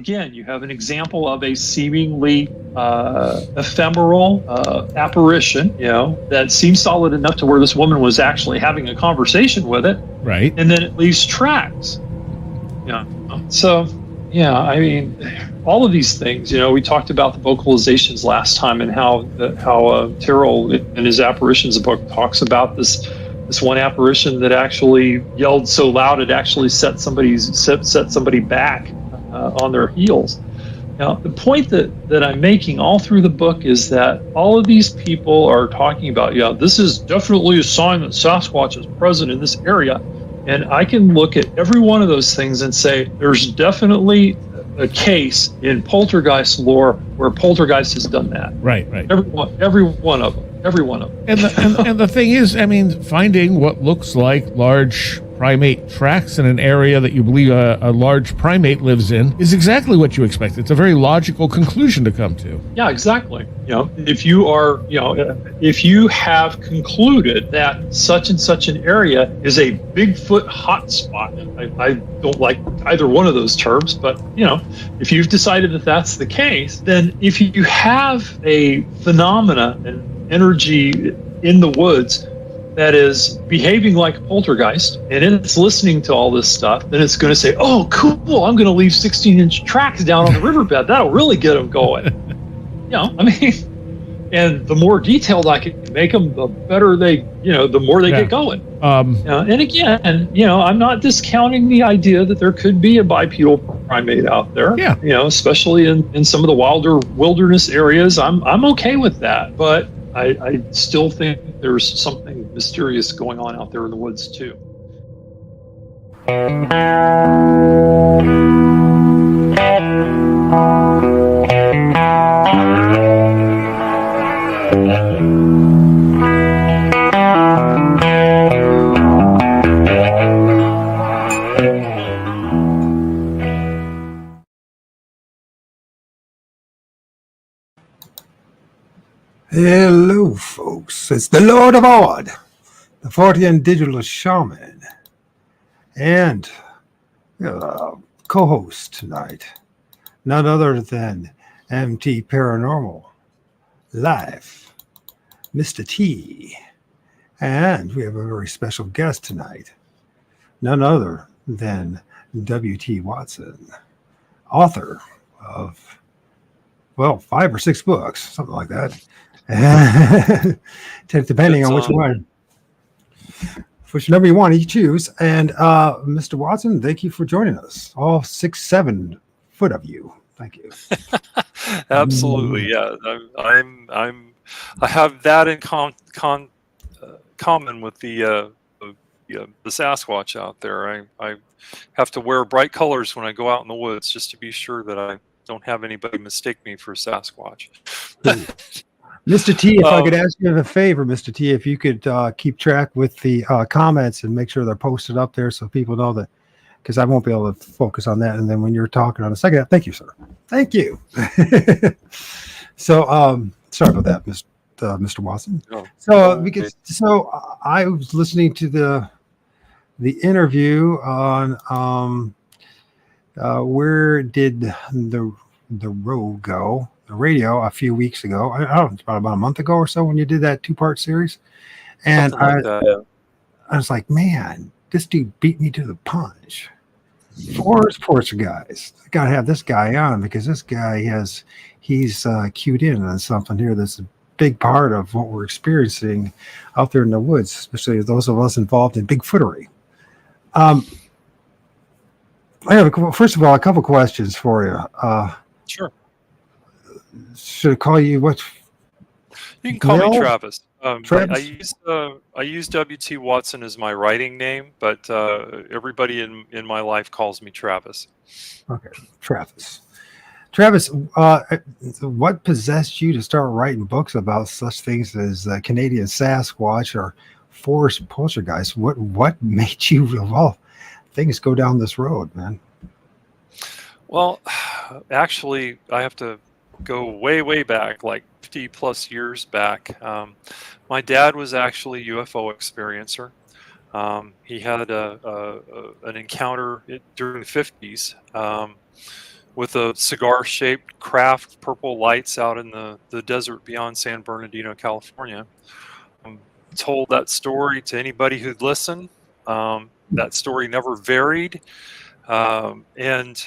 again, you have an example of a seemingly ephemeral apparition, that seems solid enough to where this woman was actually having a conversation with it. Right. And then it leaves tracks. So, yeah, I mean, all of these things, we talked about the vocalizations last time and how Tyrrell in his apparitions book talks about this one apparition that actually yelled so loud it actually set somebody back on their heels. Now, the point that I'm making all through the book is that all of these people are talking about, this is definitely a sign that Sasquatch is present in this area. And I can look at every one of those things and say, there's definitely a case in poltergeist lore where poltergeist has done that. Right. Every one of them. And the thing is, I mean, finding what looks like large primate tracks in an area that you believe a large primate lives in is exactly what you expect. It's a very logical conclusion to come to. Yeah, exactly. If you have concluded that such and such an area is a Bigfoot hotspot, I don't like either one of those terms, but if you've decided that that's the case, then if you have a phenomena and energy in the woods that is behaving like a poltergeist and it's listening to all this stuff, then it's going to say, oh, cool, I'm going to leave 16-inch tracks down on the riverbed. That'll really get them going. And the more detailed I can make them, the better the more they get going. And again, I'm not discounting the idea that there could be a bipedal primate out there. Yeah. Especially in some of the wilder wilderness areas. I'm okay with that. But I still think there's something mysterious going on out there in the woods too. Hello, folks. It's the Lord of Odd, the 40 Digital Shaman, and co-host tonight, none other than MT Paranormal Live, Mr. T. And we have a very special guest tonight, none other than W.T. Watson, author of, 5 or 6 books, something like that. Depending on which number you want to choose. And Mr. Watson, thank you for joining us. All 6'7" foot of you. Thank you. Absolutely, yeah. I have that in common with the Sasquatch out there. I have to wear bright colors when I go out in the woods just to be sure that I don't have anybody mistake me for Sasquatch. Mr. T, if I could ask you a favor, Mr. T, if you could keep track with the comments and make sure they're posted up there so people know that, because I won't be able to focus on that. And then when you're talking on a second, thank you, sir. Thank you. So, sorry about that, Mr. Watson. Oh, So I was listening to the interview on where did the road go? The radio a few weeks ago. I don't know, it's about a month ago or so when you did that 2-part series. And I was like, man, this dude beat me to the punch. Forest Poltergeist. I gotta have this guy on because this guy he's cued in on something here that's a big part of what we're experiencing out there in the woods, especially those of us involved in Bigfootery. I have first of all a couple questions for you. Sure. Should I call you what? You can call me Travis. Travis? I use W.T. Watson as my writing name, but everybody in my life calls me Travis. Okay, Travis. Travis, what possessed you to start writing books about such things as Canadian Sasquatch or Forest Poltergeist? What made you, of all things, go down this road, man? Well, actually, I have to go way back, like 50 plus years back. My dad was actually a UFO experiencer. He had an encounter during the 50s with a cigar-shaped craft, purple lights out in the desert beyond San Bernardino, California. Told that story to anybody who'd listen. That story never varied. And,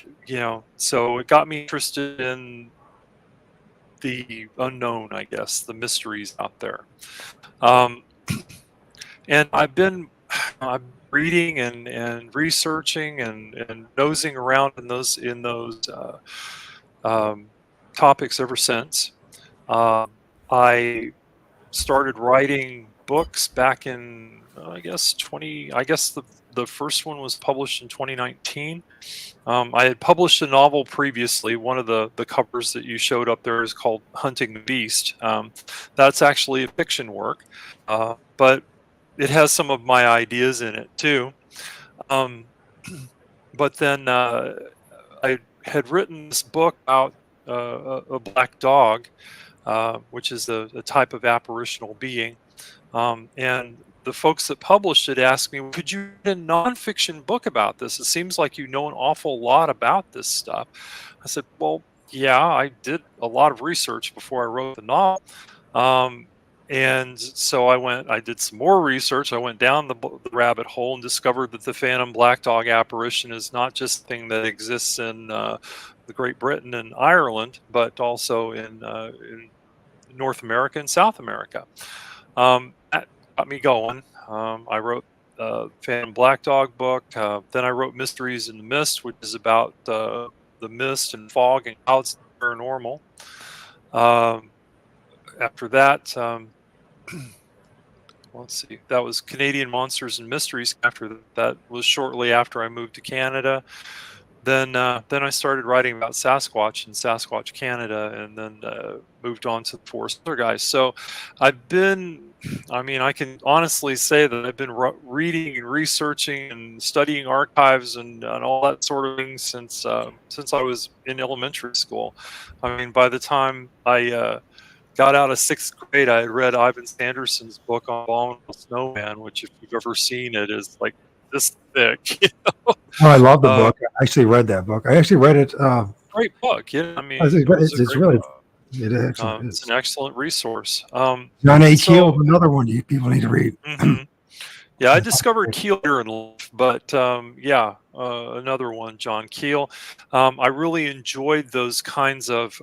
so it got me interested in the unknown, I guess, the mysteries out there. Um, and I'm reading and researching and nosing around in those topics ever since. I started writing books back in I guess the first one was published in 2019. I had published a novel previously. One of the covers that you showed up there is called Hunting the Beast. That's actually a fiction work, but it has some of my ideas in it too. Um, but then I had written this book about a black dog, which is a type of apparitional being. And the folks that published it asked me, could you write a nonfiction book about this? It seems like you know an awful lot about this stuff. I said, well, yeah, I did a lot of research before I wrote the novel. And so I did some more research. I went down the rabbit hole and discovered that the phantom black dog apparition is not just a thing that exists in the Great Britain and Ireland, but also in North America and South America. That got me going. I wrote Phantom Black Dog book. Then I wrote Mysteries in the Mist, which is about the mist and fog and clouds paranormal. After that, let's see, that was Canadian Monsters and Mysteries. After that was shortly after I moved to Canada. Then I started writing about Sasquatch in Sasquatch Canada, and then moved on to the Forest Poltergeist. So I can honestly say that I've been reading and researching and studying archives and all that sort of thing since I was in elementary school. I mean, by the time I got out of sixth grade, I had read Ivan Sanderson's book on Abominable Snowman, which, if you've ever seen it, is like this thick. Oh, I love the book. I actually read that book. I actually read it. Great book. Yeah, I mean, It's really, it actually it's is. an excellent resource. John A. Keel is another one you people need to read. Yeah, I discovered Keel here in life, but another one, John Keel. I really enjoyed those kinds of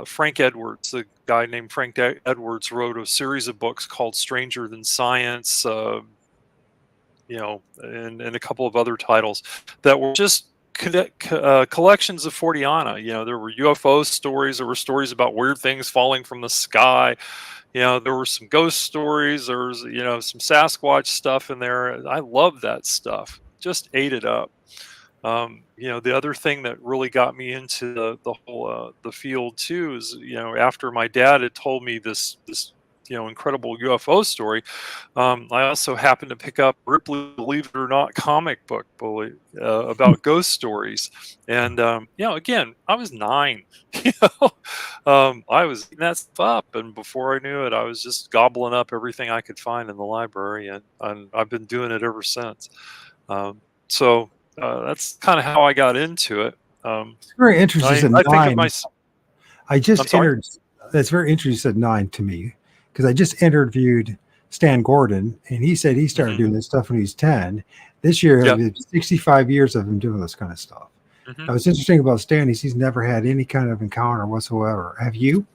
Frank Edwards. The guy named Frank Edwards wrote a series of books called Stranger Than Science, and a couple of other titles that were just collections of Forteana. There were UFO stories, there were stories about weird things falling from the sky. There were some ghost stories, there was, some Sasquatch stuff in there. I love that stuff. Just ate it up. The other thing that really got me into the whole the field too is, after my dad had told me this incredible UFO story, I also happened to pick up Ripley, Believe It or Not comic book about ghost stories. And again, I was 9. I was eating that stuff up, and before I knew it, I was just gobbling up everything I could find in the library, and I've been doing it ever since. So that's kind of how I got into it. It's very interesting. I think of myself. I just entered. That's very interesting. You said 9 to me, because I just interviewed Stan Gordon, and he said he started doing this stuff when he was 10. This year, 65 years of him doing this kind of stuff. Now, what's interesting about Stan is he's never had any kind of encounter whatsoever. Have you?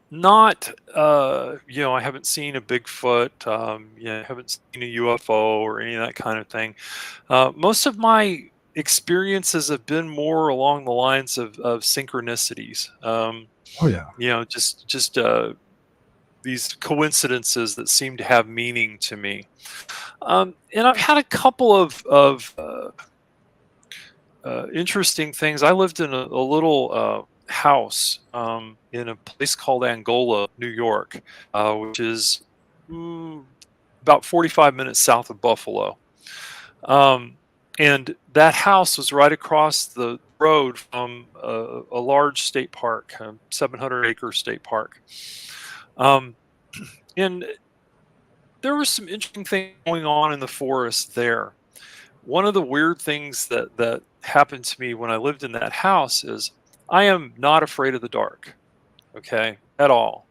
Not, I haven't seen a Bigfoot. I haven't seen a UFO or any of that kind of thing. Most of my experiences have been more along the lines of synchronicities. Oh yeah. Just these coincidences that seem to have meaning to me. And I've had a couple of interesting things. I lived in a little house in a place called Angola, New York, which is about 45 minutes south of Buffalo. And that house was right across the road from a large state park, a 700-acre state park. And there was some interesting things going on in the forest there. One of the weird things that happened to me when I lived in that house is I am not afraid of the dark. Okay, at all.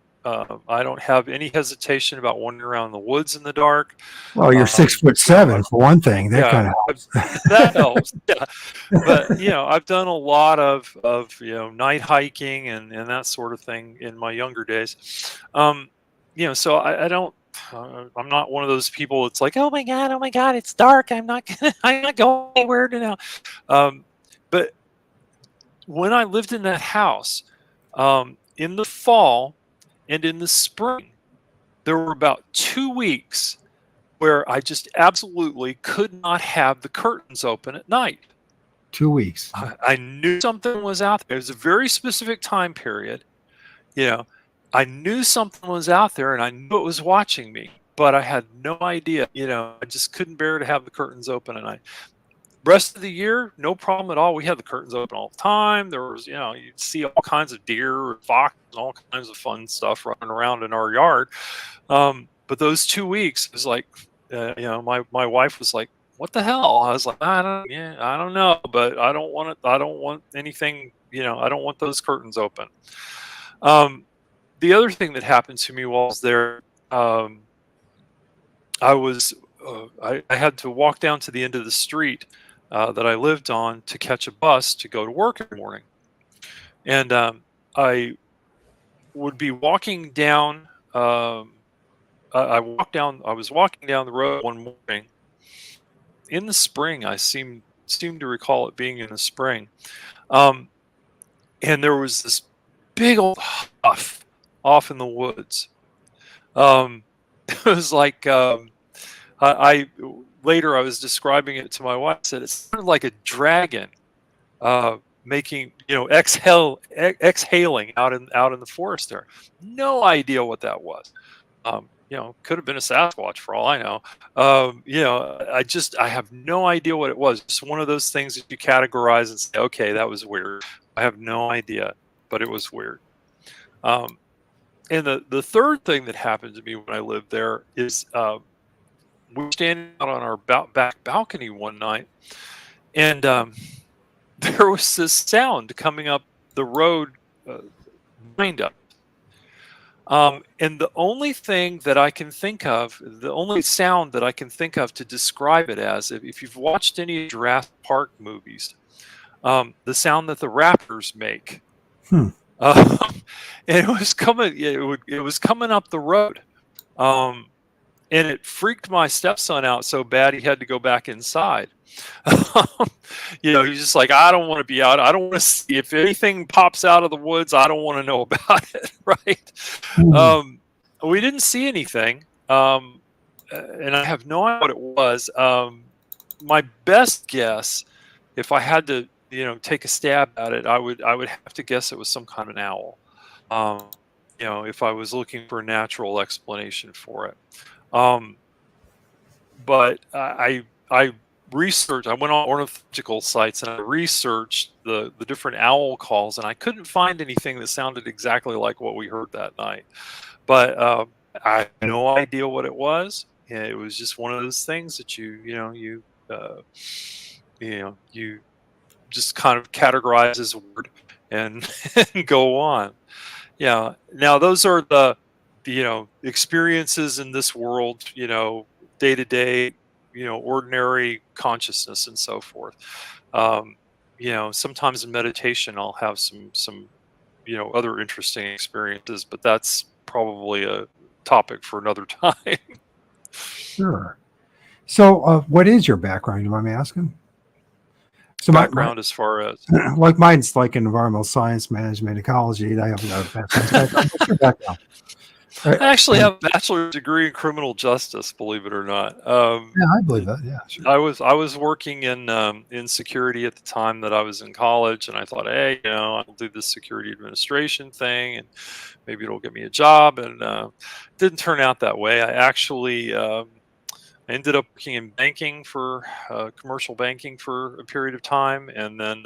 I don't have any hesitation about wandering around the woods in the dark. Well, you're 6'7" I, for one thing. That yeah, kind of helps. that helps. Yeah, but I've done a lot of night hiking and that sort of thing in my younger days. So I don't. I'm not one of those people. It's like, oh my god, it's dark. I'm not gonna. I'm not going anywhere now. But when I lived in that house, in the fall and in the spring, there were about 2 weeks where I just absolutely could not have the curtains open at night. 2 weeks. I knew something was out there. It was a very specific time period. You know, I knew something was out there and I knew it was watching me, but I had no idea. I just couldn't bear to have the curtains open at night. Rest of the year, no problem at all. We had the curtains open all the time. There was, you'd see all kinds of deer and fox and all kinds of fun stuff running around in our yard. But those 2 weeks, it was like, my wife was like, "What the hell?" I was like, I don't know, but I don't want it. I don't want anything. I don't want those curtains open. The other thing that happened to me while I was there, I had to walk down to the end of the street that I lived on to catch a bus to go to work in the morning. And I would be walking down. I was walking down the road one morning in the spring. I seem to recall it being in the spring, and there was this big old huff off in the woods. It was like I later I was describing it to my wife. I said it sounded like a dragon making exhaling out in the forest there. No idea what that was. Could have been a Sasquatch for all I know. I have no idea what it was. It's one of those things that you categorize and say, okay, that was weird. I have no idea, but it was weird. And the third thing that happened to me when I lived there is we were standing out on our back balcony one night, and there was this sound coming up the road behind us. And the only thing that I can think of, the only sound that I can think of to describe it as, if you've watched any Jurassic Park movies, the sound that the raptors make. And it was coming. It was coming up the road, and it freaked my stepson out so bad he had to go back inside. He's just like, I don't want to be out. I don't want to see if anything pops out of the woods. I don't want to know about it. Right. We didn't see anything. And I have no idea what it was. My best guess, if I had to, take a stab at it, I would have to guess it was some kind of an owl. If I was looking for a natural explanation for it. But I researched. I went on ornithological sites and I researched the different owl calls, and I couldn't find anything that sounded exactly like what we heard that night. But I had no idea what it was. And it was just one of those things that you just kind of categorize as a word and, and go on. Yeah. Now those are the experiences in this world. Day to day. Ordinary consciousness and so forth. Sometimes in meditation I'll have some other interesting experiences, but that's probably a topic for another time. Sure. So, what is your background? You mind me asking? So background as far as like mine's like environmental science, management, ecology. I have no background. What's your background? I actually have a bachelor's degree in criminal justice, believe it or not. Yeah, I believe that. Yeah, sure. I was working in security at the time that I was in college, and I thought, hey, I'll do this security administration thing, and maybe it'll get me a job. And it didn't turn out that way. I actually I ended up working in banking for commercial banking for a period of time, and then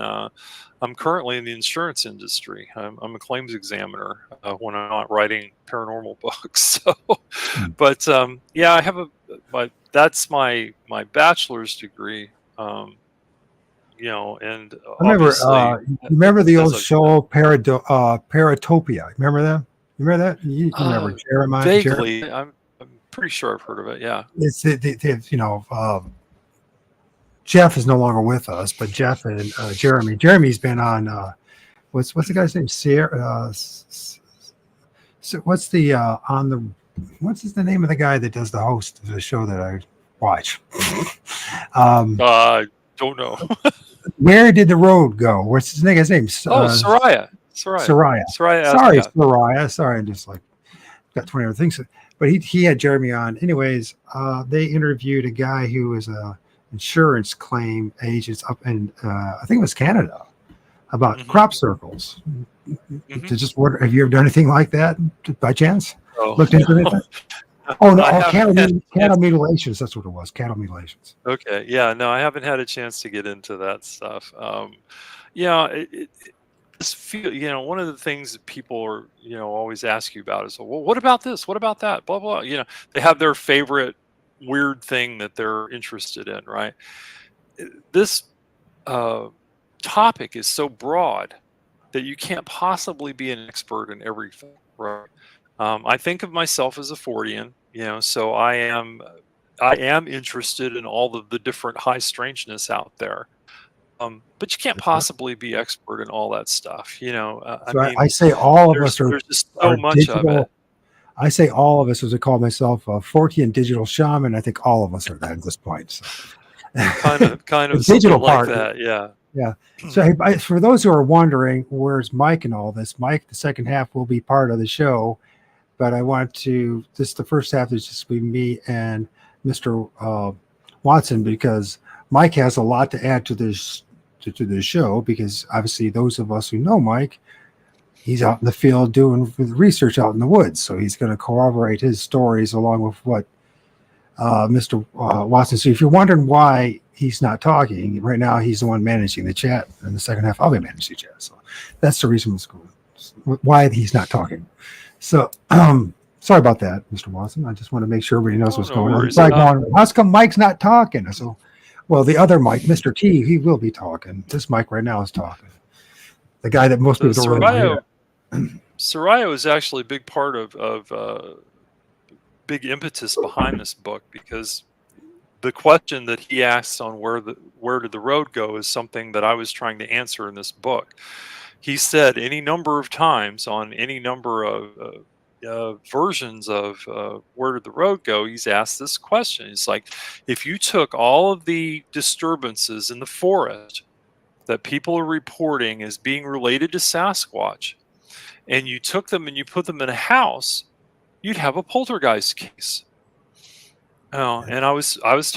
I'm currently in the insurance industry. I'm a claims examiner when I'm not writing paranormal books. So, but yeah, I have that's my bachelor's degree. and I remember. obviously, You remember the as old I've show Paratopia? Remember that? You remember that? You remember Jeremiah? vaguely, I'm pretty sure I've heard of it. Yeah. It's Jeff is no longer with us, but Jeff and Jeremy. Jeremy's been on. What's the guy's name? Sierra. What's the on the? What's the name of the guy that does the host of the show that I watch? Don't know. Where did the road go? What's his name? Soraya. Soraya. Sorry, Soraya. Sorry, I'm just like got 20 other things. But he had Jeremy on. Anyways, they interviewed a guy who was a insurance claim agent up in I think it was Canada about crop circles. To just wonder, have you ever done anything like that by chance? Looked into anything? Oh no, cattle mutilations. That's what it was. Cattle mutilations. Okay. Yeah. No, I haven't had a chance to get into that stuff. It just feel, one of the things that people are, always ask you about is, well, what about this? What about that? Blah, blah. They have their favorite weird thing that they're interested in, right? This topic is so broad that you can't possibly be an expert in everything, right? I think of myself as a Fortean, so I am interested in all of the different high strangeness out there. But you can't possibly be expert in all that stuff, I say all of us there's just so much digital, of it. I say all of us, as I call myself, a Fortean digital shaman. I think all of us are that at this point. So. kind of digital part like that, yeah. Yeah. So for those who are wondering, where's Mike and all this? Mike, the second half will be part of the show, but I want to. The first half is just be me and Mr. Watson, because Mike has a lot to add to this to the show. Because obviously, those of us who know Mike, he's out in the field doing research out in the woods, so he's going to corroborate his stories along with what Mr. Watson. So if you're wondering why he's not talking right now, he's the one managing the chat. In the second half, I'll be managing the chat. So that's the reason why he's not talking. So sorry about that, Mr. Watson. I just want to make sure everybody knows what's going on. It's like, how's come Mike's not talking? So, well, the other Mike, Mr. T, he will be talking. This Mike right now is talking. The guy that most people don't really hear. Soraya was actually a big part of big impetus behind this book, because the question that he asks on where did the road go is something that I was trying to answer in this book. He said any number of times on any number of versions of where did the road go, he's asked this question. It's like, if you took all of the disturbances in the forest that people are reporting as being related to Sasquatch, and you took them and you put them in a house, you'd have a poltergeist case. And I've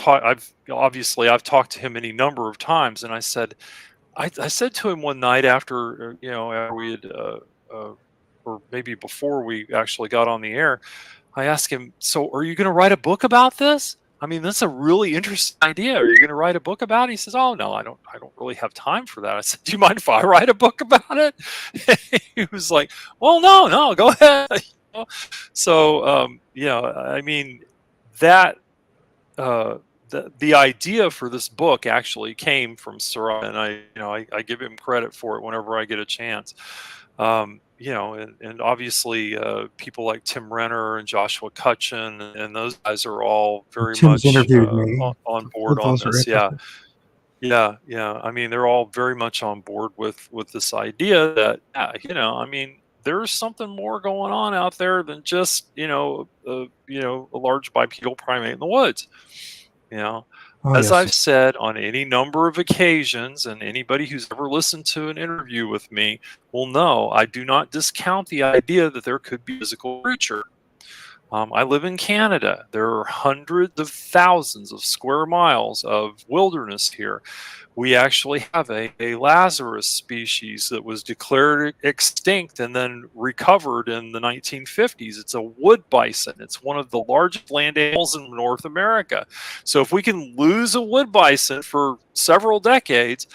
talked to him any number of times, and I said to him one night after we had or maybe before we actually got on the air, I asked him, so are you going to write a book about this? I mean, that's a really interesting idea. Are you going to write a book about it? He says, oh no, I don't really have time for that. I said, do you mind if I write a book about it? He was like, well, no, go ahead. So I mean, that the idea for this book actually came from Soraya, and I give him credit for it whenever I get a chance. And obviously people like Tim Renner and Joshua Cutchin and those guys are all very much on board on this. Yeah. I mean, they're all very much on board with this idea that I mean, there's something more going on out there than just a large bipedal primate in the woods. As I've said on any number of occasions, and anybody who's ever listened to an interview with me will know, I do not discount the idea that there could be a physical creature. I live in Canada. There are hundreds of thousands of square miles of wilderness here. We actually have a Lazarus species that was declared extinct and then recovered in the 1950s. It's a wood bison. It's one of the largest land animals in North America. So if we can lose a wood bison for several decades,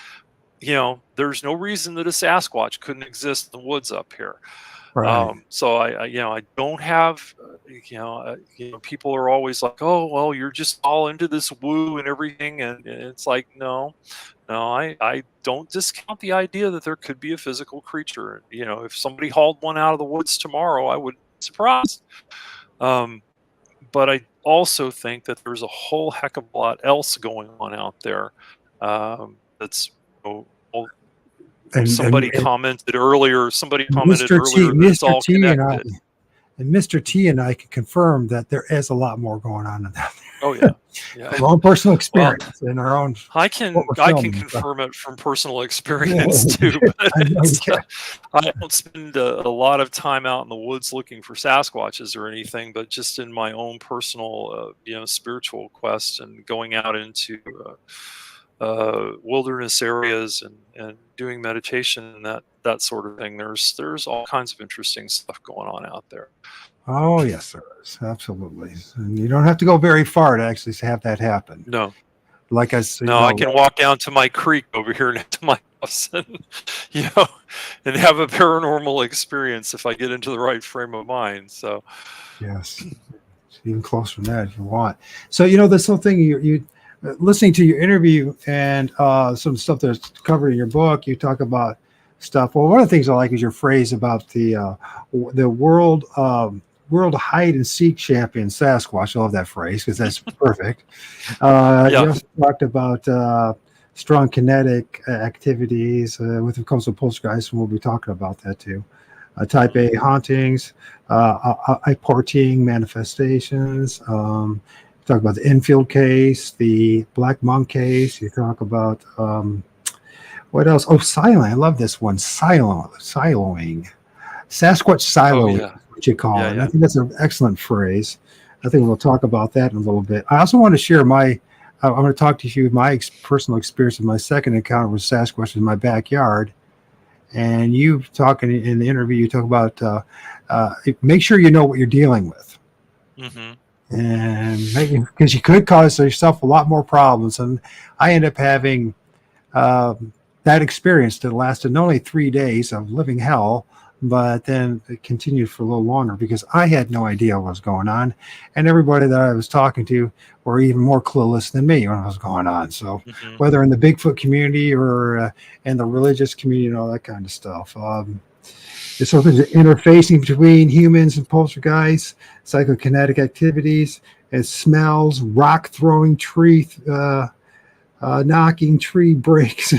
there's no reason that a Sasquatch couldn't exist in the woods up here. Right. So I don't have, people are always like, oh, well, you're just all into this woo and everything. And it's like, no, I don't discount the idea that there could be a physical creature. If somebody hauled one out of the woods tomorrow, I wouldn't be surprised. Um, but I also think that there's a whole heck of a lot else going on out there. That's, well, And somebody commented Mr. T, earlier that it's Mr. all T, and I, connected. and Mr. T and I can confirm that there is a lot more going on in that. Oh yeah, yeah. From our own personal Well, experience and our own I what can we're I can filming. So, confirm it from personal experience too. But I know you it's, can. I don't spend a lot of time out in the woods looking for Sasquatches or anything, but just in my own personal, spiritual quest and going out into wilderness areas and doing meditation and that sort of thing. There's all kinds of interesting stuff going on out there. Oh yes, there is, absolutely. And you don't have to go very far to actually have that happen. No, Like I said, no, I can walk down to my creek over here next to my house and and have a paranormal experience if I get into the right frame of mind. So yes, even closer than that if you want. So this whole thing you listening to your interview and some stuff that's covered in your book, you talk about stuff. Well, one of the things I like is your phrase about the world hide and seek champion Sasquatch. I love that phrase because that's perfect. You yeah, also talked about strong kinetic activities when it comes to poltergeist, and we'll be talking about that too. Type A hauntings, porting manifestations. Talk about the infield case, the Black Monk case. You talk about what else? Oh, silent. I love this one. Siloing. Sasquatch siloing, yeah, what you call it. And yeah. I think that's an excellent phrase. I think we'll talk about that in a little bit. I also want to share I'm going to talk to you my personal experience with my second encounter with Sasquatch in my backyard. And you talking in the interview, you talk about make sure you know what you're dealing with. Mm-hmm. And because you could cause yourself a lot more problems. And I end up having that experience that lasted not only 3 days of living hell, but then it continued for a little longer because I had no idea what was going on. And everybody that I was talking to were even more clueless than me when what was going on. So whether in the Bigfoot community or in the religious community and all that kind of stuff. There's something interfacing between humans and poltergeists, psychokinetic activities, and smells, rock throwing, tree knocking, tree breaks,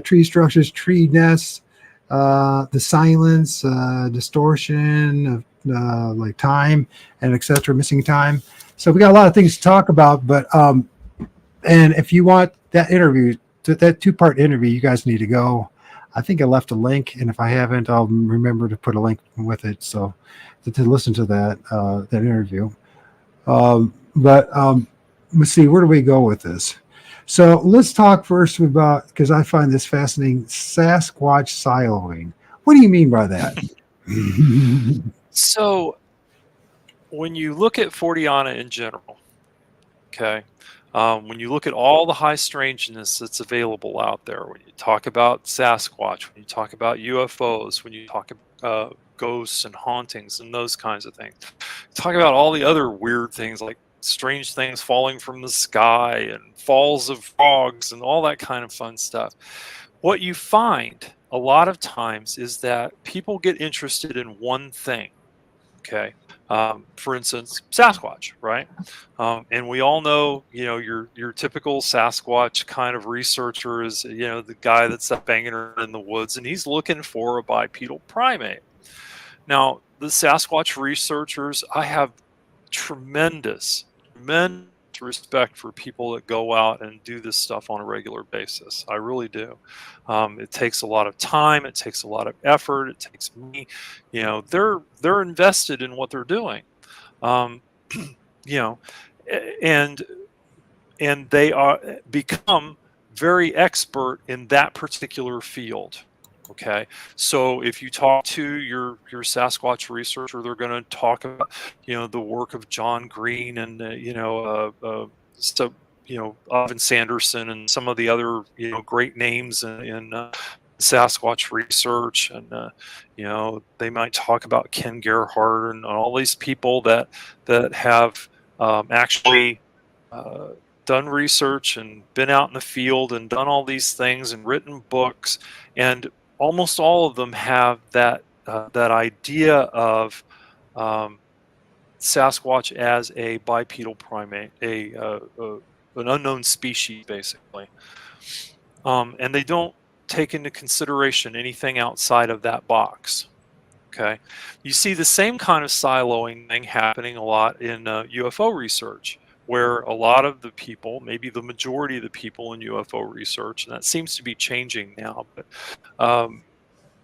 tree structures, tree nests, the silence, distortion of like time, and etc. Missing time. So we got a lot of things to talk about, but and if you want that interview, that 2-part interview, you guys need to go. I think I left a link, and if I haven't, I'll remember to put a link with it. So to listen to that interview. But let's see, where do we go with this? So let's talk first about, because I find this fascinating, Sasquatch siloing. What do you mean by that? So when you look at Forteana in general, okay, when you look at all the high strangeness that's available out there, when you talk about Sasquatch, when you talk about UFOs, when you talk about ghosts and hauntings and those kinds of things, talk about all the other weird things like strange things falling from the sky and falls of frogs and all that kind of fun stuff. What you find a lot of times is that people get interested in one thing. Okay. For instance, Sasquatch, right? And we all know, your typical Sasquatch kind of researcher is, the guy that's up banging around in the woods and he's looking for a bipedal primate. Now, the Sasquatch researchers, I have tremendous respect for people that go out and do this stuff on a regular basis. I really do. It takes a lot of time. It takes a lot of effort. It takes me. They're invested in what they're doing. And they become very expert in that particular field. Okay, so if you talk to your Sasquatch researcher, they're going to talk about the work of John Green and Ivan Sanderson and some of the other great names in Sasquatch research, and they might talk about Ken Gerhard and all these people that have actually done research and been out in the field and done all these things and written books, and almost all of them have that idea of Sasquatch as a bipedal primate, an unknown species, basically. And they don't take into consideration anything outside of that box. Okay, you see the same kind of siloing thing happening a lot in UFO research, where a lot of the people, maybe the majority of the people in UFO research, and that seems to be changing now, but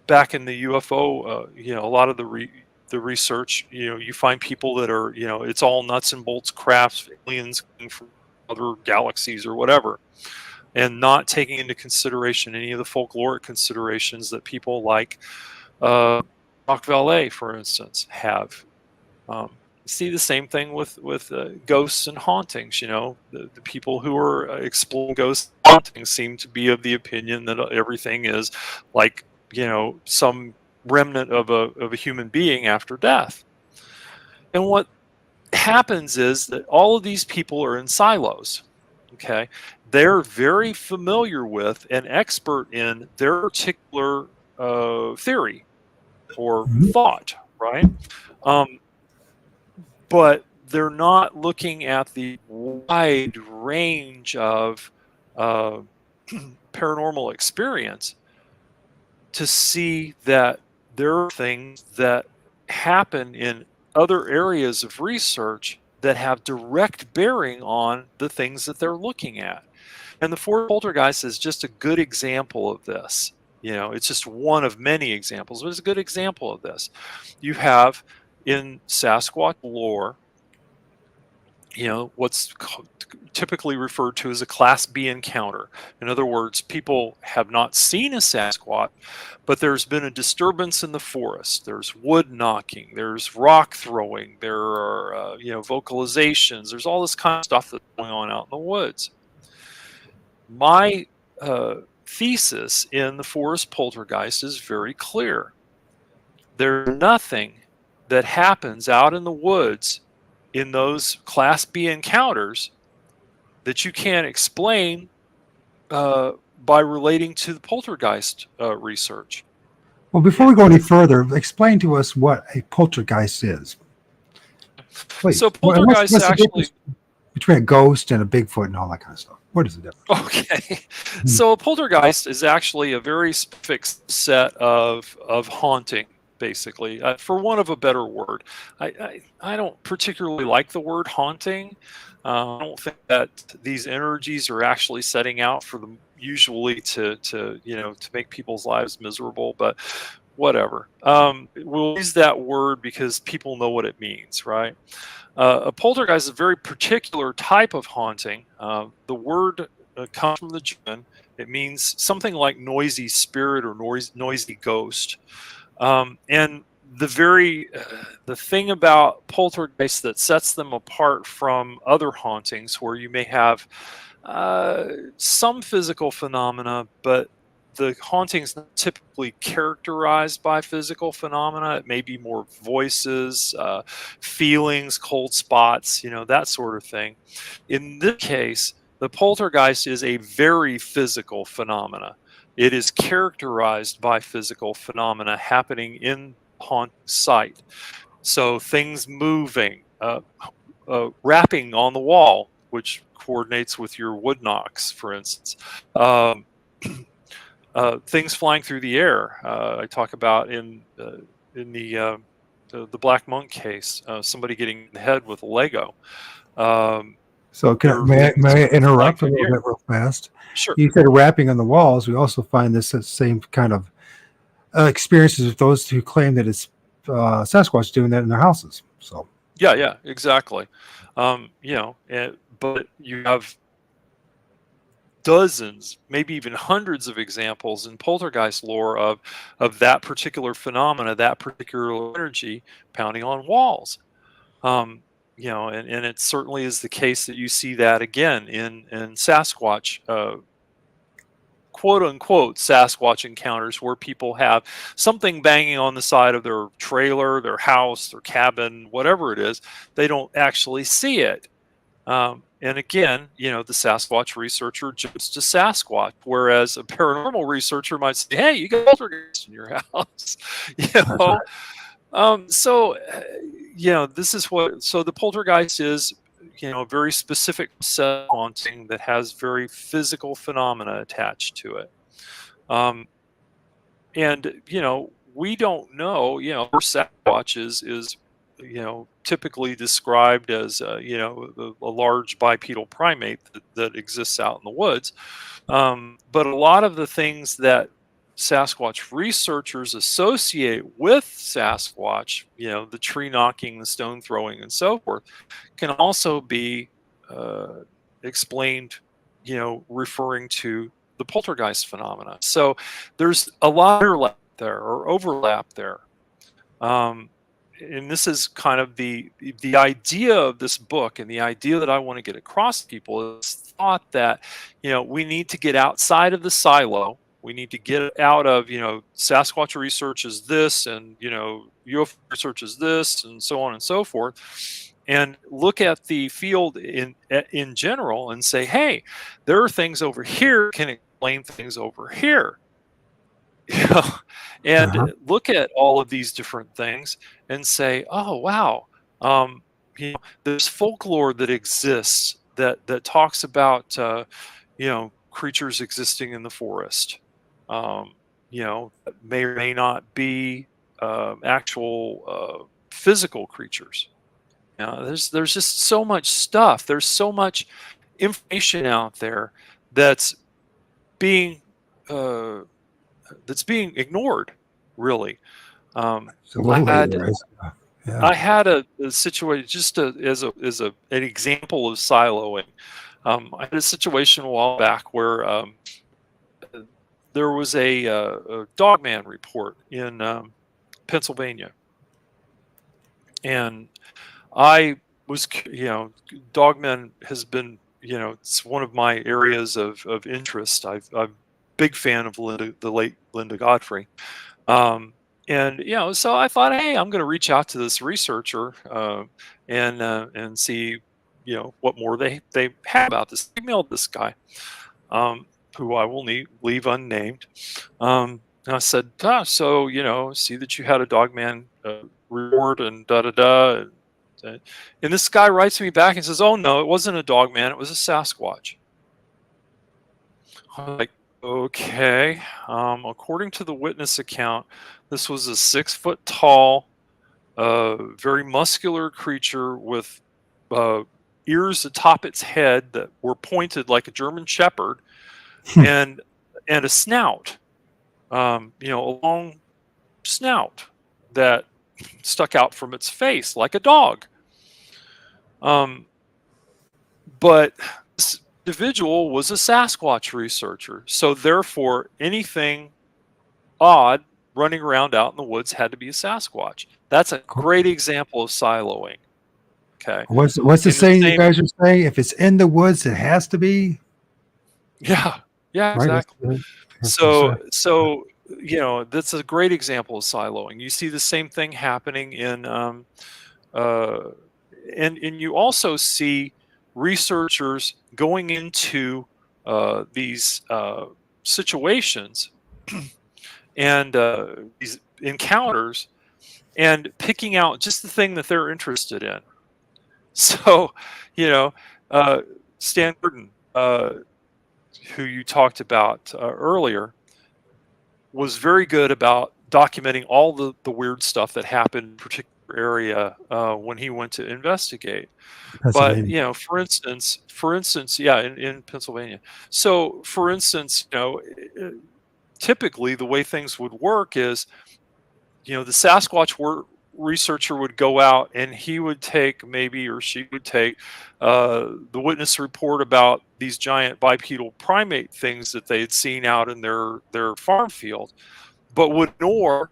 back in the UFO, a lot of the research, you find people that are, it's all nuts and bolts crafts, aliens from other galaxies or whatever, and not taking into consideration any of the folkloric considerations that people like Rock Valet, for instance, have. See the same thing with ghosts and hauntings. The people who are exploring ghosts and hauntings seem to be of the opinion that everything is like some remnant of a human being after death. And what happens is that all of these people are in silos. Okay, they're very familiar with and expert in their particular theory or thought, right? But they're not looking at the wide range of paranormal experience to see that there are things that happen in other areas of research that have direct bearing on the things that they're looking at. And the Forest Poltergeist is just a good example of this. It's just one of many examples, but it's a good example of this. You have in Sasquatch lore, what's typically referred to as a Class B encounter. In other words, people have not seen a Sasquatch, but there's been a disturbance in the forest. There's wood knocking, there's rock throwing, there are vocalizations. There's all this kind of stuff that's going on out in the woods. My thesis in the Forest Poltergeist is very clear. There's nothing that happens out in the woods in those Class B encounters that you can't explain by relating to the poltergeist research. Well, before we go any further, explain to us what a poltergeist is. Please. So poltergeist what's actually between a ghost and a Bigfoot and all that kind of stuff. What is the difference? Okay, so a poltergeist is actually a very specific set of haunting. Basically, for want of a better word, I don't particularly like the word haunting. I don't think that these energies are actually setting out for them usually to make people's lives miserable. But whatever, we'll use that word because people know what it means, right? A poltergeist is a very particular type of haunting. The word comes from the German. It means something like noisy spirit or noisy ghost. And the thing about poltergeists that sets them apart from other hauntings, where you may have some physical phenomena, but the hauntings not typically characterized by physical phenomena. It may be more voices, feelings, cold spots, that sort of thing. In this case, the poltergeist is a very physical phenomena. It is characterized by physical phenomena happening in the haunting site. So things moving, rapping on the wall, which coordinates with your wood knocks, for instance. Things flying through the air. I talk about in the Black Monk case, somebody getting in the head with a Lego. So may I interrupt a little bit real fast? Sure. You said rapping on the walls. We also find this same kind of experiences with those who claim that it's Sasquatch doing that in their houses. So yeah, exactly. But you have dozens, maybe even hundreds of examples in poltergeist lore of that particular phenomena, that particular energy pounding on walls. And it certainly is the case that you see that again in Sasquatch quote unquote Sasquatch encounters where people have something banging on the side of their trailer, their house, their cabin, whatever it is. They don't actually see it. And again, the Sasquatch researcher jumps to Sasquatch, whereas a paranormal researcher might say, "Hey, you got poltergeist in your house," you That's know. right. This is what. So the poltergeist is, a very specific set of haunting that has very physical phenomena attached to it. And we don't know. Sasquatch is typically described as a large bipedal primate that exists out in the woods. But a lot of the things that Sasquatch researchers associate with Sasquatch, the tree knocking, the stone throwing, and so forth, can also be explained, referring to the poltergeist phenomena. So there's a lot of overlap there. And this is kind of the idea of this book, and the idea that I want to get across to people is thought that we need to get outside of the silo. We need to get out of Sasquatch research is this, and UFO research is this, and so on and so forth, and look at the field in general and say, hey, there are things over here can explain things over here. And Uh-huh. look at all of these different things and say, oh wow, there's folklore that exists that talks about creatures existing in the forest, that may or may not be actual physical creatures. There's just so much stuff. There's so much information out there that's being ignored, really. I Absolutely, had there is. Yeah. I had a situation just as an example of siloing. I had a situation a while back where there was a dogman report in Pennsylvania, and I was, dogman has been, it's one of my areas of interest. I'm a big fan of the late Linda Godfrey. And so I thought, hey, I'm going to reach out to this researcher and see, what more they have about this. I emailed this guy, who I will leave unnamed. And I said, so see that you had a dogman report and da da da. And this guy writes me back and says, oh no, it wasn't a dogman, it was a Sasquatch. I'm like, okay. According to the witness account, this was a 6-foot tall, very muscular creature with ears atop its head that were pointed like a German Shepherd, and a snout, a long snout that stuck out from its face like a dog. But this individual was a Sasquatch researcher, so therefore anything odd running around out in the woods had to be a Sasquatch. That's a great example of siloing. Okay. What's the saying you guys are saying? If it's in the woods, it has to be. Yeah, exactly. So that's a great example of siloing. You see the same thing happening in and you also see researchers going into these situations and these encounters and picking out just the thing that they're interested in. So, Stan Gurdon, who you talked about earlier, was very good about documenting all the weird stuff that happened in a particular area when he went to investigate. But for instance, in Pennsylvania. So, for instance, typically the way things would work is, the Sasquatch researcher would go out and he would take, or she would take, the witness report about these giant bipedal primate things that they had seen out in their farm field, but would ignore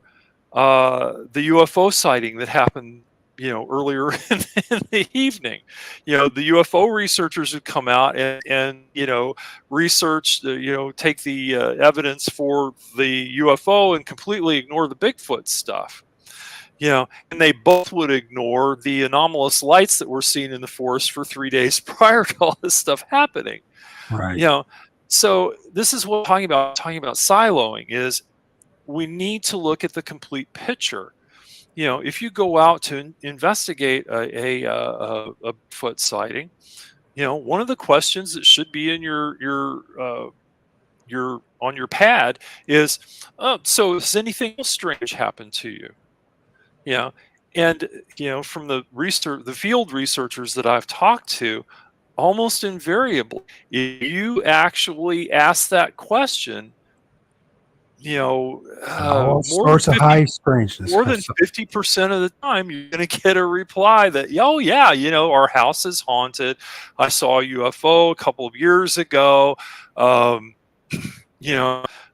the UFO sighting that happened earlier in the evening. The UFO researchers would come out and research, take the evidence for the UFO and completely ignore the Bigfoot stuff. And they both would ignore the anomalous lights that were seen in the forest for 3 days prior to all this stuff happening. Right. So this is what I'm talking about siloing is we need to look at the complete picture. If you go out to investigate a foot sighting, one of the questions that should be in your on your pad is, oh, so has anything else strange happened to you? And from the field researchers that I've talked to, almost invariably, if you actually ask that question, All sorts of high strangeness. more than 50% of the time, you're going to get a reply that, oh yeah, our house is haunted. I saw a UFO a couple of years ago.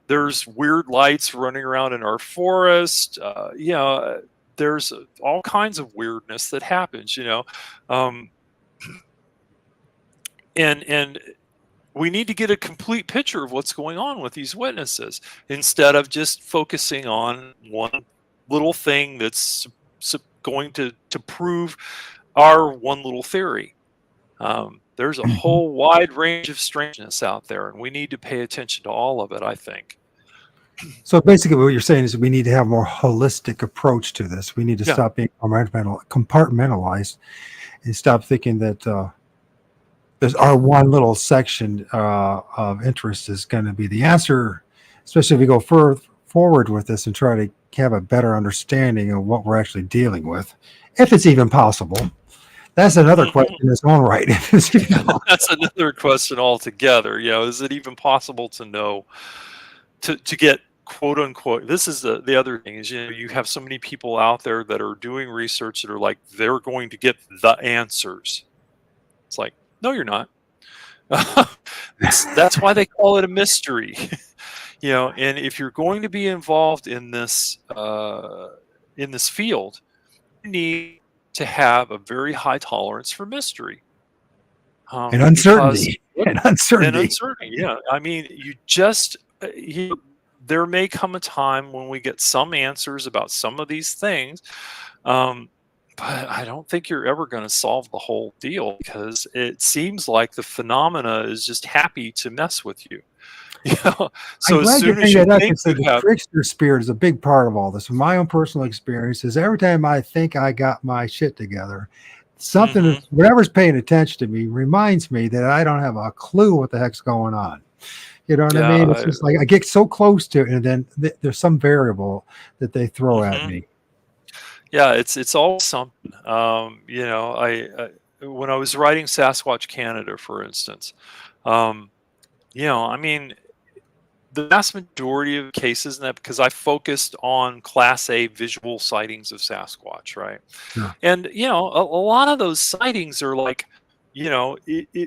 There's weird lights running around in our forest. There's all kinds of weirdness that happens. And we need to get a complete picture of what's going on with these witnesses instead of just focusing on one little thing that's going to prove our one little theory. There's a whole wide range of strangeness out there, and we need to pay attention to all of it, I think. So basically what you're saying is we need to have a more holistic approach to this. We need to stop being compartmentalized and stop thinking that there's our one little section of interest is going to be the answer, especially if we go forward with this and try to have a better understanding of what we're actually dealing with, if it's even possible. That's another question in its own right. That's another question altogether. Is it even possible to know, to get quote unquote, this is the other thing is, you have so many people out there that are doing research that are like, they're going to get the answers. It's like, no, you're not. That's why they call it a mystery. And if you're going to be involved in this field, you need to have a very high tolerance for mystery. And uncertainty. And uncertainty. Yeah. I mean, you just, there may come a time when we get some answers about some of these things. But I don't think you're ever going to solve the whole deal because it seems like the phenomena is just happy to mess with you. So as soon as you think the trickster spirit is a big part of all this. From my own personal experience, is every time I think I got my shit together, something, whatever's paying attention to me, reminds me that I don't have a clue what the heck's going on. You know what I mean? It's just like I get so close to it, and then there's some variable that they throw at me. Yeah, it's always something. I when I was writing Sasquatch Canada, for instance, I mean, the vast majority of cases in that, because I focused on Class A visual sightings of Sasquatch, right? Yeah. And a lot of those sightings are like, the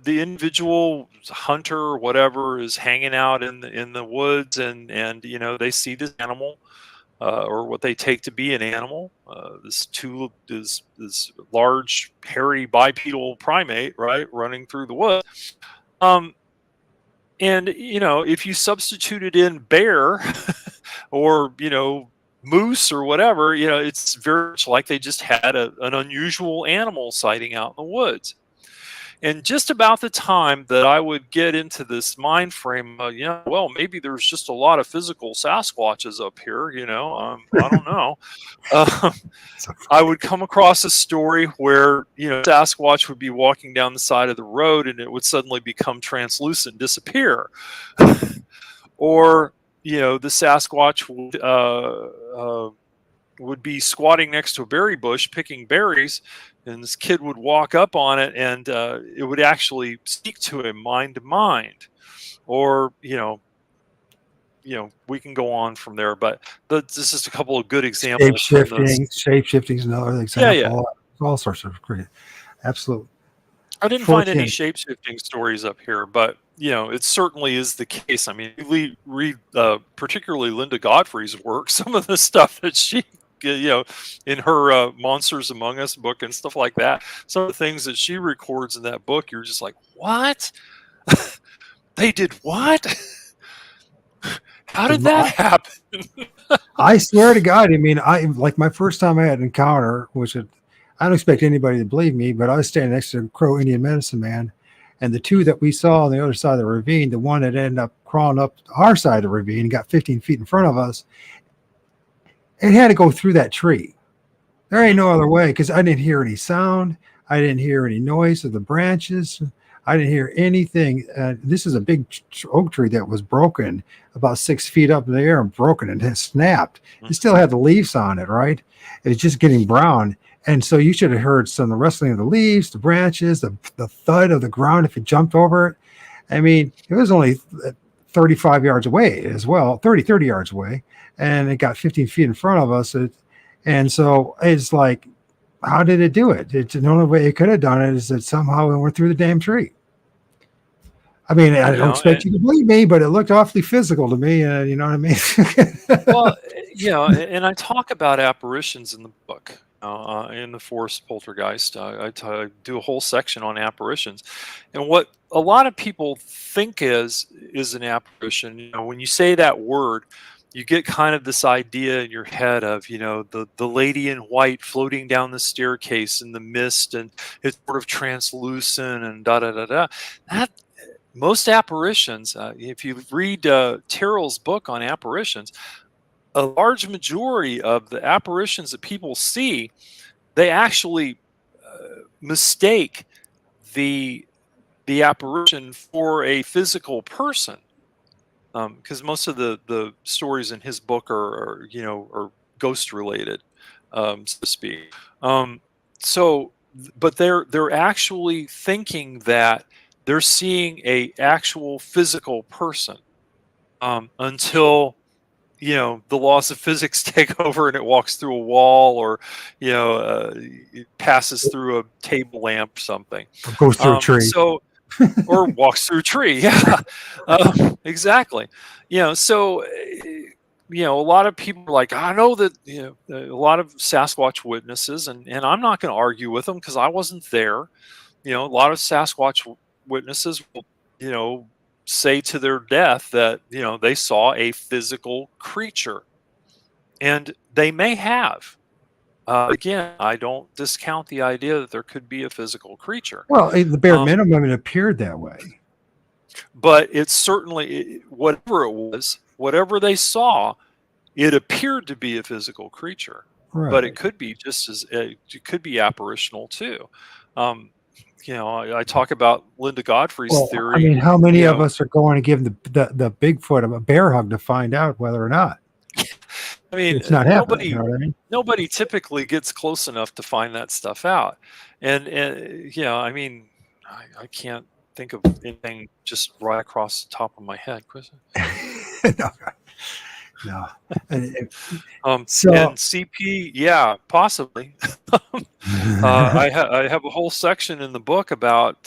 individual hunter or whatever is hanging out in the woods, and they see this animal. Or what they take to be an animal, this large, hairy, bipedal primate, right, running through the woods. And if you substituted in bear or moose or whatever, it's very much like they just had an unusual animal sighting out in the woods. And just about the time that I would get into this mind frame, well, maybe there's just a lot of physical Sasquatches up here, I don't know. I would come across a story where, Sasquatch would be walking down the side of the road and it would suddenly become translucent and disappear. Or, the Sasquatch would be squatting next to a berry bush picking berries, and this kid would walk up on it and it would actually speak to him mind to mind. Or we can go on from there, but this is just a couple of good examples. Shape-shifting is another example. Yeah. All sorts of great. Absolutely. I didn't find any shape-shifting stories up here, but it certainly is the case. I mean, read particularly Linda Godfrey's work, some of the stuff that she in her Monsters Among Us book and stuff like that. Some of the things that she records in that book, you're just like, what? They did what? How did that happen? I swear to God, I mean, I like my first time I had an encounter, which I don't expect anybody to believe me, but I was standing next to a Crow Indian medicine man, and the two that we saw on the other side of the ravine, the one that ended up crawling up our side of the ravine and got 15 feet in front of us, it had to go through that tree. There ain't no other way, because I didn't hear any sound. I didn't hear any noise of the branches. I didn't hear anything. This is a big oak tree that was broken about 6 feet up in the air and broken and it snapped. It still had the leaves on it, right? It was just getting brown. And so you should have heard some of the rustling of the leaves, the branches, the thud of the ground if it jumped over it. I mean, it was only 35 yards away as well, 30 yards away. And it got 15 feet in front of us. And so it's like, how did it do it? The only way it could have done it is that somehow it went through the damn tree. I mean, I don't expect you to believe me, but it looked awfully physical to me. You know what I mean? Well, and I talk about apparitions in the book, in the Forest Poltergeist. I do a whole section on apparitions, and what a lot of people think is an apparition. You know, when you say that word, you get kind of this idea in your head of, the lady in white floating down the staircase in the mist, and it's sort of translucent and da da da da. That most apparitions, if you read Tyrrell's book on apparitions, a large majority of the apparitions that people see, they actually mistake the apparition for a physical person. Because most of the stories in his book are ghost related, so to speak. But they're actually thinking that they're seeing a actual physical person, until the laws of physics take over and it walks through a wall, or it passes through a table lamp or something. Or goes through a tree. Or walks through a tree. Yeah, exactly. So a lot of people are like, I know that a lot of Sasquatch witnesses, and I'm not going to argue with them because I wasn't there. A lot of Sasquatch witnesses will say to their death that they saw a physical creature, and they may have. Again, I don't discount the idea that there could be a physical creature. Well, the bare minimum, it appeared that way. But it's certainly, whatever it was, whatever they saw, it appeared to be a physical creature. Right. But it could be it could be apparitional too. I talk about Linda Godfrey's theory. I mean, how many of us are going to give the Bigfoot a bear hug to find out whether or not? I mean, it's not happening. You know what I mean? Nobody typically gets close enough to find that stuff out. And I mean, I can't think of anything just right across the top of my head, Chris. No. And CP, yeah, possibly. I have a whole section in the book about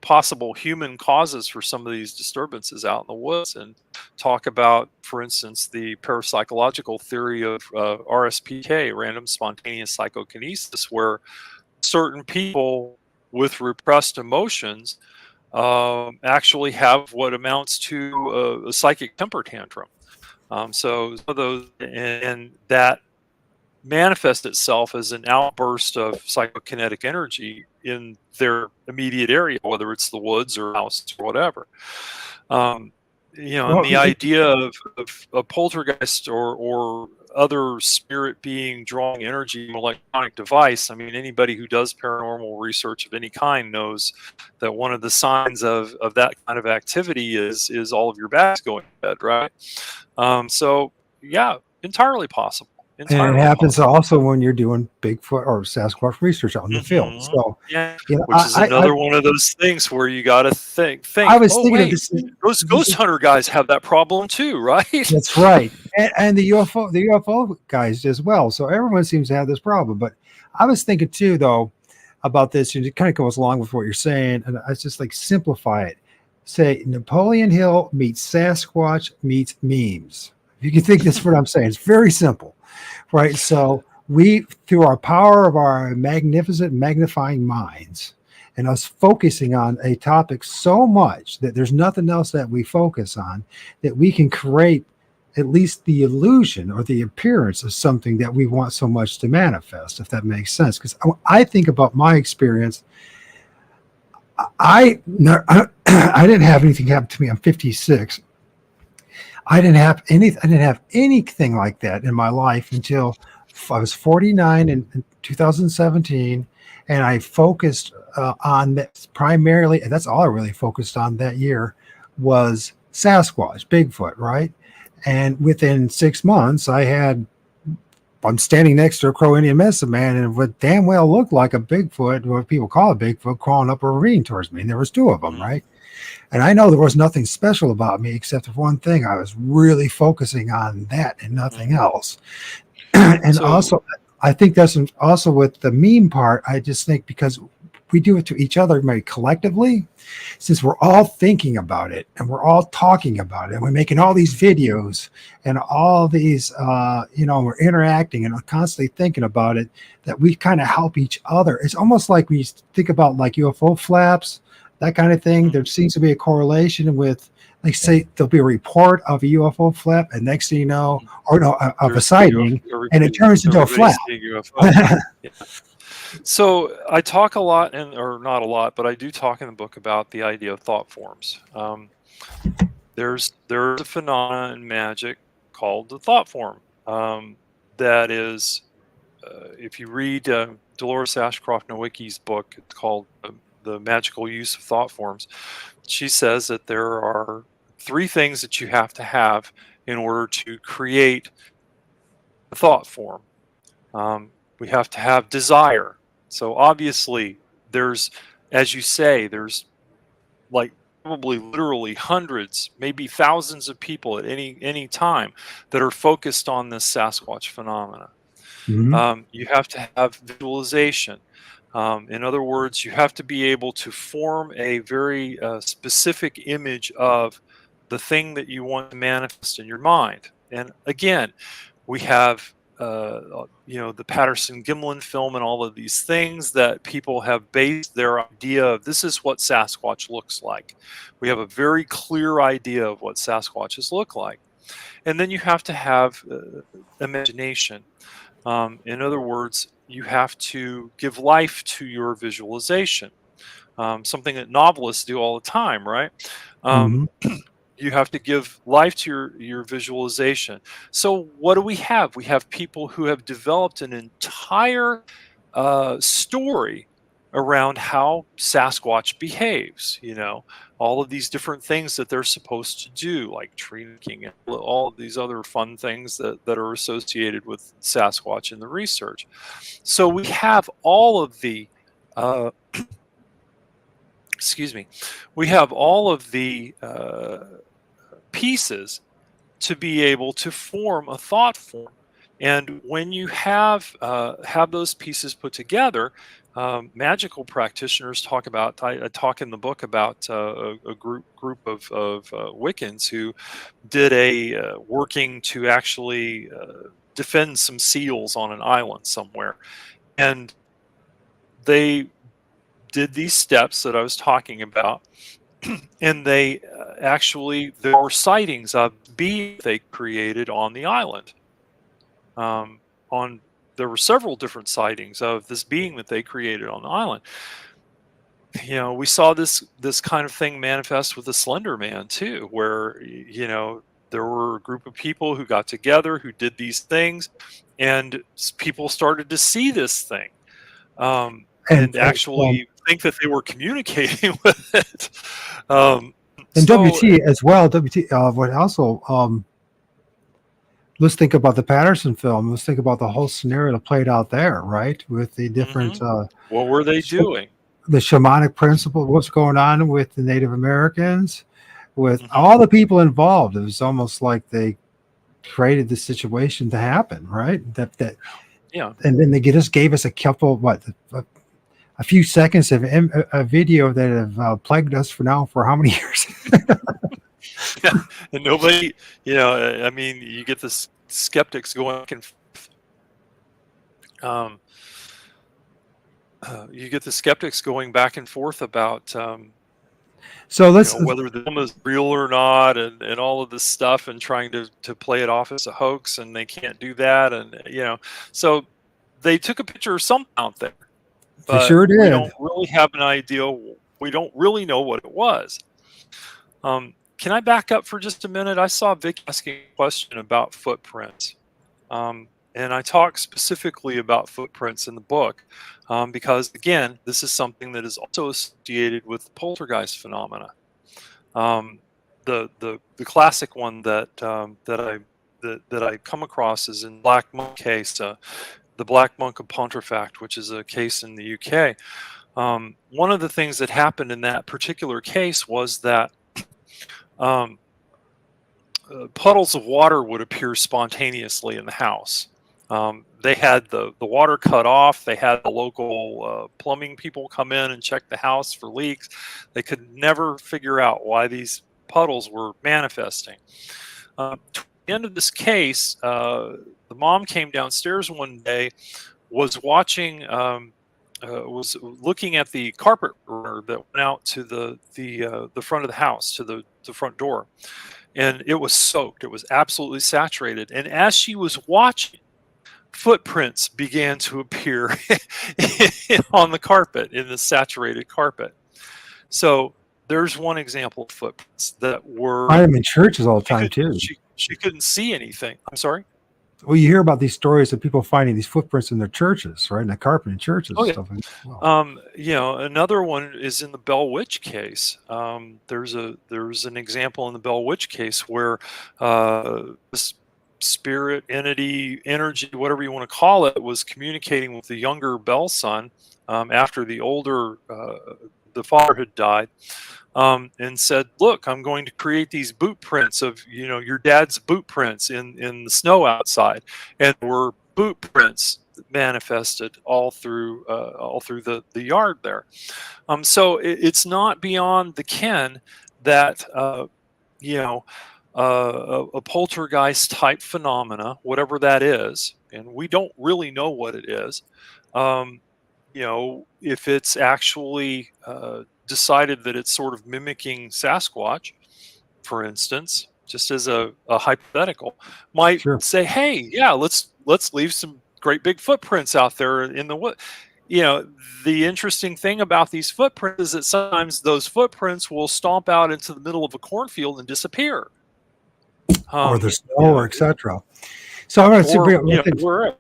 possible human causes for some of these disturbances out in the woods, and talk about, for instance, the parapsychological theory of RSPK, random spontaneous psychokinesis, where certain people with repressed emotions actually have what amounts to a psychic temper tantrum. So those, and that manifests itself as an outburst of psychokinetic energy in their immediate area, whether it's the woods or house or whatever. And the idea of a poltergeist or other spirit being drawing energy from an electronic device. I mean, anybody who does paranormal research of any kind knows that one of the signs of that kind of activity is all of your bats going to bed, right? So yeah, entirely possible. And it happens also when you're doing Bigfoot or Sasquatch research out in the field. So, yeah, which is another one of those things where you got to think. I was thinking of this. Those ghost hunter guys have that problem too, right? That's right, and the UFO guys as well. So everyone seems to have this problem. But I was thinking too, though, about this, and it kind of goes along with what you're saying. And I just like simplify it. Say Napoleon Hill meets Sasquatch meets memes. You can think that's what I'm saying. It's very simple. right? So we, through our power of our magnificent magnifying minds and us focusing on a topic so much that there's nothing else that we focus on, that we can create at least the illusion or the appearance of something that we want so much to manifest, if that makes sense. Because I think about my experience. I didn't have anything happen to me. I'm 56. I didn't have anything like that in my life until I was 49 in 2017, and I focused on that primarily. And that's all I really focused on that year was Sasquatch, Bigfoot, right? And within 6 months, I'm standing next to a Crow Indian medicine man, and what damn well looked like a Bigfoot, what people call a Bigfoot, crawling up a ravine towards me. And there was 2 of them, right? And I know there was nothing special about me except for one thing. I was really focusing on that and nothing else. And so, also, I think that's also with the meme part. I just think because we do it to each other, maybe collectively, since we're all thinking about it and we're all talking about it, and we're making all these videos and all these, we're interacting and constantly thinking about it, that we kind of help each other. It's almost like we think about like UFO flaps, that kind of thing. There seems to be a correlation with, like, say there'll be a report of a UFO flap, and next thing you know, of a sighting, and it turns into a flap. Yeah. So I talk a lot, or not a lot, but I do talk in the book about the idea of thought forms. There's a phenomenon in magic called the thought form. That is, if you read Dolores Ashcroft Nowicki's book, it's called The Magical Use of Thought Forms. She says that there are 3 things that you have to have in order to create a thought form. We have to have desire. So obviously there's, as you say, there's like probably literally hundreds, maybe thousands of people at any time that are focused on this Sasquatch phenomena. Mm-hmm. You have to have visualization. In other words, you have to be able to form a very specific image of the thing that you want to manifest in your mind. And again, we have the Patterson-Gimlin film and all of these things that people have based their idea of, this is what Sasquatch looks like. We have a very clear idea of what Sasquatches look like. And then you have to have imagination. In other words, you have to give life to your visualization, something that novelists do all the time, right? You have to give life to your visualization. So what do we have? We have people who have developed an entire story around how Sasquatch behaves, all of these different things that they're supposed to do, like tree licking and all of these other fun things that are associated with Sasquatch in the research. So we have all of the we have all of the pieces to be able to form a thought form. And when you have those pieces put together, magical practitioners talk about. I talk in the book about a group of Wiccans who did a working to actually defend some seals on an island somewhere, and they did these steps that I was talking about. And they there were sightings of beings they created on the island. There were several different sightings of this being that they created on the island. We saw this kind of thing manifest with the Slender Man too, where there were a group of people who got together who did these things, and people started to see this thing, and actually think that they were communicating with it. And WT as well. What also? Let's think about the Patterson film. Let's think about the whole scenario that played out there, right? With the different. What were they doing? The shamanic principle. What's going on with the Native Americans? With all the people involved, it was almost like they created the situation to happen, right? Yeah. And then they just gave us a a few seconds of a video that have plagued us for how many years? Yeah. And nobody, you get the skeptics going back and forth Um, you get the skeptics going back and forth about So let's whether the film is real or not, and all of this stuff, and trying to play it off as a hoax, and they can't do that, and so they took a picture of something out there, they but sure we did. don't really have an idea. We don't really know what it was. Can I back up for just a minute? I saw Vic asking a question about footprints. And I talk specifically about footprints in the book because, again, this is something that is also associated with the poltergeist phenomena. The classic one that I come across is in Black Monk case, the Black Monk of Pontefract, which is a case in the UK. One of the things that happened in that particular case was that puddles of water would appear spontaneously in the house. They had the water cut off. They had the local plumbing people come in and check the house for leaks. They could never figure out why these puddles were manifesting. At the end of this case, the mom came downstairs one day, was watching, was looking at the carpet runner that went out to the front of the house, to the front door, and it was soaked. It was absolutely saturated. And as she was watching, footprints began to appear on the carpet, in the saturated carpet. So there's one example of footprints that were. Find them in churches all the time too. She couldn't see anything. I'm sorry. Well, you hear about these stories of people finding these footprints in their churches, right? In the carpet in churches. Oh, yeah. Stuff like that. Another one is in the Bell Witch case. There's an example in the Bell Witch case where this spirit, entity, energy, whatever you want to call it, was communicating with the younger Bell son after the older, the father had died. And said, "Look, I'm going to create these boot prints of your dad's boot prints in the snow outside," and there were boot prints manifested all through the yard there. So it's not beyond the ken that a poltergeist type phenomena, whatever that is, and we don't really know what it is. If it's actually decided that it's sort of mimicking Sasquatch, for instance, just as a hypothetical, might say, "Hey, yeah, let's leave some great big footprints out there in the wood." The interesting thing about these footprints is that sometimes those footprints will stomp out into the middle of a cornfield and disappear, or the snow, or etc. So I'm going to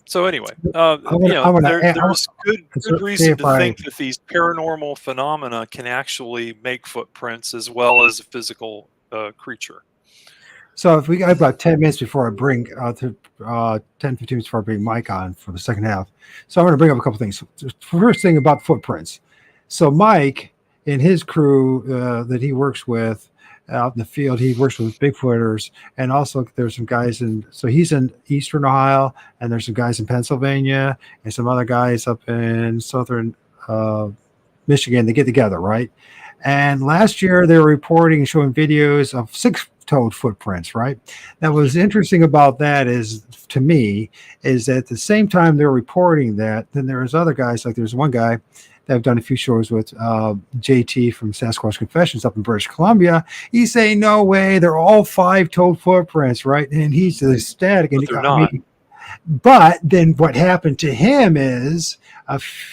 So anyway, there's good reason to think that these paranormal phenomena can actually make footprints as well as a physical creature. So if I've got 10 minutes before I bring 10, 15 minutes before I bring Mike on for the second half. So I'm going to bring up a couple things. First thing about footprints. So Mike and his crew that he works with out in the field, he works with Bigfooters, and also there's some guys he's in Eastern Ohio, and there's some guys in Pennsylvania, and some other guys up in Southern Michigan. They get together, right? And last year they were reporting and showing videos of 6-toed footprints, right? Now, what's interesting about that is, to me, is that at the same time they're reporting that, then there's other guys, like there's one guy that I've done a few shows with, JT from Sasquatch Confessions up in British Columbia. He's saying, no way, they're all 5-toed footprints, right? And he's ecstatic. But they're not. But then what happened to him is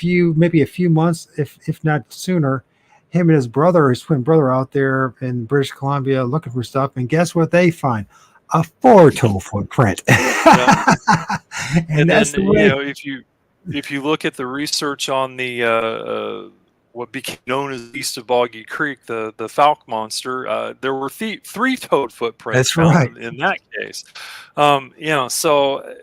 maybe a few months, if not sooner, him and his twin brother out there in British Columbia looking for stuff. And guess what they find? A 4-toe footprint. Yeah. and that's then, the way. If you look at the research on the what became known as east of Boggy Creek, the Falk monster, there were 3-toed footprints found in that case. So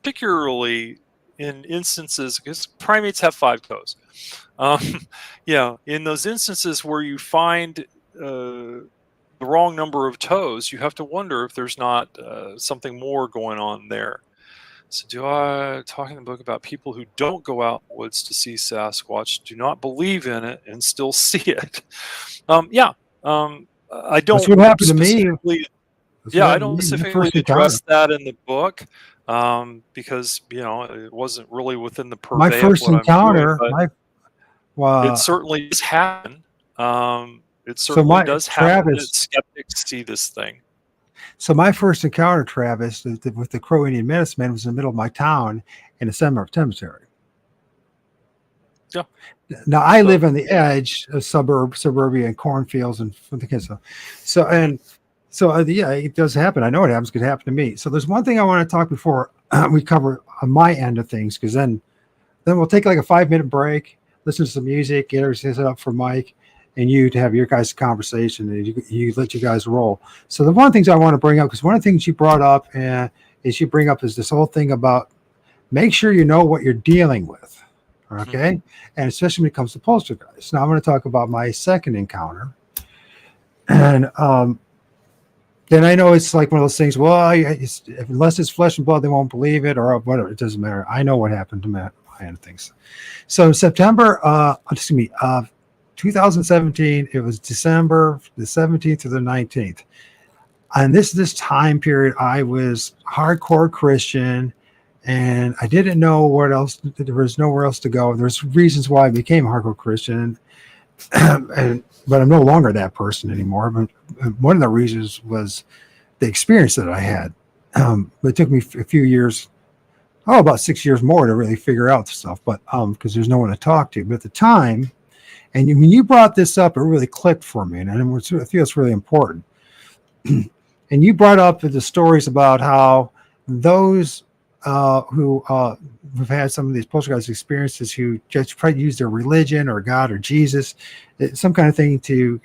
particularly in instances, because primates have 5 toes. In those instances where you find the wrong number of toes, you have to wonder if there's not something more going on there. So do I talk in the book about people who don't go out in the woods to see Sasquatch, do not believe in it, and still see it? I don't. That's what happened to me. I don't specifically address that in the book. because it wasn't really within the My purvey of first what I'm doing. encounter, But it certainly does happen. It so certainly my does happen that Travis. skeptics see this thing. So my first encounter, Travis, with the Crow Indian medicine man was in the middle of my town in a cemetery. Yeah. Now I live on the edge of suburbia and cornfields and yeah, it does happen. I know it happens. It could happen to me. So there's one thing I want to talk before we cover on my end of things, because then we'll take like a 5-minute break, listen to some music, get everything set up for Mike and you to have your guys' conversation, and you let you guys roll. So the one of the things I want to bring up, because one of the things you brought up is this whole thing about make sure you know what you're dealing with. Okay. And especially when it comes to poltergeist. Now I'm going to talk about my second encounter. And then I know it's like one of those things, well, unless it's flesh and blood, they won't believe it or whatever. It doesn't matter. I know what happened to my end of things. So September, 2017, it was December the 17th to the 19th. And this time period, I was hardcore Christian, and I didn't know what else. There was nowhere else to go. There's reasons why I became hardcore Christian, but I'm no longer that person anymore. But one of the reasons was the experience that I had. But it took me a few years, about 6 years more to really figure out the stuff. But because there's no one to talk to. But at the time, and when you brought this up, it really clicked for me, and I feel it's really important. And you brought up the stories about how those who have had some of these poltergeist experiences, who just try to use their religion or God or Jesus, some kind of thing to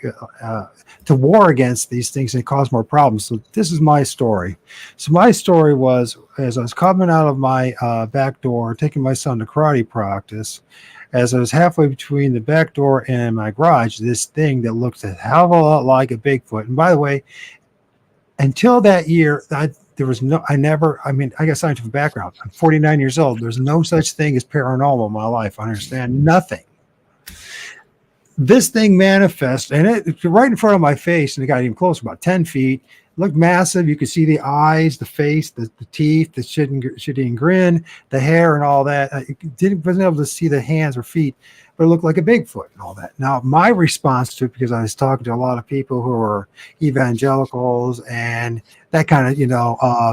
war against these things and cause more problems. So this is my story. So my story was, as I was coming out of my back door, taking my son to karate practice, as I was halfway between the back door and my garage, this thing that looked a hell of a lot like a Bigfoot. And by the way, until that year, I got scientific background. I'm 49 years old. There's no such thing as paranormal in my life. I understand nothing. This thing manifests, and it's right in front of my face, and it got even closer, about 10 feet. It looked massive. You could see the eyes, the face, the teeth, the shit-eating grin, the hair, and all that. I wasn't able to see the hands or feet, but it looked like a Bigfoot and all that. Now, my response to it, because I was talking to a lot of people who are evangelicals and that kind of,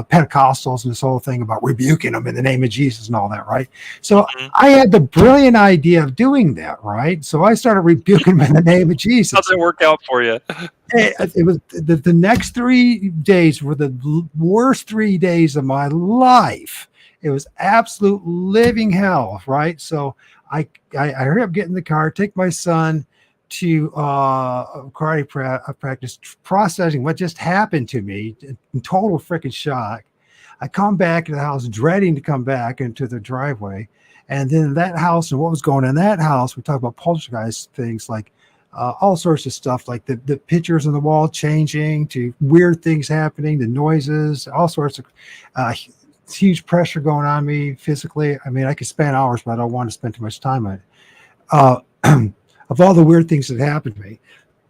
Pentecostals, and this whole thing about rebuking them in the name of Jesus and all that, right? So I had the brilliant idea of doing that, right? So I started rebuking them in the name of Jesus. How'd it work out for you? It was the next 3 days were the worst 3 days of my life. It was absolute living hell, right? So I hurry up, get in the car, take my son to karate practice, processing what just happened to me in total freaking shock. I come back to the house, dreading to come back into the driveway. And then that house and what was going on in that house, we talk about poltergeist things like all sorts of stuff, like the pictures on the wall changing to weird things happening, the noises, all sorts of huge pressure going on me physically. I mean, I could spend hours, but I don't want to spend too much time on it. Of all the weird things that happened to me.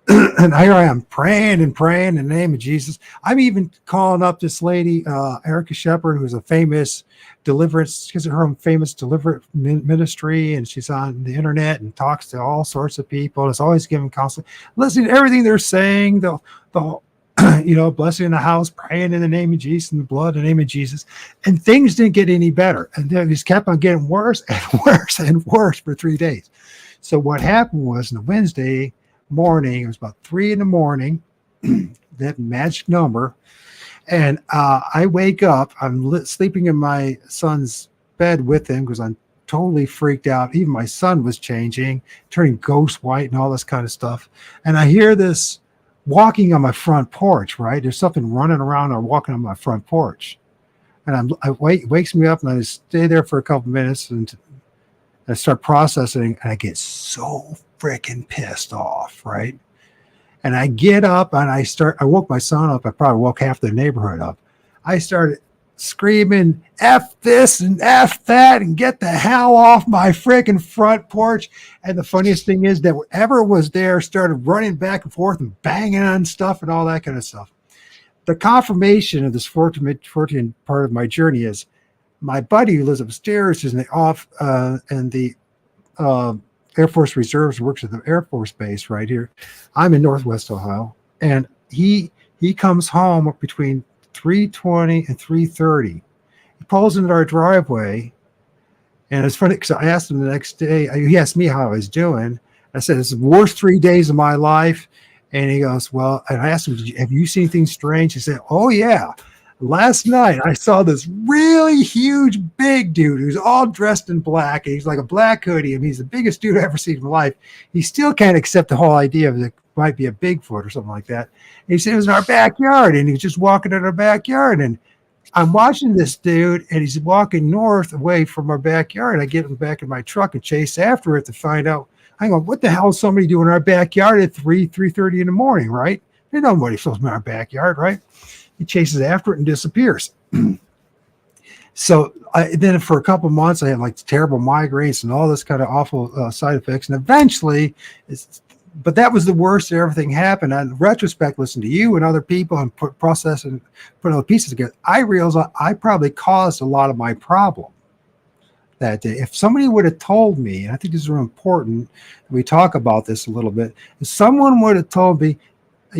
And here I am praying in the name of Jesus. I'm even calling up this lady, Erica Shepherd, who's a famous deliverance, because of her famous deliverance ministry, and she's on the internet and talks to all sorts of people. It's always giving counseling, listening to everything they're saying, the blessing in the house, praying in the name of Jesus, in the blood, in the name of Jesus. And things didn't get any better. And they just kept on getting worse and worse and worse for 3 days. So what happened was, on a Wednesday morning, it was about 3 a.m, that magic number. And I wake up, I'm sleeping in my son's bed with him because I'm totally freaked out. Even my son was changing, turning ghost white and all this kind of stuff. And I hear this walking on my front porch, right? There's something running around or walking on my front porch. And wakes me up, and I stay there for a couple minutes, and I start processing, and I get so freaking pissed off, right? And I get up, and I woke my son up. I probably woke half the neighborhood up. I started screaming, F this and F that, and get the hell off my freaking front porch. And the funniest thing is that whatever was there started running back and forth and banging on stuff and all that kind of stuff. The confirmation of this 14 part of my journey is my buddy who lives upstairs is in the Air Force Reserves, works at the Air Force Base right here. I'm in Northwest Ohio, and he comes home between 3:20 and 3:30. He pulls into our driveway, and it's funny because I asked him the next day. He asked me how I was doing. I said it's the worst 3 days of my life, and he goes, "Well," and I asked him, "Have you seen anything strange?" He said, "Oh yeah. Last night I saw this really huge big dude who's all dressed in black. And he's like a black hoodie. I mean, he's the biggest dude I've ever seen in my life. He still can't accept the whole idea of it might be a Bigfoot or something like that. And he said it was in our backyard, and he was just walking in our backyard. And I'm watching this dude, and he's walking north away from our backyard. I get him back in my truck and chase after it to find out. I go, what the hell is somebody doing in our backyard at 3:30 in the morning, right? There's nobody supposed to be in our backyard, right? He chases after it and disappears. So then for a couple of months, I had like terrible migraines and all this kind of awful side effects. And eventually, but that was the worst that everything happened. And in retrospect, listen to you and other people and process and put all the pieces together. I realized I probably caused a lot of my problem that day. If somebody would have told me, and I think this is important, we talk about this a little bit, if someone would have told me,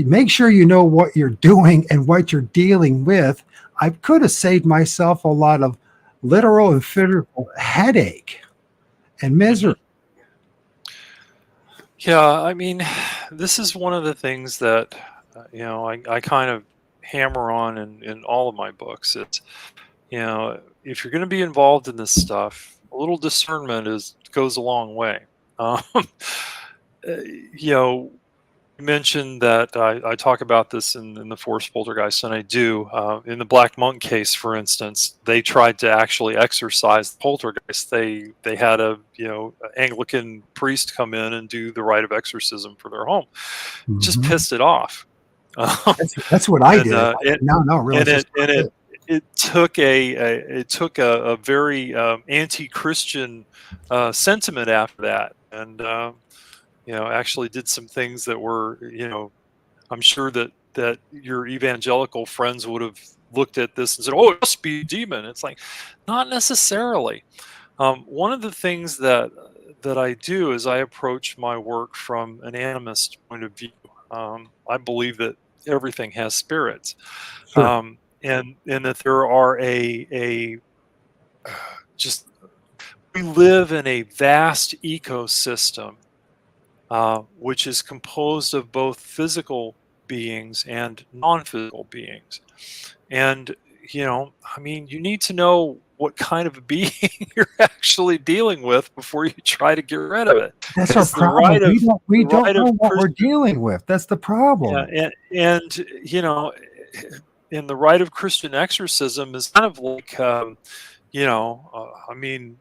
make sure you know what you're doing and what you're dealing with, I could have saved myself a lot of literal and physical headache and misery. Yeah, I mean, this is one of the things that I kind of hammer on in all of my books. It's if you're going to be involved in this stuff, a little discernment goes a long way. You mentioned that I talk about this in the Forest Poltergeist, and I do. In the Black Monk case, for instance, they tried to actually exorcise the poltergeist. They had Anglican priest come in and do the rite of exorcism for their home. Mm-hmm. Just pissed it off. That's what I did. It took a very anti-Christian sentiment after that, and actually did some things that were, I'm sure that your evangelical friends would have looked at this and said, "Oh, it must be a demon." It's like, not necessarily. One of the things that I do is I approach my work from an animist point of view. I believe that everything has spirits, sure. And that there are we live in a vast ecosystem. Which is composed of both physical beings and non-physical beings. And, you need to know what kind of a being you're actually dealing with before you try to get rid of it. That's our problem. We don't know what we're dealing with. That's the problem. Yeah, and in the rite of Christian exorcism is kind of like,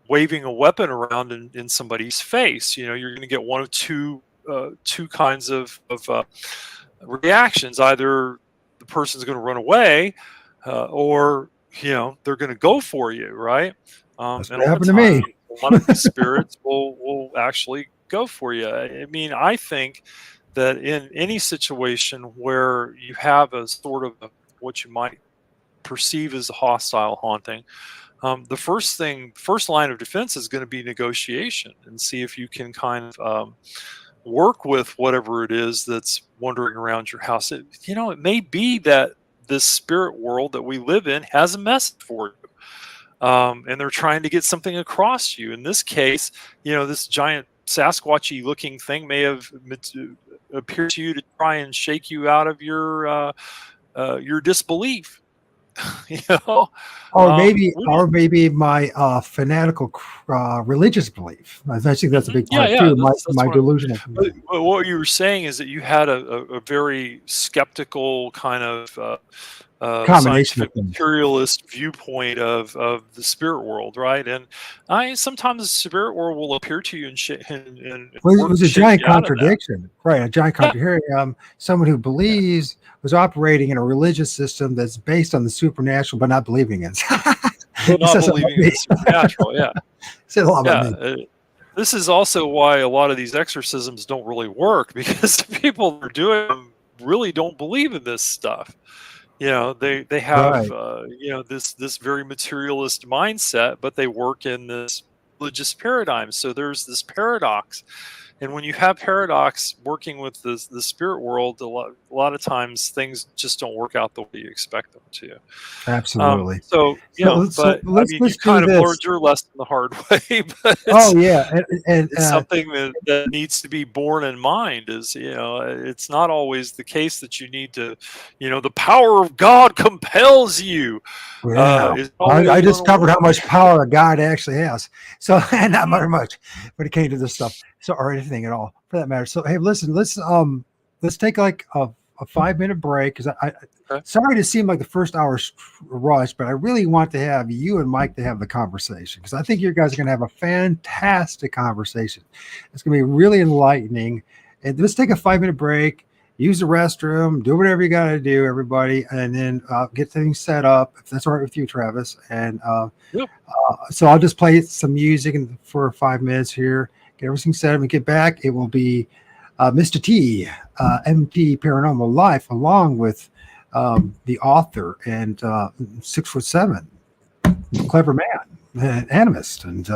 waving a weapon around in somebody's face. You're going to get one of two kinds of reactions. Either the person's going to run away, or they're going to go for you, right? That's what happened to me. A lot of these spirits will actually go for you. I mean, I think that in any situation where you have a sort of what you might perceive as a hostile haunting, the first line of defense is going to be negotiation, and see if you can kind of work with whatever it is that's wandering around your house. It may be that this spirit world that we live in has a message for you, and they're trying to get something across to you. In this case, this giant Sasquatchy looking thing may have appeared to you to try and shake you out of your disbelief. Or maybe my fanatical religious belief. I think that's a big part too. My delusional. What you were saying is that you had a very skeptical kind of combination of materialist viewpoint of the spirit world, right? And sometimes the spirit world will appear to you and it was a giant contradiction, right? A giant contradiction. Someone who believes was operating in a religious system that's based on the supernatural, but not believing it. But not believing in the supernatural, yeah. Said a lot about me. This is also why a lot of these exorcisms don't really work, because the people that are doing them really don't believe in this stuff. You know, they have Right. this very materialist mindset, but they work in this religious paradigm. So there's this paradox, and when you have paradox working with the spirit world, a lot of times things just don't work out the way you expect them to. Absolutely. So So but I let's mean, you let's do kind of this. learned your lesson the hard way, but Oh yeah, and it's something that needs to be borne in mind. Is it's not always the case that you need to, the power of God compels you. yeah. Is I always going to discovered work. how much power a God actually has. So not very much when it came to this stuff. So or anything at all for that matter. So hey, listen, let's take like a 5 minute break because I Okay. sorry to seem like the first hour's rush, but I really want to have you and Mike to have the conversation because I think you guys are going to have a fantastic conversation. It's going to be really enlightening. And let's take a 5 minute break. Use the restroom, do whatever you got to do, everybody, and then get things set up if that's all right with you, Travis. And Yep. so I'll just play some music for 5 minutes here, get everything set up, and get back. It will be Mr. T, MP Paranormal Life, along with the author and 6'7", clever man, an animist, and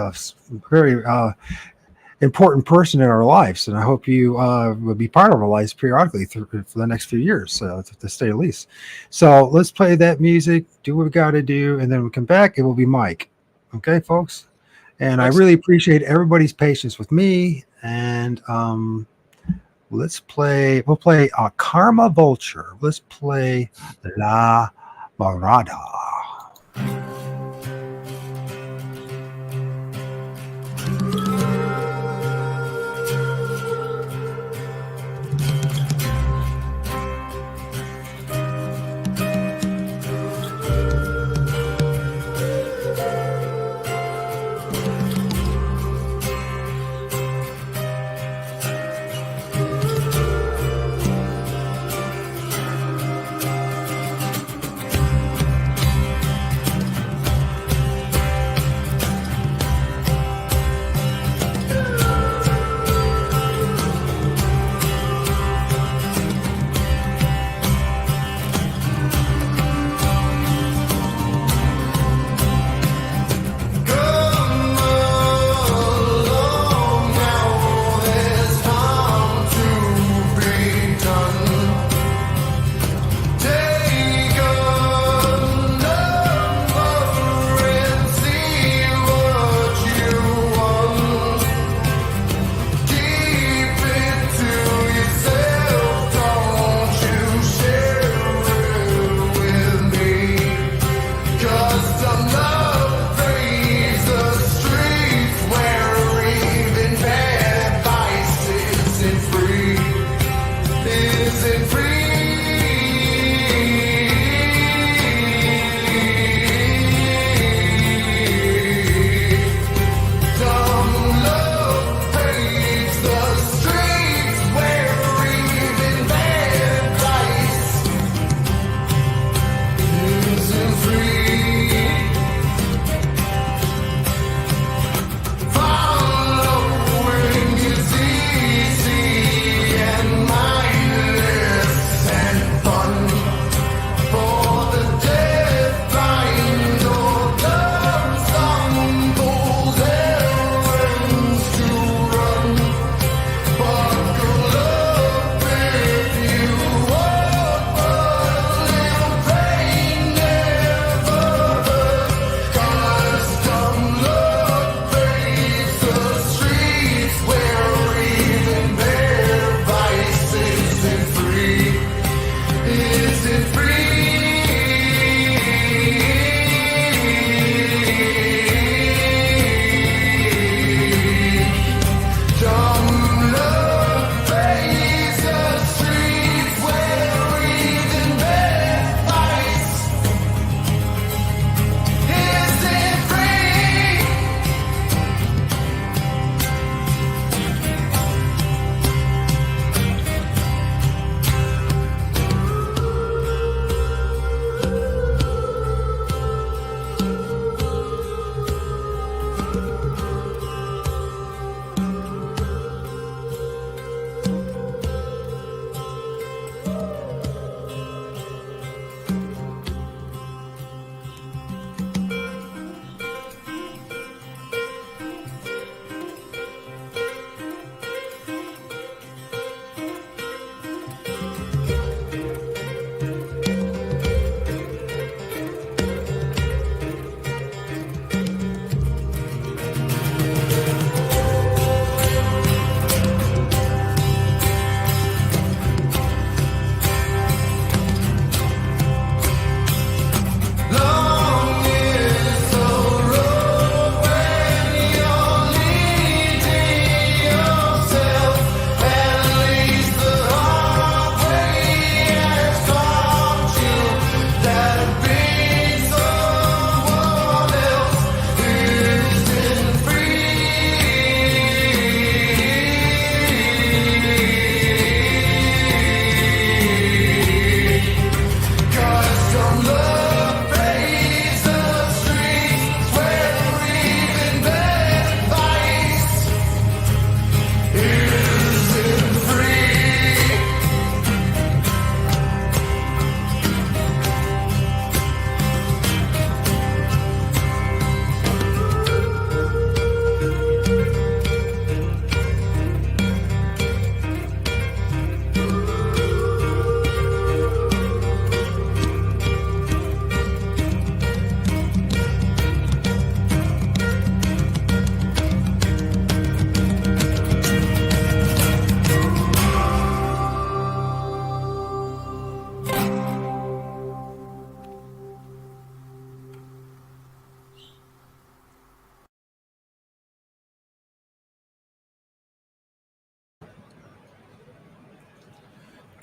very important person in our lives, and I hope you will be part of our lives periodically for the next few years, to say the least. So let's play that music, do what we got to do, and then we come back. It will be Mike. Okay, folks? And I Excellent. really appreciate everybody's patience with me. And we'll play Karma Vulture. Let's play La Morada.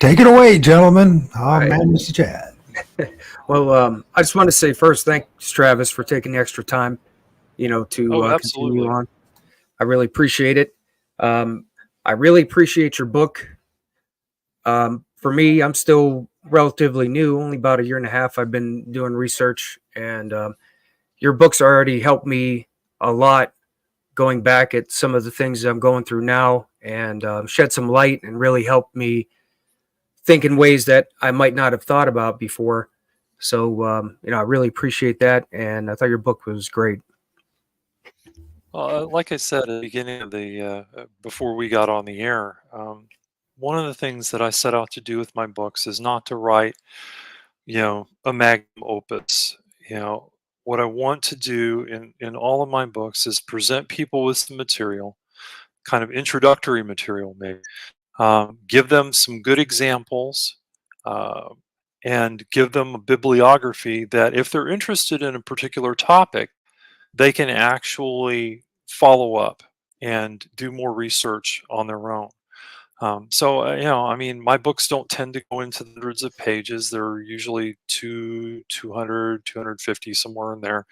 Take it away, gentlemen. Oh, right. man, Mr. Chad. Well, I just want to say first, thanks, Travis, for taking the extra time, to continue absolutely. on. I really appreciate it. I really appreciate your book. For me, I'm still relatively new, only about 1.5 years. I've been doing research, and your books already helped me a lot going back at some of the things I'm going through now, and shed some light and really helped me think in ways that I might not have thought about before. So, I really appreciate that, and I thought your book was great. Like I said at the beginning of before we got on the air, one of the things that I set out to do with my books is not to write, a magnum opus. What I want to do in all of my books is present people with some material, kind of introductory material, maybe. Give them some good examples, uh, and give them a bibliography that, if they're interested in a particular topic, they can actually follow up and do more research on their own. I mean, my books don't tend to go into the hundreds of pages. They're usually 200, 250, somewhere in there.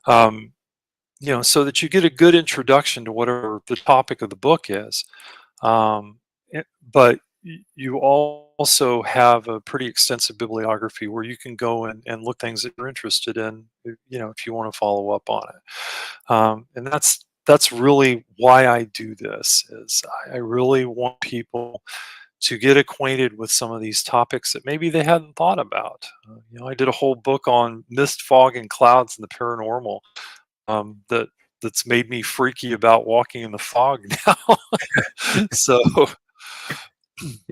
So that you get a good introduction to whatever the topic of the book is. But you also have a pretty extensive bibliography where you can go and look things that you're interested in, if you want to follow up on it. And that's really why I do this. Is I really want people to get acquainted with some of these topics that maybe they hadn't thought about. I did a whole book on mist, fog, and clouds and the paranormal. That's made me freaky about walking in the fog now. So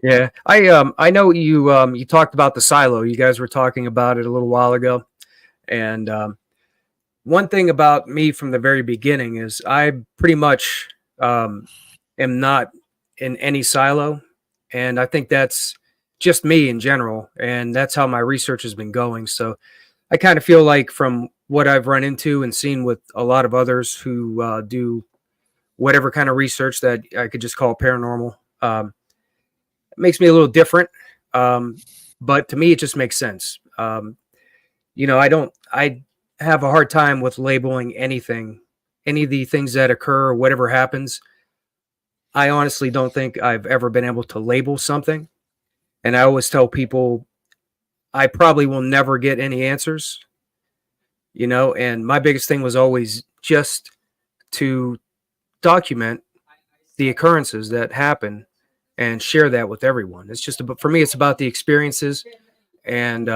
Yeah, I know you talked about the silo. You guys were talking about it a little while ago, and one thing about me from the very beginning is I pretty much am not in any silo, and I think that's just me in general, and that's how my research has been going. So I kind of feel like, from what I've run into and seen with a lot of others who do whatever kind of research that I could just call paranormal, it makes me a little different. But to me, it just makes sense. I have a hard time with labeling anything, any of the things that occur or whatever happens. I honestly don't think I've ever been able to label something. And I always tell people I probably will never get any answers, and my biggest thing was always just to document the occurrences that happen and share that with everyone. It's just about, for me, it's about the experiences, and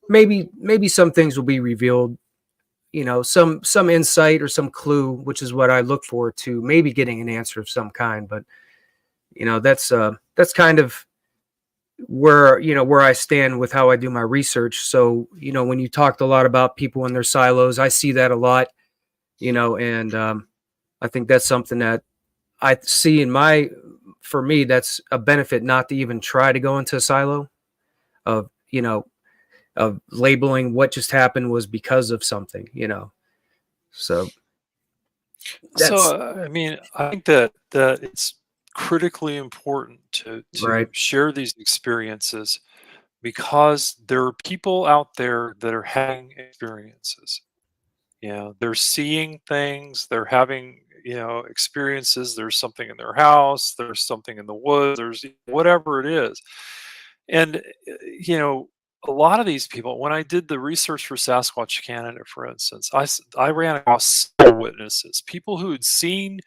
maybe some things will be revealed, some insight or some clue, which is what I look for, to maybe getting an answer of some kind. But that's kind of where I stand with how I do my research. So when you talked a lot about people in their silos, I see that a lot, and I think that's something that I see for me, that's a benefit, not to even try to go into a silo of of labeling what just happened was because of something, So that's I mean, I think that it's critically important to right. share these experiences, because there are people out there that are having experiences. They're seeing things, they're having, experiences. There's something in their house, there's something in the woods, there's whatever it is. And, a lot of these people, when I did the research for Sasquatch Canada, for instance, I ran across several witnesses, people who had seen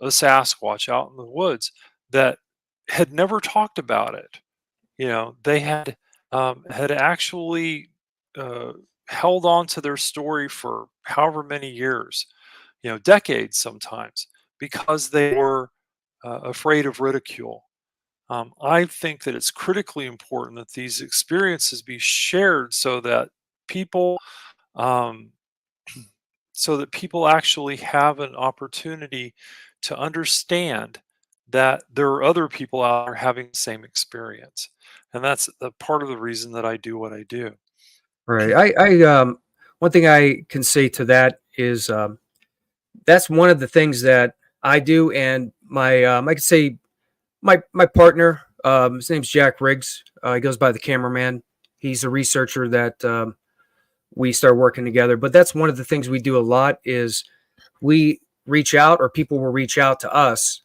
a Sasquatch out in the woods that had never talked about it. They had actually held on to their story for however many years, decades sometimes, because they were afraid of ridicule. I think that it's critically important that these experiences be shared, people, um, so that people actually have an opportunity to understand that there are other people out there having the same experience, and that's the part of the reason that I do what I do. Right. One thing I can say to that is, that's one of the things that I do, and my I could say my partner His name's Jack Riggs. He goes by the cameraman. He's a researcher that we start working together. But that's one of the things we do a lot is we reach out, or people will reach out to us,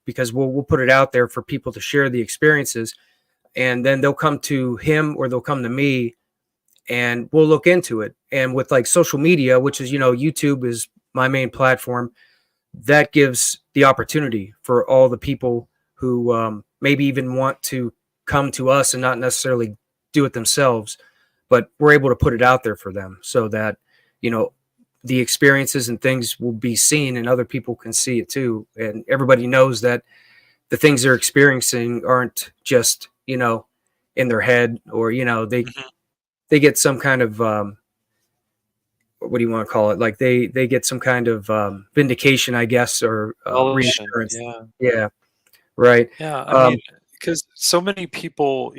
because we'll put it out there for people to share the experiences, and then they'll come to him or they'll come to me, and we'll look into it. And with like social media, which is, YouTube is my main platform, that gives the opportunity for all the people who maybe even want to come to us and not necessarily do it themselves, but we're able to put it out there for them so that, the experiences and things will be seen and other people can see it too. And everybody knows that the things they're experiencing aren't just, in their head, or, they get some kind of, what do you want to call it? Like they get some kind of vindication, I guess, or reassurance. Yeah. Right. Yeah. I mean, because so many people,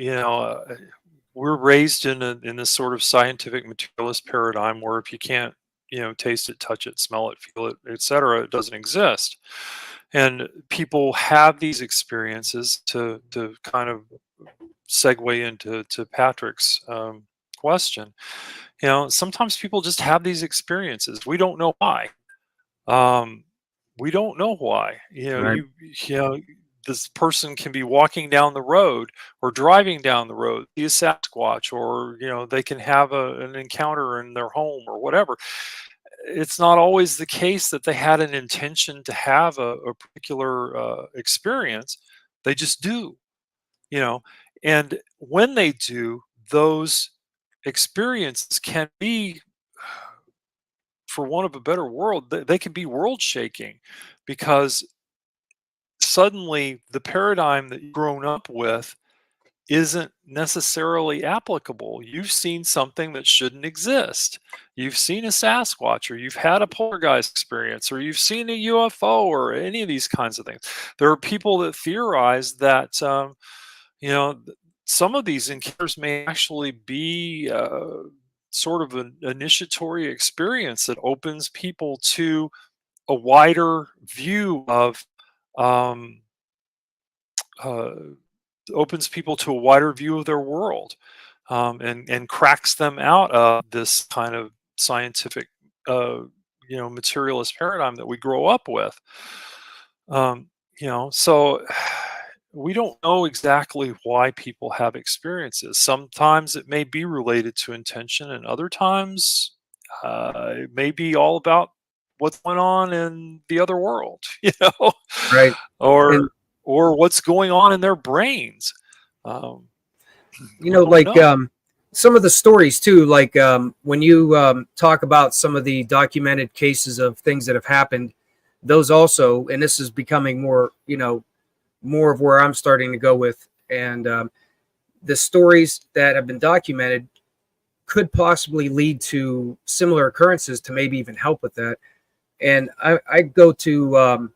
we're raised in this sort of scientific materialist paradigm where if you can't, taste it, touch it, smell it, feel it, etc., it doesn't exist. And people have these experiences to kind of segue into Patrick's question. Sometimes people just have these experiences. We don't know why. We don't know why. Right. This person can be walking down the road or driving down the road, see a Sasquatch, or they can have an encounter in their home or whatever. It's not always the case that they had an intention to have a particular experience. They just do, and when they do, those experiences can be, for want of a better word, they can be world shaking, because suddenly the paradigm that you've grown up with isn't necessarily applicable. You've seen something that shouldn't exist. You've seen a Sasquatch, or you've had a poltergeist experience, or you've seen a UFO, or any of these kinds of things. There are people that theorize that, some of these encounters may actually be sort of an initiatory experience that opens people to a wider view of their world, and cracks them out of this kind of scientific, materialist paradigm that we grow up with. So we don't know exactly why people have experiences. Sometimes it may be related to intention, and other times it may be all about what's going on in the other world, Right. or what's going on in their brains. Like some of the stories too, like when you talk about some of the documented cases of things that have happened, those also, and this is becoming more, more of where I'm starting to go with, and the stories that have been documented could possibly lead to similar occurrences to maybe even help with that. And I go to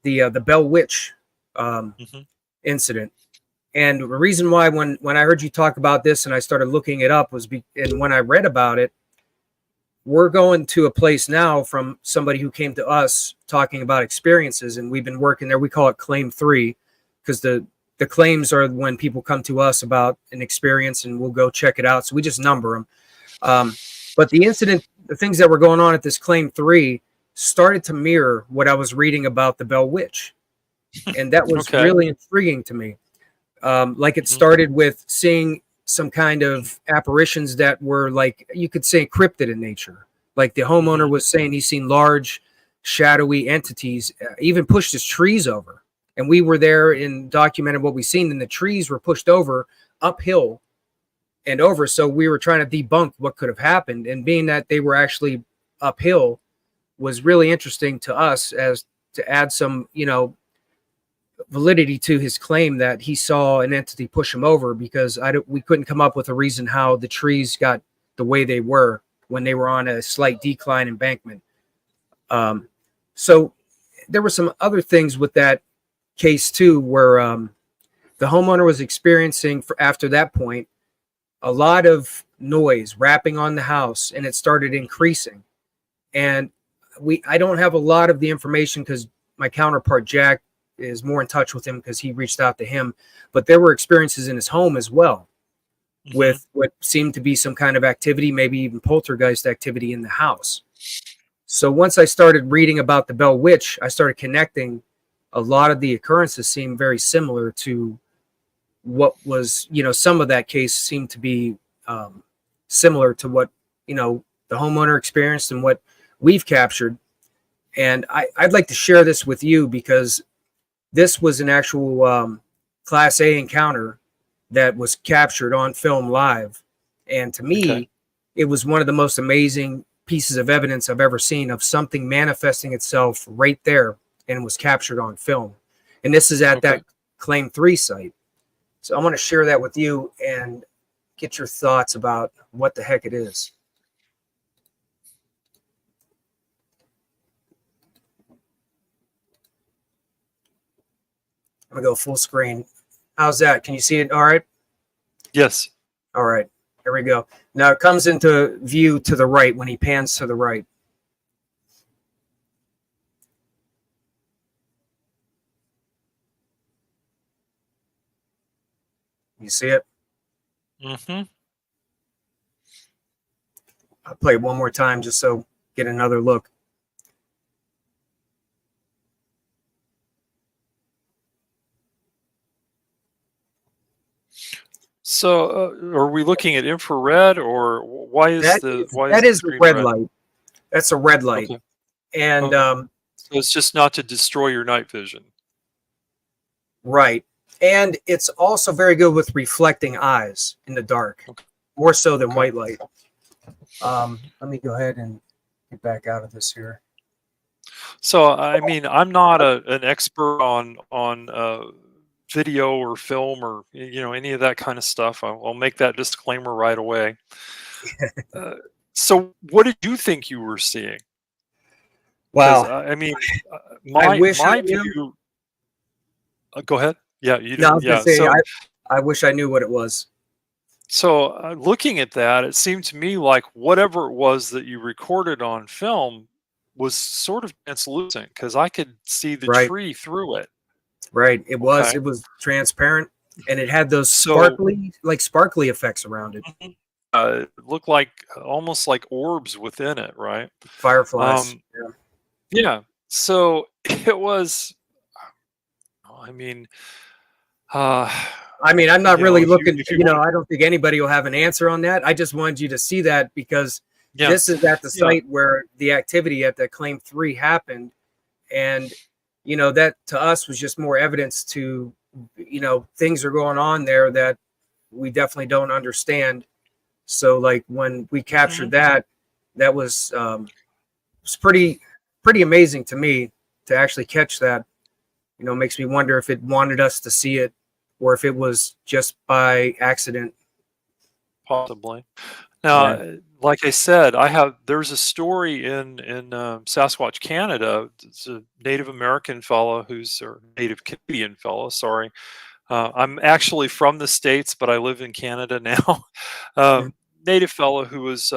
the Bell Witch incident. And the reason why, when I heard you talk about this and I started looking it up, and when I read about it, we're going to a place now from somebody who came to us talking about experiences, and we've been working there. We call it Claim 3, because the claims are when people come to us about an experience, and we'll go check it out. So we just number them. But the incident, the things that were going on at this Claim 3 started to mirror what I was reading about the Bell Witch. And that was really intriguing to me. Like it started with seeing some kind of apparitions that were, like, you could say, cryptid in nature. Like the homeowner was saying he's seen large, shadowy entities, even pushed his trees over. And we were there and documented what we seen, and the trees were pushed over uphill and over. So we were trying to debunk what could have happened. And being that they were actually uphill was really interesting to us, as to add some, validity to his claim that he saw an entity push him over, because we couldn't come up with a reason how the trees got the way they were when they were on a slight decline embankment. So there were some other things with that case too, where the homeowner was experiencing, after that point, a lot of noise rapping on the house, and it started increasing. And I don't have a lot of the information, because my counterpart Jack is more in touch with him because he reached out to him. But there were experiences in his home as well with what seemed to be some kind of activity, maybe even poltergeist activity in the house. So once I started reading about the Bell Witch, I started connecting. A lot of the occurrences seemed very similar to what was, some of that case seemed to be similar to what, the homeowner experienced and what we've captured. And I'd like to share this with you because this was an actual Class A encounter that was captured on film live. And to me, it was one of the most amazing pieces of evidence I've ever seen of something manifesting itself right there and was captured on film. And this is at that Claim 3 site. So I want to share that with you and get your thoughts about what the heck it is. I'm gonna go full screen. How's that? Can you see it all right? Yes. All right. Here we go. Now it comes into view to the right when he pans to the right. You see it? Mm-hmm. I'll play it one more time just so get another look. So, are we looking at infrared, or why is That the is, why that is is the a screen red red? light. That's a red light. Okay. And So it's just not to destroy your night vision. right. And it's also very good with reflecting eyes in the dark, more so than white light. Let me go ahead and get back out of this here. So, I mean, I'm not an expert on video or film or any of that kind of stuff. I'll make that disclaimer right away. So, what did you think you were seeing? Wow. I mean, I wish I my knew. view. Go ahead. Yeah, you No, I do. was gonna Yeah. say, So, I wish I knew what it was. so looking at that, it seemed to me like whatever it was that you recorded on film was sort of translucent because I could see the Right. tree through it. Right. It was. Okay. It was transparent, and it had those So sparkly effects around it. it looked like almost like orbs within it, right? Fireflies. Yeah. Yeah. So it was. I mean, uh, I mean, I'm not really if you looking. if you want, I don't think anybody will have an answer on that. I just wanted you to see that because yeah, this is at the yeah. site where the activity at the Claim 3 happened, and that to us was just more evidence to things are going on there that we definitely don't understand. So like when we captured that was pretty amazing to me to actually catch that. Makes me wonder if it wanted us to see it or if it was just by accident. Possibly. Now, like I said, there's a story in Sasquatch, Canada. It's a Native American fellow or Native Canadian fellow. Sorry, I'm actually from the States, but I live in Canada now. Native fellow who was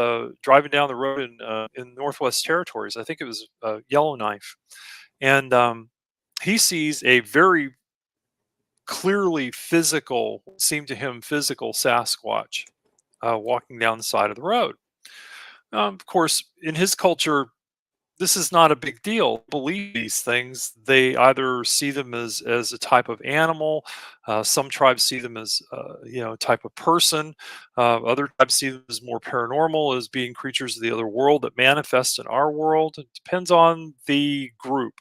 driving down the road in Northwest Territories. I think it was Yellowknife, and he sees a very clearly seemed to him physical Sasquatch walking down the side of the road. Of course, in his culture, this is not a big deal. Believe these things. They either see them as a type of animal. Some tribes see them as a type of person. Other tribes see them as more paranormal, as being creatures of the other world that manifest in our world. It depends on the group.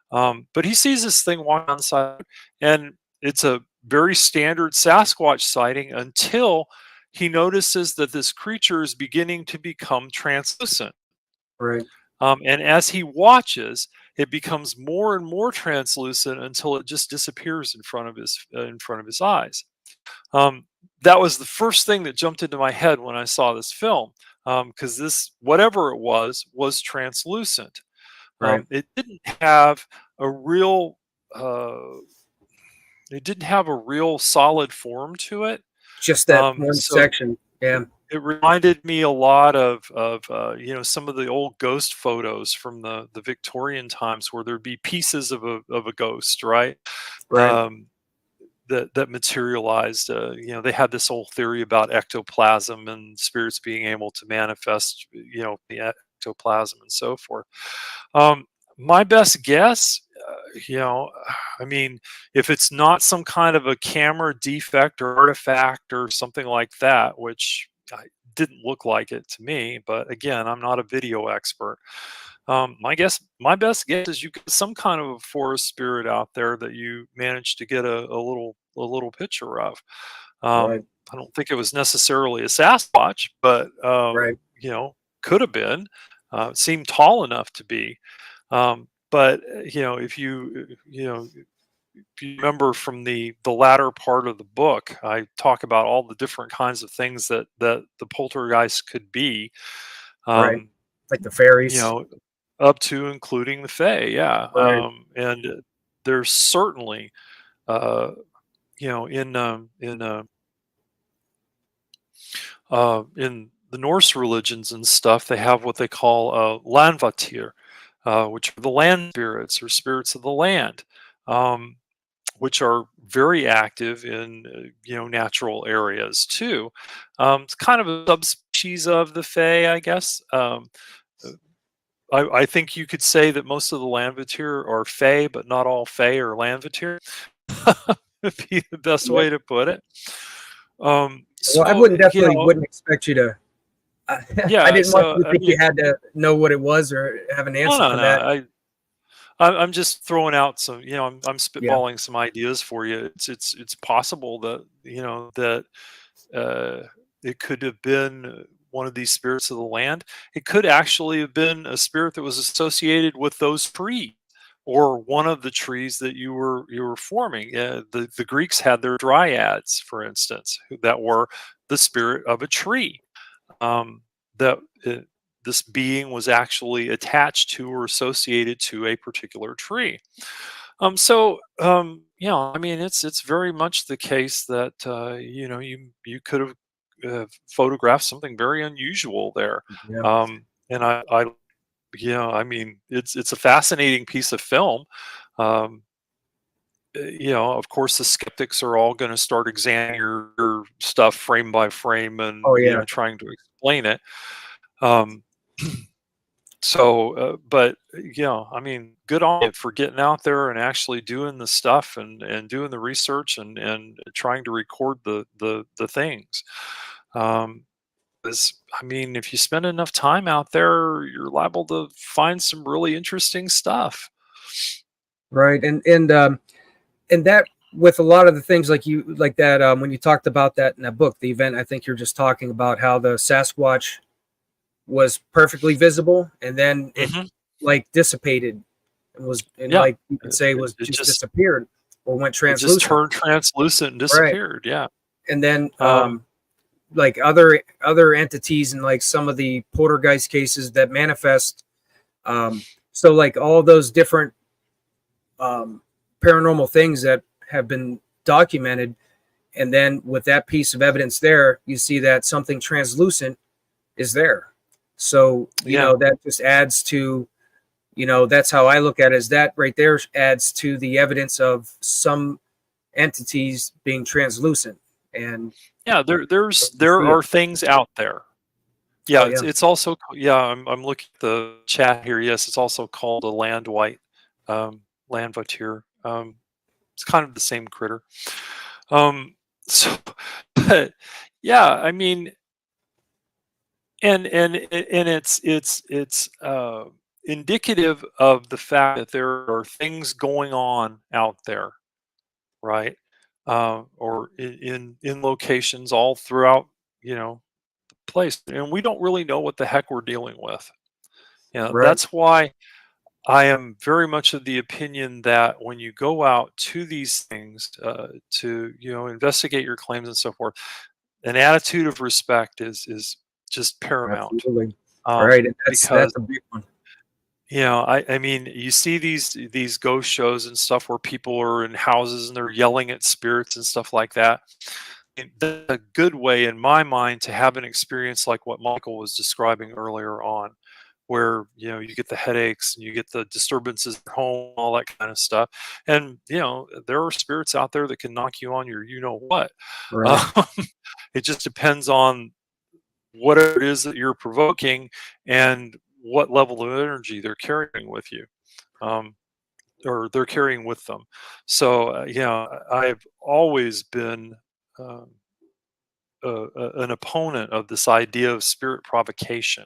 But he sees this thing walking on the side, and it's a very standard Sasquatch sighting until he notices that this creature is beginning to become translucent. Right. And as he watches, it becomes more and more translucent until it just disappears in front of his eyes. That was the first thing that jumped into my head when I saw this film, because this whatever it was translucent. Right. It didn't have a real solid form to it. Just that one So section. Yeah. it reminded me a lot of some of the old ghost photos from the Victorian times, where there'd be pieces of a ghost, right? Right. That materialized. They had this whole theory about ectoplasm and spirits being able to manifest, the ectoplasm and so forth. My best guess, I mean, if it's not some kind of a camera defect or artifact or something like that, which didn't look like it to me, but again, I'm not a video expert. My best guess is you get some kind of a forest spirit out there that you managed to get a little picture of. Right. I don't think it was necessarily a Sasquatch, but Right. could have been. It seemed tall enough to be. But if you remember from the latter part of the book, I talk about all the different kinds of things that the poltergeist could be. Right. Um, Like the you fairies. know, up to including the Fae, yeah. Right. And there's certainly, uh, in the Norse religions and stuff, they have what they call landvatir, which are the land spirits or spirits of the land, um, which are very active in natural areas too. It's kind of a subspecies of the Fae, I guess. I think you could say that most of the Landvatir are Fae, but not all Fae are Landvatir. Would be the best Yep. way to put it. Well, I So wouldn't definitely wouldn't expect you to. I yeah. didn't want So you to I think you mean, had to know what it was or have an no, answer no, for no. that. I'm just throwing out some. I'm Yeah. spitballing some ideas for you. It's possible that that it could have been one of these spirits of the land. It could actually have been a spirit that was associated with those trees, or one of the trees that you were forming. The Greeks had their dryads, for instance, that were the spirit of a tree. That this being was actually attached to or associated to a particular tree. I mean, it's very much the case that you could have photographed something very unusual there. Yeah. And I mean, it's a fascinating piece of film. Um, of course, the skeptics are all going to start examining your stuff frame by frame and Oh yeah. trying to explain it. Um, but I mean, good on you for getting out there and actually doing the stuff and doing the research and trying to record the things. Um, 'Cause, I mean, if you spend enough time out there, you're liable to find some really interesting stuff. Right. And that with a lot of the things like that when you talked about that in that book, the event, I think you're just talking about how the Sasquatch was perfectly visible and then it Mhm. like dissipated and Yeah. like you could say It was it just just disappeared or went it just translucent. turned translucent and Right. disappeared, yeah. And then Um, like other entities and like some of the poltergeist cases that manifest so like all those different um paranormal things that have been documented, and then with that piece of evidence there you see that something translucent is there. So yeah. that just adds to, that's how I look at it, is that right there adds to the evidence of some entities being translucent. And Yeah, you there see it. are things out there. Yeah, Oh it's yeah. it's also yeah, I'm looking at the chat here. Yes, it's also called a land white, land votier. It's kind of the same critter. Um, so, but yeah, I mean, and it's indicative of the fact that there are things going on out there, right? Or in locations all throughout, you know, place, and we don't really know what the heck we're dealing with. Right. That's why I am very much of the opinion that when you go out to these things to investigate your claims and so forth, an attitude of respect is just paramount. Absolutely. Right. And Because that's a big one. I mean, you see these ghost shows and stuff where people are in houses and they're yelling at spirits and stuff like that. that's a good way in my mind to have an experience like what Michael was describing earlier on, where you get the headaches and you get the disturbances at home, all that kind of stuff. And there are spirits out there that can knock you on your what. Right. Um, it just depends on whatever it is that you're provoking and what level of energy they're carrying with you. Or they're carrying with them. So, I've always been um, an opponent of this idea of spirit provocation.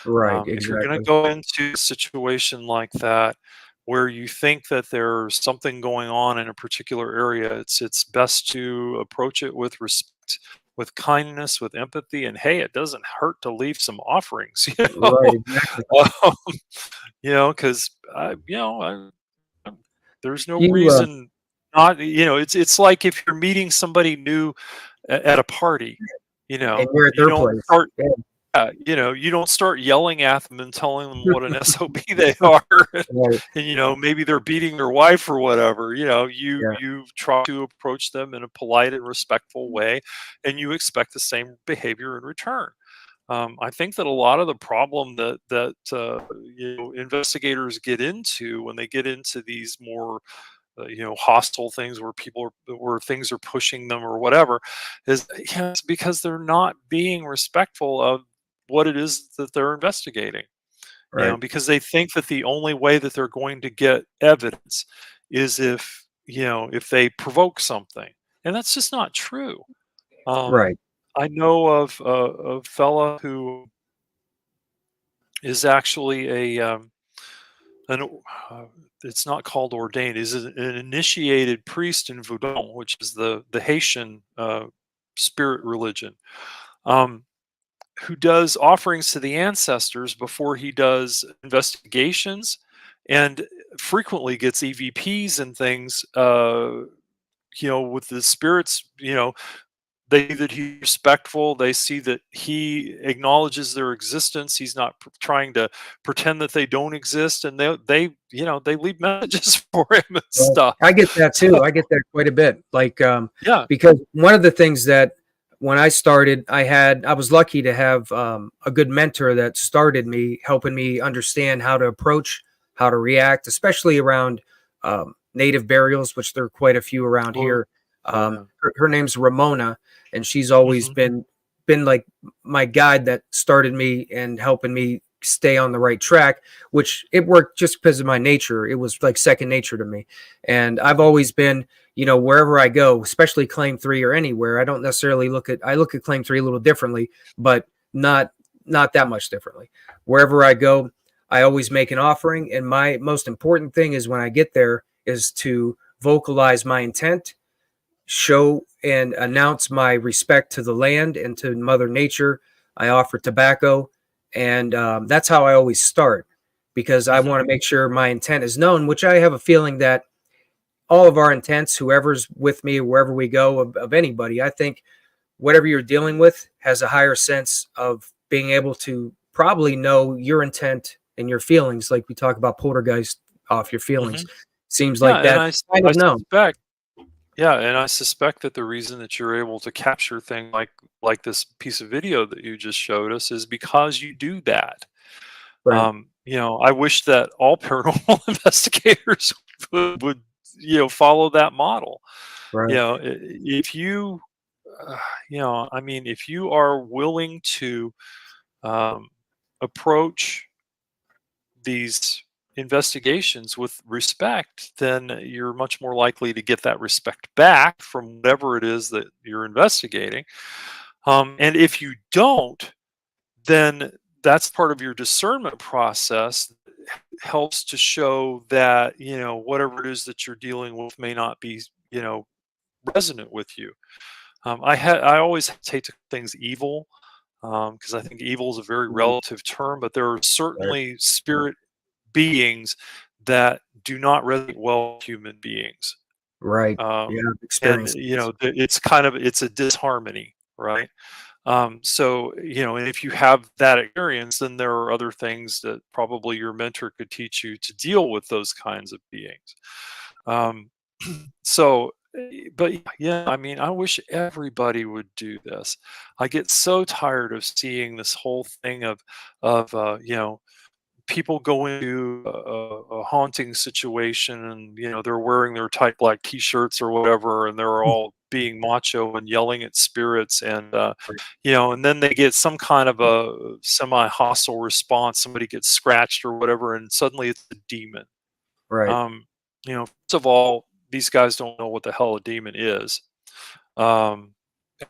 Right. If you're going to Exactly. go into a situation like that, where you think that there's something going on in a particular area, it's best to approach it with respect, with kindness, with empathy, and hey, it doesn't hurt to leave some offerings, Right. Exactly. um, because there's no You reason not. It's like if you're meeting somebody new at a party, and you're at you their don't place. start. Yeah. You don't start yelling at them and telling them what an SOB they are, Right. and maybe they're beating their wife or whatever. Yeah. You try to approach them in a polite and respectful way, and you expect the same behavior in return. I think that a lot of the problem that investigators get into when they get into these more hostile things where things are pushing them or whatever is it's because they're not being respectful of what it is that they're investigating. Right. Because they think that the only way that they're going to get evidence is if they provoke something, and that's just not true. um, Right. I know of a fella who is actually an it's not called ordained. Is an initiated priest in Vodun, which is the Haitian spirit religion, um, who does offerings to the ancestors before he does investigations, and frequently gets EVPs and things. With the spirits, they see that he's respectful. They see that he acknowledges their existence. He's not trying to pretend that they don't exist, and they leave messages for him and Well, stuff. I get that So too. I get that quite a bit. Like, yeah, because one of the things that when I started, I was lucky to have a good mentor that started me, helping me understand how to approach, how to react, especially around native burials, which there are quite a few around oh, here. oh yeah. Her name's Ramona, and she's always Hmm. been like my guide that started me and helping me stay on the right track, which it worked just because of my nature. It was like second nature to me. And I've always been, wherever I go, especially claim 3 or anywhere, I don't necessarily I look at claim 3 a little differently, but not that much differently. Wherever I go, I always make an offering. And my most important thing is when I get there is to vocalize my intent, show and announce my respect to the land and to Mother Nature. I offer tobacco, and that's how I always start, because I Hmm. want to make sure my intent is known, which I have a feeling that all of our intents, whoever's with me, wherever we go, of anybody, I think whatever you're dealing with has a higher sense of being able to probably know your intent and your feelings. Like we talk about poltergeist off your Hmm. feelings. Seems Yeah, like and that's kind I of known. suspect. Yeah, and I suspect that the reason that you're able to capture things like this piece of video that you just showed us is because you do that. Right. I wish that all paranormal investigators would follow that model. Right. If you, I mean, if you are willing to um, approach these investigations with respect, then you're much more likely to get that respect back from whatever it is that you're investigating. And if you don't, then that's part of your discernment process. Helps to show that whatever it is that you're dealing with may not be resonant with you. I always hesitate to call things evil, because I think evil is a very Mhm. relative term, but there are Right. certainly spirit beings that do not resonate well with human beings. Right. Yeah, Um, I've and experienced this. it's a disharmony, right? So, and if you have that experience, then there are other things that probably your mentor could teach you to deal with those kinds of beings. Um, so, but yeah, I mean, I wish everybody would do this. I get so tired of seeing this whole thing of people go into a haunting situation, and they're wearing their tight black t-shirts or whatever, and they're all being macho and yelling at spirits, and and then they get some kind of a semi-hostile response. Somebody gets scratched or whatever, and suddenly it's a demon. Right. um, First of all, these guys don't know what the hell a demon is, um,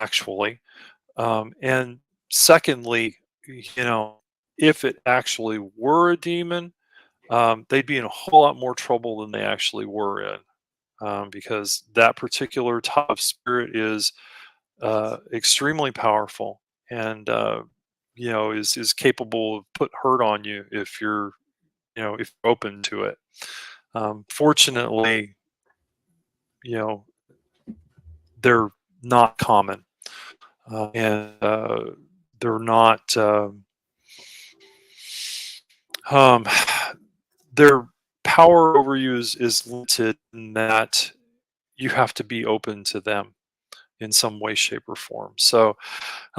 actually. And secondly, you know, if it actually were a demon, they'd be in a whole lot more trouble than they actually were in, because that particular type of spirit is extremely powerful, and is capable of put hurt on you if you're if you're open to it. Fortunately, you know, they're not common, and they're not. Um, their power over you is limited in that you have to be open to them in some way, shape, or form. So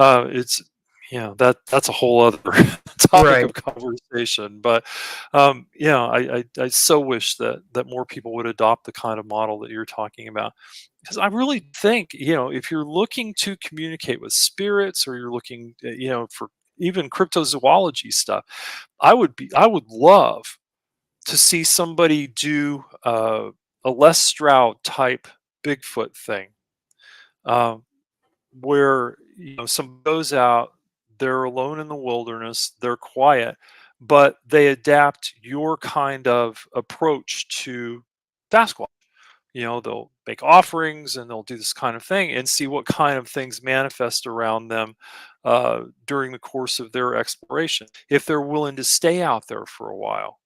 it's that's a whole other topic Right. of conversation. But I so wish that more people would adopt the kind of model that you're talking about, because I really think if you're looking to communicate with spirits, or you're looking for even cryptozoology stuff, I would love to see somebody do a Les Stroud type Bigfoot thing, um, where somebody goes out, they're alone in the wilderness, they're quiet, but they adapt your kind of approach to Sasquatch. They'll make offerings, and they'll do this kind of thing, and see what kind of things manifest around them during the course of their exploration, if they're willing to stay out there for a while.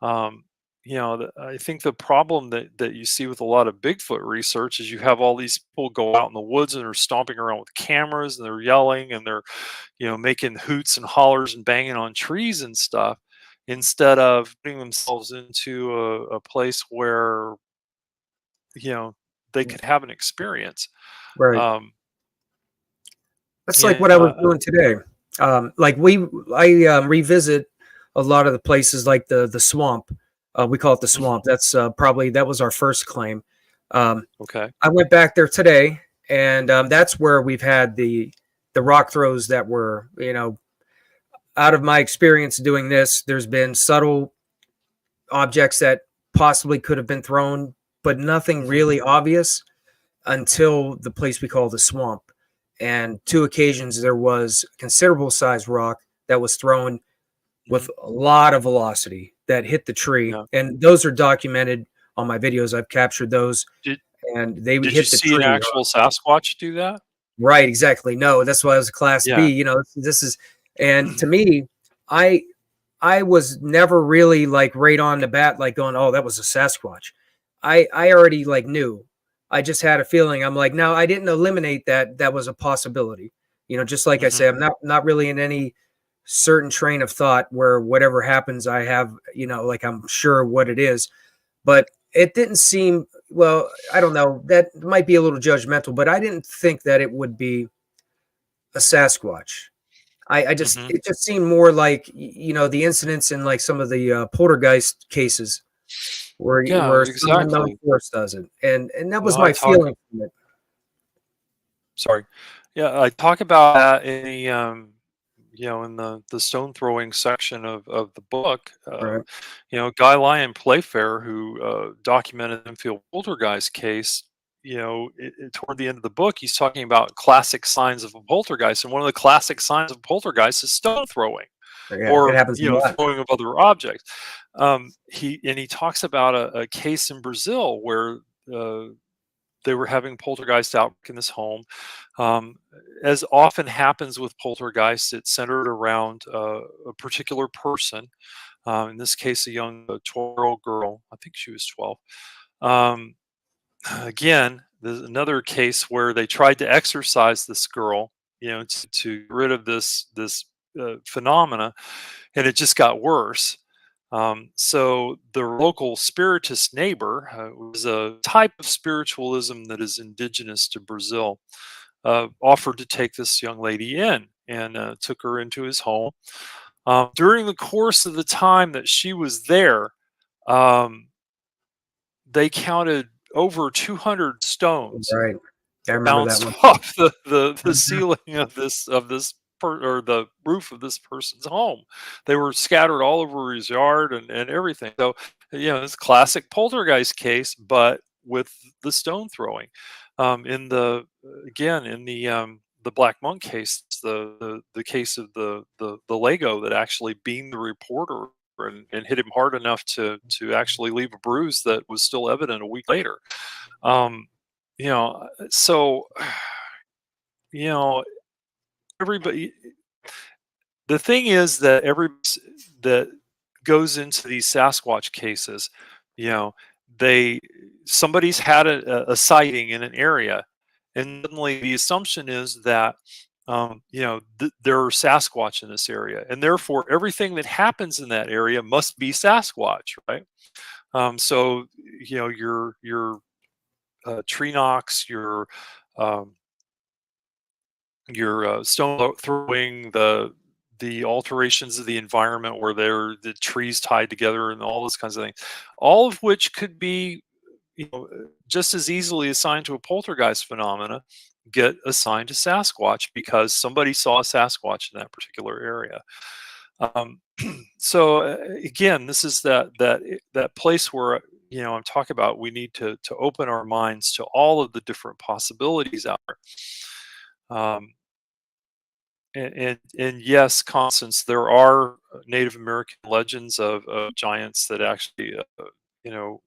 Um, I think the problem that you see with a lot of Bigfoot research is you have all these people go out in the woods and are stomping around with cameras, and they're yelling, and they're making hoots and hollers and banging on trees and stuff, instead of putting themselves into a place where they could have an experience. Right. Um, That's like yeah, what I was doing today. I revisit a lot of the places like the swamp. We call it the swamp. That's probably that was our first claim. okay. I went back there today, and that's where we've had the rock throws that were, out of my experience doing this. There's been subtle objects that possibly could have been thrown, but nothing really obvious until the place we call the swamp. And two occasions there was considerable size rock that was thrown with a lot of velocity that hit the tree, Yeah. and those are documented on my videos. I've captured those, Did and they Did you hit the see an tree. actual Sasquatch do that? Right, exactly. No, that's why I was a class B. Yeah. This is, and to me, I I was never really like right on the bat, like going, "Oh, that was a Sasquatch." I already like knew. I just had a feeling. I'm like, no, I didn't eliminate that. That was a possibility. Just like I Hmm. say, I'm not really in any certain train of thought where whatever happens, I have, like I'm sure what it is. But it didn't seem, well, I don't know. That might be a little judgmental, but I didn't think that it would be a Sasquatch. I just Hmm. it just seemed more like the incidents in like some of the poltergeist cases Yeah, where some unknown exactly. force does it, and that was Well, I my talk. feeling from it. Sorry. Yeah, I talk about that in in the stone throwing section of the book. Right. Guy Lyon Playfair, who documented the Enfield poltergeist case. Toward the end of the book, he's talking about classic signs of a poltergeist, and one of the classic signs of a poltergeist is stone throwing, Yeah, it or happens a lot. throwing of other objects. He talks about a case in Brazil where uh, they were having poltergeist out in this home. Um, as often happens with poltergeists, it's centered around a particular person. In this case, a young 12-year-old girl. I think she was 12. Um, Again, there's another case where they tried to exorcise this girl, to get rid of this phenomena, and it just got worse. So the local spiritist neighbor was a type of spiritualism that is indigenous to Brazil. Offered to take this young lady in and took her into his home. During the course of the time that she was there, um, they counted over 200 stones Right. I remember that bounced one. off the Mhm. ceiling or the roof of this person's home. They were scattered all over his yard and everything. So, it's a classic poltergeist case, but with the stone throwing. In the again in the Black Monk case, the case of the Lego that actually beamed the reporter and hit him hard enough to actually leave a bruise that was still evident a week later. So you know everybody, the thing is that everybody that goes into these Sasquatch cases, you know they somebody's had a sighting in an area, and suddenly the assumption is that there are Sasquatch in this area, and therefore everything that happens in that area must be Sasquatch, right? So your tree knocks, um, your stone throwing, the alterations of the environment where the trees tied together and all those kinds of things, all of which could be just as easily assigned to a poltergeist phenomena, get assigned to Sasquatch because somebody saw a Sasquatch in that particular area. Um, so again, this is that place where I'm talking about we need to open our minds to all of the different possibilities out there. And yes, Constance, there are Native American legends of giants that actually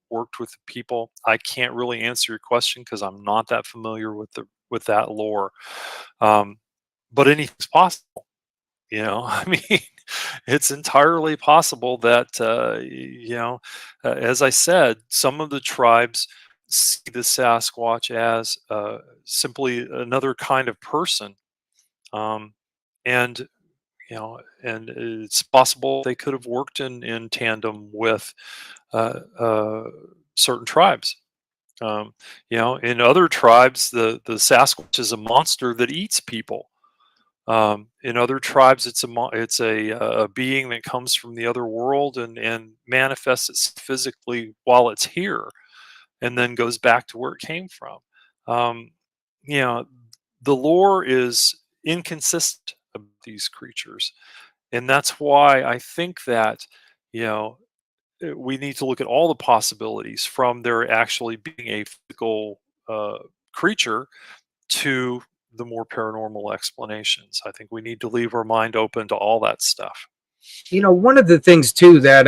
worked with the people. I can't really answer your question because I'm not that familiar with that lore. Um, but anything's possible. I mean, it's entirely possible that as I said, some of the tribes see the Sasquatch as simply another kind of person. Um, and and it's possible they could have worked in tandem with certain tribes. In other tribes, the Sasquatch is a monster that eats people. In other tribes, it's a being that comes from the other world and manifests itself physically while it's here, and then goes back to where it came from. Um, you know, the lore is inconsistent of these creatures, and that's why I think that you know we need to look at all the possibilities from there actually being a physical creature to the more paranormal explanations. I think we need to leave our mind open to all that stuff. One of the things too that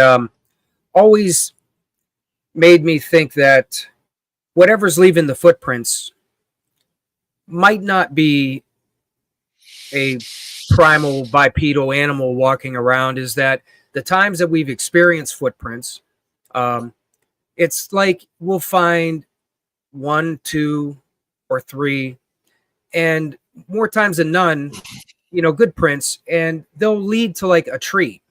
always made me think that whatever's leaving the footprints might not be a primal bipedal animal walking around is that the times that we've experienced footprints, um, it's like we'll find one, two, or three, and more times than none, good prints, and they'll lead to like a tree.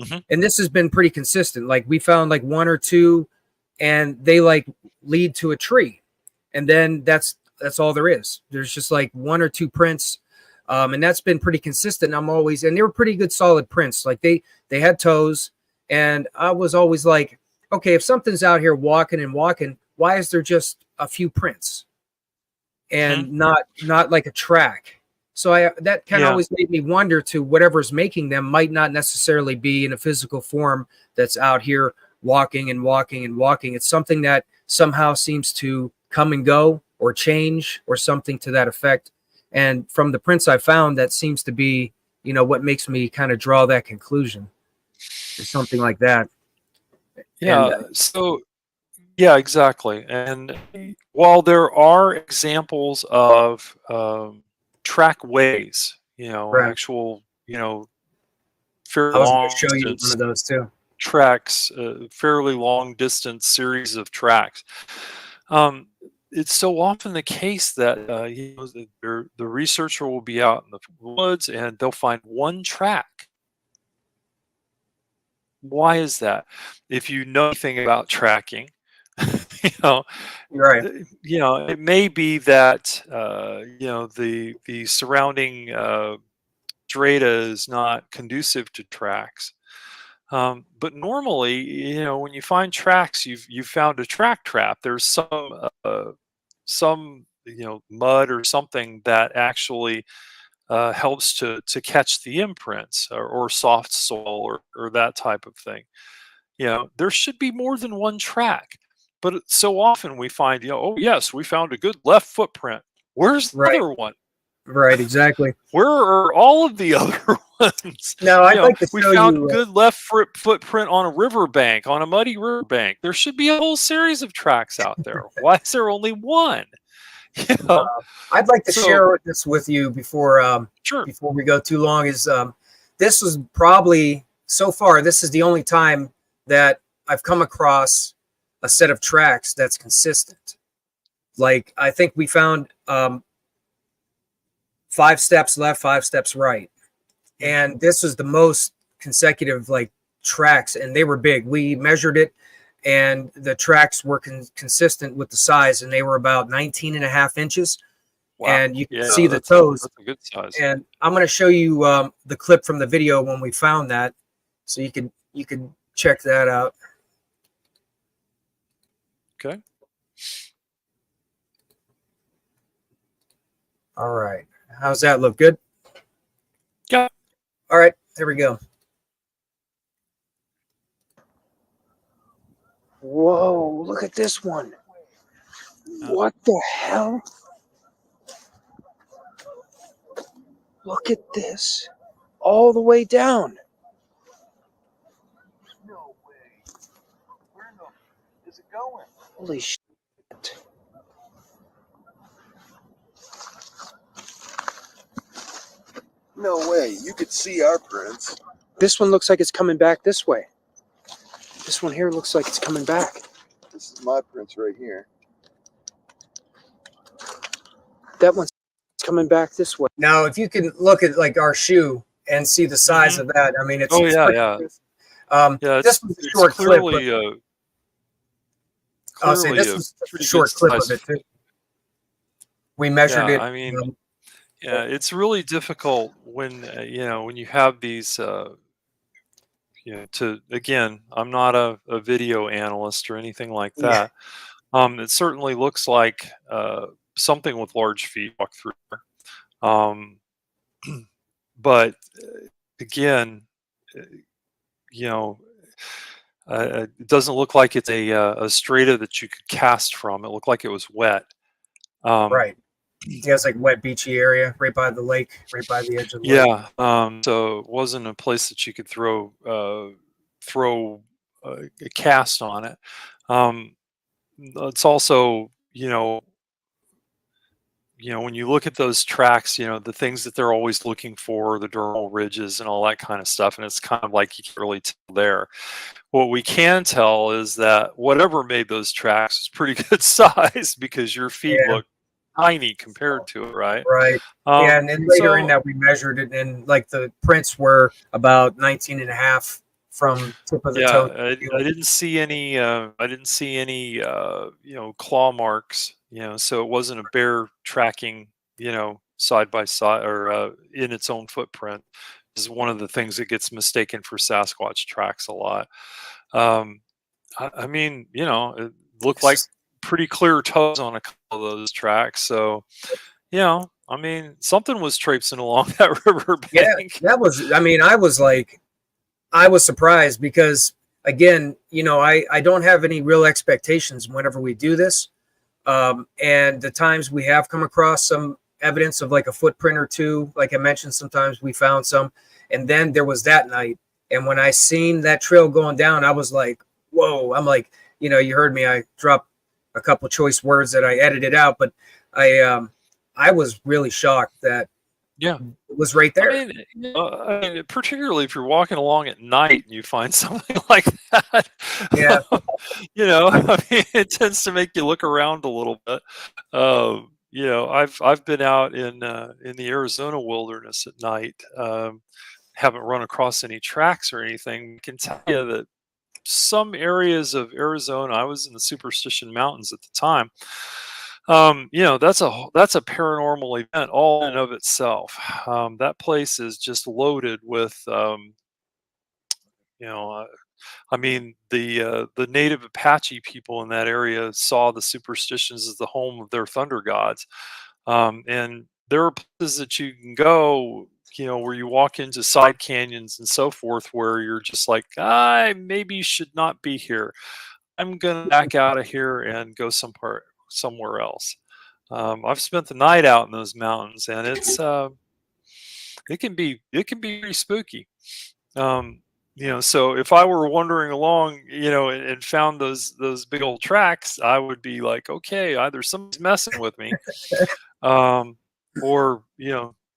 Hmm. And this has been pretty consistent. Like we found like one or two, and they like lead to a tree, and then that's all there is. There's just like one or two prints, and that's been pretty consistent. And they were pretty good, solid prints. Like they had toes, and I was always like, okay, if something's out here walking and walking, why is there just a few prints Hmm. and not like a track? So that kind of Yeah. always made me wonder to whatever's making them might not necessarily be in a physical form that's out here walking and walking and walking. It's something that somehow seems to come and go or change or something to that effect. And from the prints I found, that seems to be, what makes me kind of draw that conclusion or something like that. And Yeah. So, yeah, exactly. And while there are examples of trackways, right, actual, fairly I was going to long show you one distance of those too. tracks, fairly long distance series of tracks. Um, it's so often the case that the researcher will be out in the woods and they'll find one track Why is that? If you know anything about tracking, you know, Right. it may be that the surrounding strata is not conducive to tracks. But normally, when you find tracks, you've found a track trap. There's some mud or something that actually helps to catch the imprints, or soft soil, or that type of thing. There should be more than one track, but so often we find, oh yes, we found a good left footprint. Where's the Right. other one? Right. Exactly. Where are all of the other ones? Now, I'd like to We show found you. good left footprint on a riverbank, on a muddy riverbank. There should be a whole series of tracks out there. Why is there only one? You know, I'd like to so- share this with you before Sure. before we go too long. Is this was probably so far, this is the only time that I've come across a set of tracks that's consistent. Like, I think we found 5 steps left, 5 steps right, and this was the most consecutive like tracks, and they were big. We measured it, and the tracks were consistent with the size, and they were about 19.5 inches. Wow. And you can Yeah, see the that's toes. that's a good size. And I'm going to show you the clip from the video when we found that, so you can check that out. Okay. All right. How's that look? Good? Yeah. All right. Here we go. Whoa, look at this one. What the hell? Look at this. All the way down. No way. Where in the is it going? Holy shit. No way. You could see our prints. This one looks like it's coming back this way. This one here looks like it's coming back. This is my prints right here. That one's coming back this way. Now, if you can look at like our shoe and see the size of that, I mean, it's. Oh, it's yeah, pretty yeah. good. Yeah, This was a short clip. clearly, I'll say this clearly was a pretty short good clip of size. it too. We measured Yeah, it. I mean, yeah, it's really difficult when when you have these. To again, I'm not a video analyst or anything like Yeah. that. It certainly looks like something with large feet walk through. Um, but again, uh, you know, it doesn't look like it's a strata that you could cast from. It looked like it was wet. Right. Yeah, it's like wet, beachy area right by the lake, right by the edge of the lake. Yeah. So it wasn't a place that you could throw a cast on it. It's also, when you look at those tracks, the things that they're always looking for, the dermal ridges and all that kind of stuff, and it's kind of like you can't really tell there. What we can tell is that whatever made those tracks is pretty good size, because your feet Yeah. look tiny compared to it, right? Right. Yeah, and then later in so- that we measured it, and like the prints were about 19.5 from tip of the Yeah, toe. I didn't see any. Claw marks. So it wasn't a bear tracking. Side by side, or in its own footprint. This is one of the things that gets mistaken for Sasquatch tracks a lot. I mean, it looked like pretty clear toes on a couple of those tracks. So, I mean, something was traipsing along that river bank. Yeah, that was. I mean, I was surprised because, again, I don't have any real expectations whenever we do this. And the times we have come across some evidence of like a footprint or two, like I mentioned, sometimes we found some. And then there was that night. And when I seen that trail going down, I was like, whoa. I'm like, you heard me. I dropped a couple choice words that I edited out, but I was really shocked that Yeah. it was right there. I mean, particularly if you're walking along at night and you find something like that. Yeah. I mean, it tends to make you look around a little bit. I've been out in the Arizona wilderness at night, haven't run across any tracks or anything. I can tell you that some areas of Arizona, I was in the Superstition Mountains at the time. That's a paranormal event all in and of itself. That place is just loaded with, you know, uh, the native Apache people in that area saw the Superstitions as the home of their thunder gods, and there are places that you can go, where you walk into side canyons and so forth, where you're just like, I maybe should not be here. I'm gonna back out of here and go somewhere else. I've spent the night out in those mountains, and it can be pretty spooky. So if I were wandering along, and found those big old tracks, I would be like, okay, either somebody's messing with me, or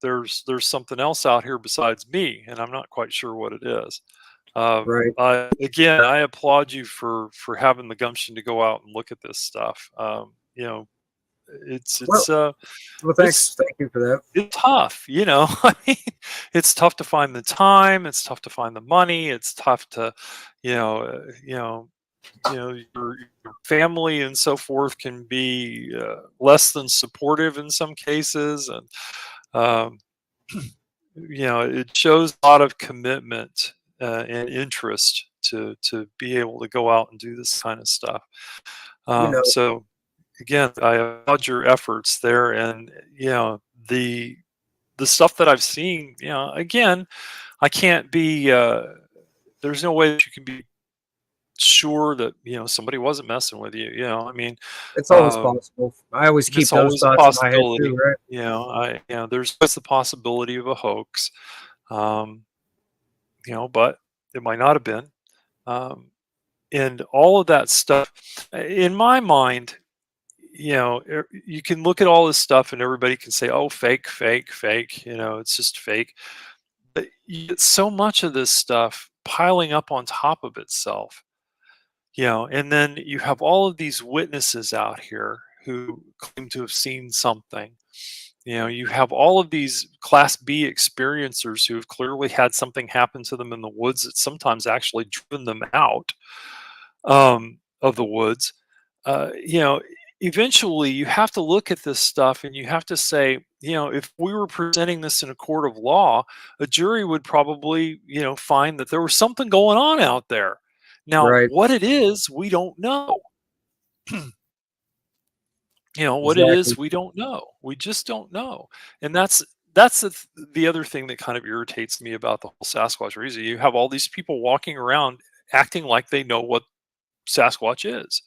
there's something else out here besides me, and I'm not quite sure what it is. Right. Again, I applaud you for having the gumption to go out and look at this stuff. It's Well, it's well, it's thanks. Thank you for that. it's tough, I mean, it's tough to find the time. It's tough to find the money. It's tough to, your family and so forth can be less than supportive in some cases, and um, it shows a lot of commitment and interest to be able to go out and do this kind of stuff. You know, So again, I applaud your efforts there, and the stuff that I've seen. Again, I can't be. There's no way that you can be sure that somebody wasn't messing with you. I mean, it's always um, possible. I always keep it's those always a thoughts in my head too, possibility. right? There's always the possibility of a hoax. Um, but it might not have been. Um, and all of that stuff, in my mind, you can look at all this stuff and everybody can say, oh, fake, fake, fake, it's just fake. But you get so much of this stuff piling up on top of itself, and then you have all of these witnesses out here who claim to have seen something. You have all of these class B experiencers who have clearly had something happen to them in the woods that sometimes actually driven them out of the woods. Uh, you know, Eventually you have to look at this stuff and you have to say, if we were presenting this in a court of law, a jury would probably, find that there was something going on out there. Now, Right. what it is, we don't know. What it Exactly. is, we don't know. We just don't know. And that's the other thing that kind of irritates me about the whole Sasquatch reason. You have all these people walking around acting like they know what Sasquatch is,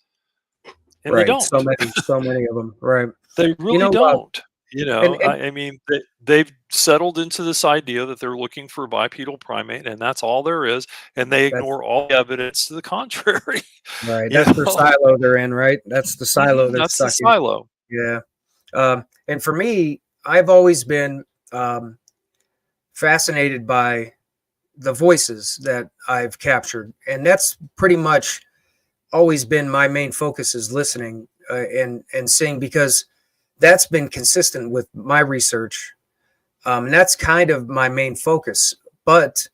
and they Right. So don't. many of them. Right. They really Uh, don't. and I mean, they've settled into this idea that they're looking for a bipedal primate, and that's all there is, and they that's ignore all the evidence to the contrary. right. you That's their know, silo they're in, right? That's the silo they're that's the stuck in. silo. Yeah. And for me, I've always been fascinated by the voices that I've captured, and that's pretty much always been my main focus is listening and seeing, because that's been consistent with my research, and that's kind of my main focus. But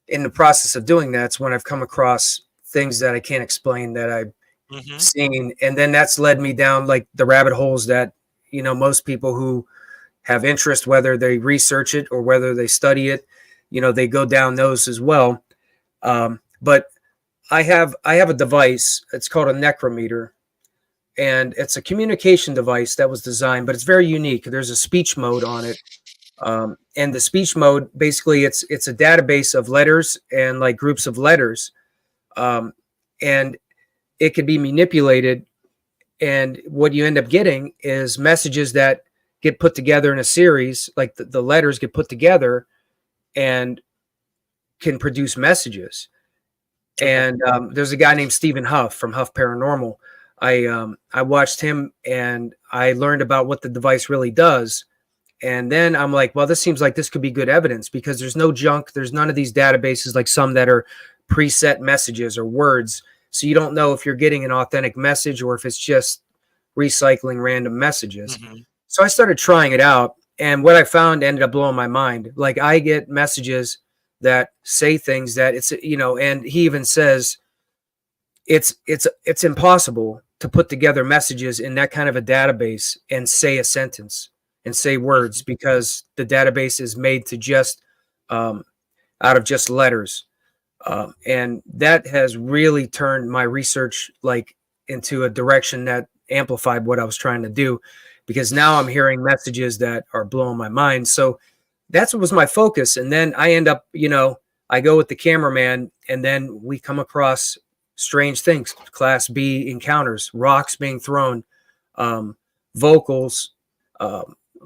in the process of doing that's when I've come across things that I can't explain that I've hmm seen, and then that's led me down like the rabbit holes that most people who have interest, whether they research it or whether they study it, they go down those as well. But I have a device. It's called a NecroMeter, and it's a communication device that was designed, but it's very unique. There's a speech mode on it, and the speech mode basically it's a database of letters and like groups of letters, and it can be manipulated. And what you end up getting is messages that get put together in a series, like the letters get put together and can produce messages. And there's a guy named Stephen Huff from Huff Paranormal. I watched him and I learned about what the device really does. And then I'm like, well, this seems like this could be good evidence, because there's no junk. There's none of these databases like some that are preset messages or words. So you don't know if you're getting an authentic message or if it's just recycling random messages. hmm So I started trying it out. And what I found ended up blowing my mind. Like I get messages that say things that it's, you know, and he even says it's impossible to put together messages in that kind of a database and say a sentence and say words, because the database is made to just out of just letters. And that has really turned my research like into a direction that amplified what I was trying to do, because now I'm hearing messages that are blowing my mind. So that's what was my focus. And then I end up, you know, I go with the cameraman, and then we come across strange things, class B encounters, rocks being thrown, vocals,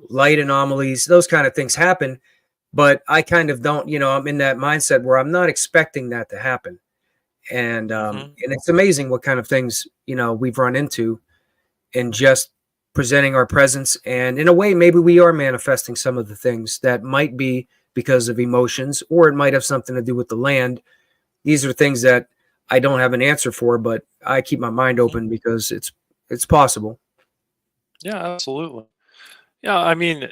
light anomalies, those kind of things happen. But I kind of don't, you know, I'm in that mindset where I'm not expecting that to happen. And it's amazing what kind of things, you know, we've run into in just presenting our presence. And in a way, maybe we are manifesting some of the things that might be because of emotions, or it might have something to do with the land. These are things that I don't have an answer for, but I keep my mind open because it's possible. Yeah, absolutely. Yeah, I mean,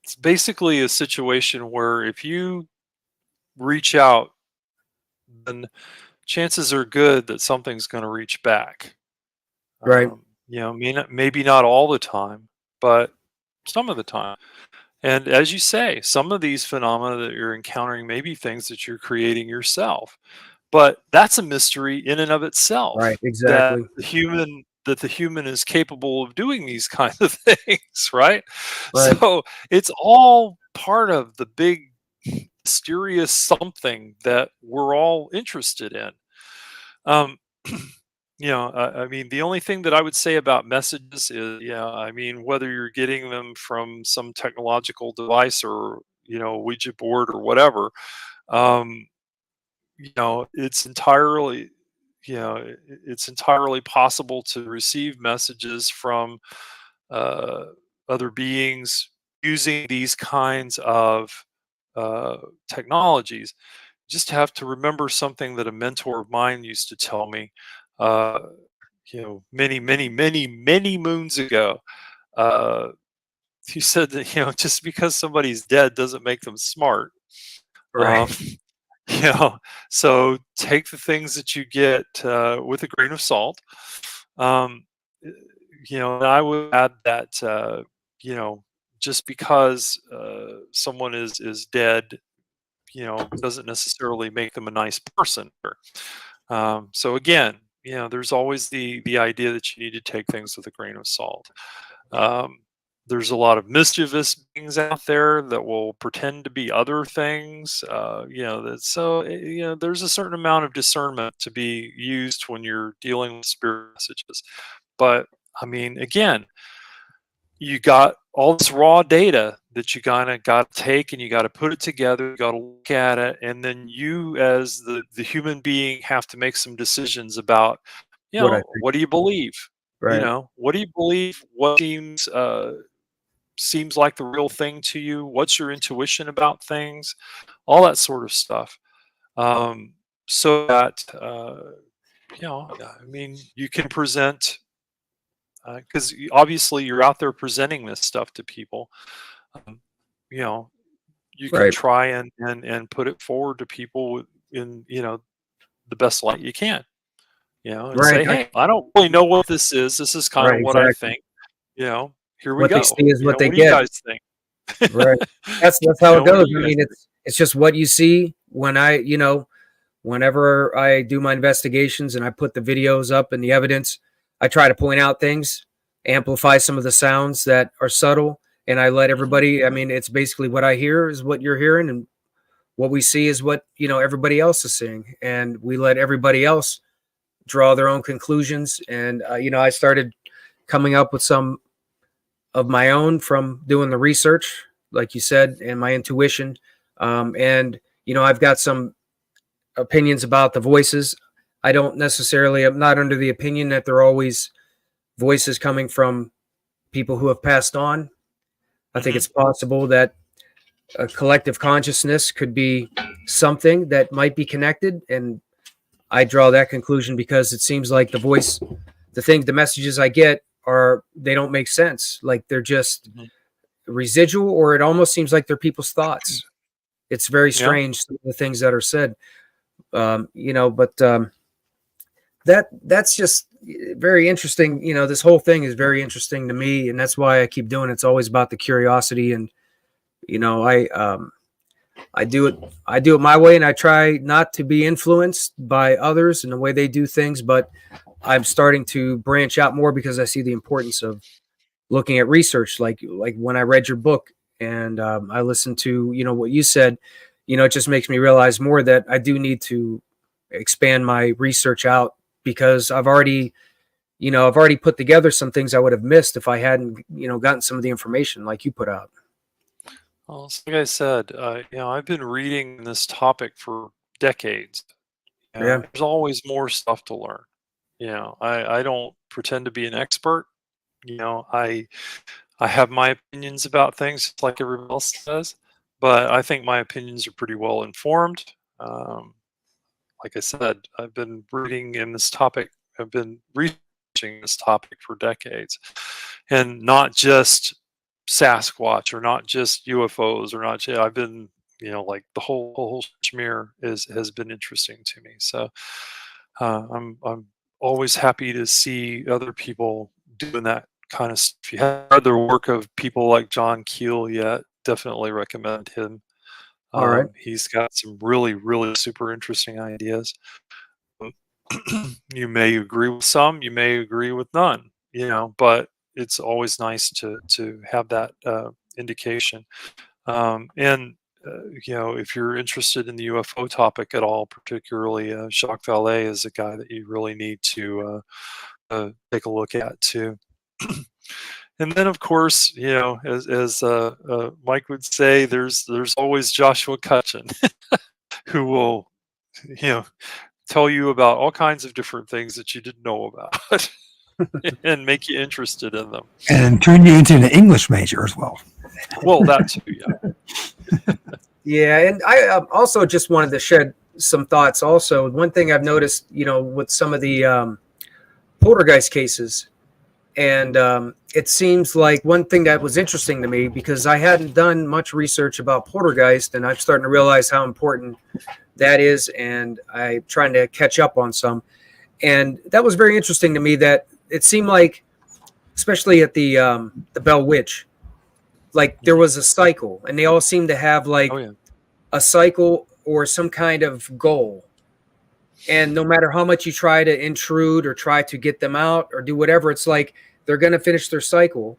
it's basically a situation where if you reach out, then chances are good that something's going to reach back. Right. You know, maybe not all the time, but some of the time. And as you say, some of these phenomena that you're encountering may be things that you're creating yourself. But that's a mystery in and of Right. itself, Exactly. that the human is capable of doing these kinds of things, right? Right. So it's all part of the big mysterious something that we're all interested in. Um, you know, I mean, the only thing that I would say about messages is, yeah, I mean, whether you're getting them from some technological device or, you know, Ouija board or whatever, um, you know, it's entirely, you know, it's entirely possible to receive messages from uh, other beings using these kinds of uh, technologies. Just have to remember something that a mentor of mine used to tell me, uh, you know, many moons ago. Uh, he said that, you know, just because somebody's dead doesn't make them smart. Um, Right. you know, so take the things that you get with a grain of salt. Um, uh, you know, and I would add that, you know, just because someone is dead, you know, doesn't necessarily make them a nice person. So again, you know, there's always the idea that you need to take things with a grain of salt. Um, there's a lot of mischievous beings out there that will pretend to be other things. You know, that so you know, there's a certain amount of discernment to be used when you're dealing with spirit messages. But I mean, again, you got all this raw data that you kind of got to take and you got to put it together. You got to look at it, and then you, as the human being, have to make some decisions about, you What I know, think. what do you believe? You Right. know, what do you believe? What seems like the real thing to you? What's your intuition about things? All that sort of stuff. Um, so that you know, I mean, you can present because obviously you're out there presenting this stuff to people. Um, you know, you can Right. try and put it forward to people in, you know, the best light you can. You know, and Right. say, hey, I don't really know what this is. This is kind of Right. what I Exactly. think. You know, here we What they go. see is You what know, they what do you get. guys think? Right. That's You how it know, what do goes. you I guys mean, think? it's just what you see when I, you know, whenever I do my investigations and I put the videos up and the evidence, I try to point out things, amplify some of the sounds that are subtle, and I let Mhm. everybody, I mean, it's basically what I hear is what you're hearing, and what we see is what, you know, everybody else is seeing. And we let everybody else draw their own conclusions. And, you know, I started coming up with some of my own from doing the research, like you said, and my intuition. And, you know, I've got some opinions about the voices. I don't necessarily, I'm not under the opinion that they're always voices coming from people who have passed on. I think Mhm. it's possible that a collective consciousness could be something that might be connected. And I draw that conclusion because it seems like the voice, the messages I get are, they don't make sense. Like they're just Mhm. residual, or it almost seems like they're people's thoughts. It's very Yeah. strange, some of the things that are said. But that's just very interesting. This whole thing is very interesting to me, and that's why I keep doing it. It's always about the curiosity, and I do it my way, and I try not to be influenced by others and the way they do things, but I'm starting to branch out more because I see the importance of looking at research, like when I read your book, and I listened to what you said. It just makes me realize more that I do need to expand my research out, because I've already put together some things I would have missed if I hadn't gotten some of the information like you put out. Well, like I said, I've been reading this topic for decades. Yeah. There's always more stuff to learn. I don't pretend to be an expert. I have my opinions about things just like everybody else does, but I think my opinions are pretty well informed. Like I said, I've been reading in this topic. I've been researching this topic for decades, and not just Sasquatch or not just UFOs or not. I've been, like the whole schmear has been interesting to me. So I'm always happy to see other people doing that kind of stuff. If you haven't read the work of people like John Keel yet, definitely recommend him. All right. He's got some really, really super interesting ideas. You may agree with some, you may agree with none, but it's always nice to have that indication. If you're interested in the UFO topic at all, particularly Jacques Vallée is a guy that you really need to take a look at too. And then, of course, as Mike would say, there's always Joshua Cutchin, who will, tell you about all kinds of different things that you didn't know about, and make you interested in them. And turn you into an English major as well. Well, that too, yeah. Yeah, and I also just wanted to shed some thoughts. Also, one thing I've noticed, with some of the poltergeist cases, and it seems like one thing that was interesting to me, because I hadn't done much research about poltergeist, and I'm starting to realize how important that is, and I'm trying to catch up on some. And that was very interesting to me, that it seemed like, especially at the Bell Witch, like there was a cycle, and they all seemed to have like a cycle or some kind of goal. And no matter how much you try to intrude or try to get them out or do whatever, it's like they're going to finish their cycle.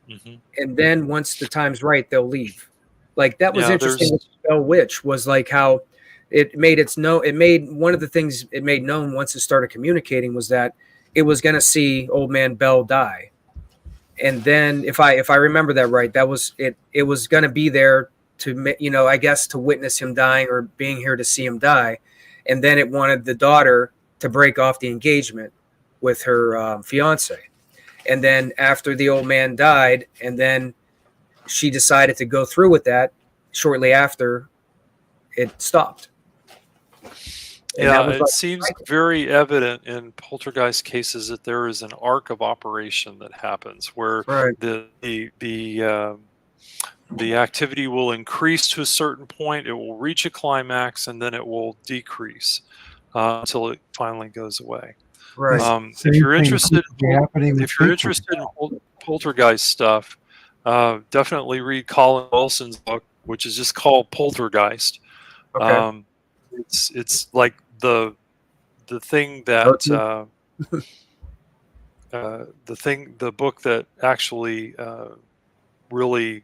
Mm-hmm. And then once the time's right, they'll leave. Like that was interesting with Bell Witch, was like how it made one of the things it made known once it started communicating was that it was going to see old man Bell die. And then if I remember that right, that was it. It was going to be there to, I guess, to witness him dying, or being here to see him die. And then it wanted the daughter to break off the engagement with her fiance. And then after the old man died, and then she decided to go through with that, shortly after it stopped. And yeah, it seems very evident in poltergeist cases that there is an arc of operation that happens where the activity will increase to a certain point, it will reach a climax, and then it will decrease until it finally goes away. Right. If you're interested in poltergeist stuff, definitely read Colin Wilson's book, which is just called Poltergeist. Okay. It's like the thing that the book that actually really,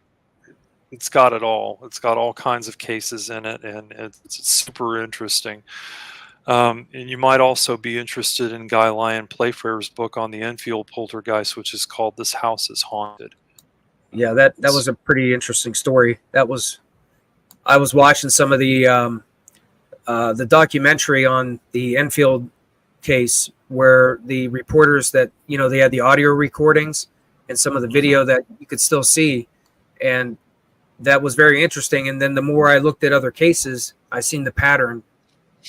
it's got it all. It's got all kinds of cases in it, and it's super interesting. And you might also be interested in Guy Lyon Playfair's book on the Enfield poltergeist, which is called "This House is Haunted." Yeah, that was a pretty interesting story. I was watching some of the documentary on the Enfield case, where the reporters that they had the audio recordings and some of the video that you could still see, and that was very interesting. And then the more I looked at other cases, I seen the pattern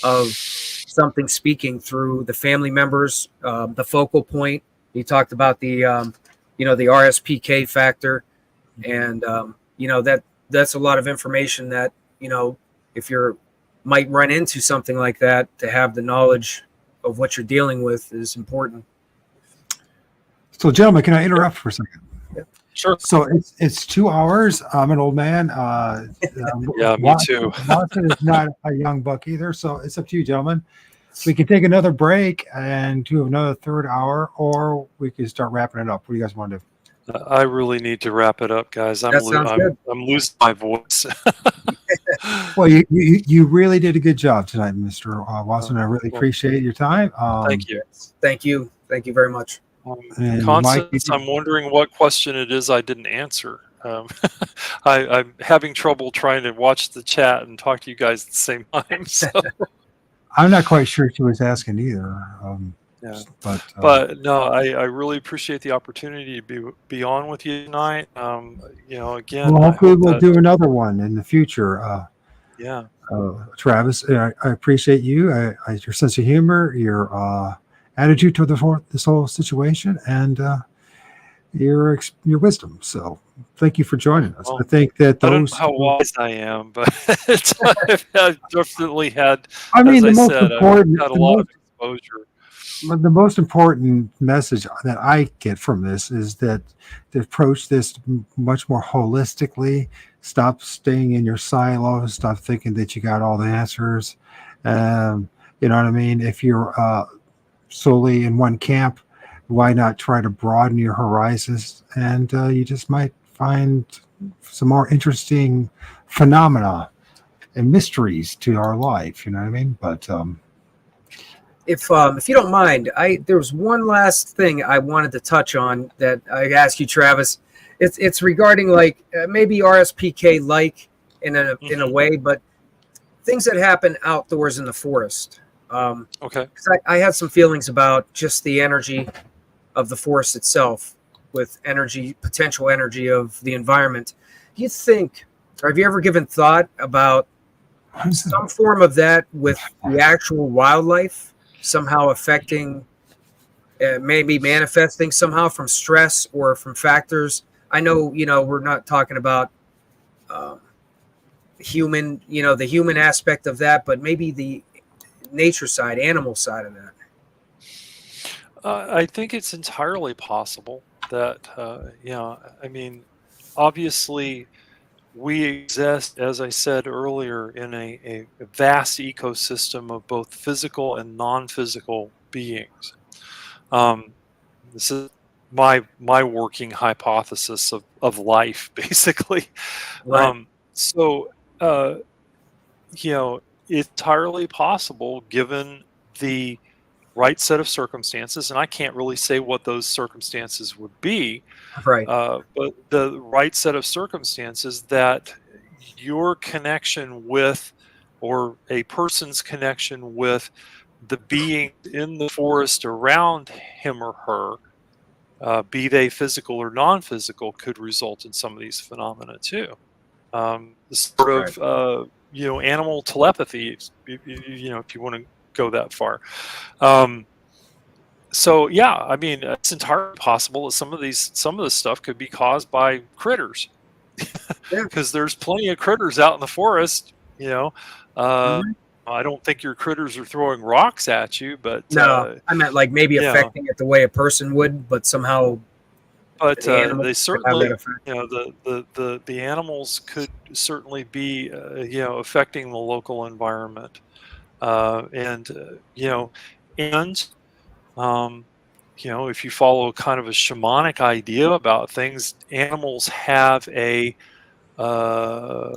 of something speaking through the family members, the focal point. You talked about the the RSPK factor, and that's a lot of information that if you're might run into something like that, to have the knowledge of what you're dealing with is important. So, gentlemen, can I interrupt for a second? Sure. So it's 2 hours. I'm an old man. Yeah, me too. Watson is not a young buck either. So it's up to you, gentlemen. We can take another break and do another third hour, or we can start wrapping it up. What do you guys want to do? I really need to wrap it up, guys. That sounds good. I'm losing my voice. Well, you really did a good job tonight, Mr. Watson. I really appreciate your time. Thank you. Thank you very much. And Constance, Mike, I'm wondering what question it is I didn't answer. I'm having trouble trying to watch the chat and talk to you guys at the same time. So. I'm not quite sure she was asking either. Yeah. But no, I really appreciate the opportunity to be on with you tonight. Again, well, hopefully we'll do another one in the future. Yeah. Travis, I appreciate you. Your sense of humor, your attitude toward this whole situation, and your wisdom. So, thank you for joining us. Well, I think that I don't those. know how wise I am, but I've definitely had. I mean, as the I most said, important. I've had a lot of exposure. The most important message that I get from this is that to approach this much more holistically. Stop staying in your silo. Stop thinking that you got all the answers. You know what I mean? If you're solely in one camp, why not try to broaden your horizons? And you just might find some more interesting phenomena and mysteries to our life. You know what I mean? But if you don't mind, there was one last thing I wanted to touch on that I asked you, Travis. It's regarding like maybe RSPK like in a way, but things that happen outdoors in the forest. Okay. 'Cause I had some feelings about just the energy of the forest itself, with potential energy of the environment. Do you think, or have you ever given thought about some form of that with the actual wildlife somehow affecting, maybe manifesting somehow from stress or from factors? I know, we're not talking about the human aspect of that, but maybe the nature side, animal side of that. I think it's entirely possible that, I mean, obviously we exist, as I said earlier, in a vast ecosystem of both physical and non-physical beings. This is my working hypothesis of life, basically. Right. So, it's entirely possible given the right set of circumstances, and I can't really say what those circumstances would be, Right. but the right set of circumstances that your connection with, or a person's connection with the being in the forest around him or her, be they physical or non-physical, could result in some of these phenomena too. Sort of, animal telepathy, if you want to go that far. So yeah, I mean, it's entirely possible that some of this stuff could be caused by critters, Yeah. because there's plenty of critters out in the forest. Mhm. I don't think your critters are throwing rocks at you, but No, I meant like maybe affecting it the way a person would, but somehow but the animal they could have certainly, that effect. the animals could certainly be, affecting the local environment, and and if you follow kind of a shamanic idea about things, animals have uh,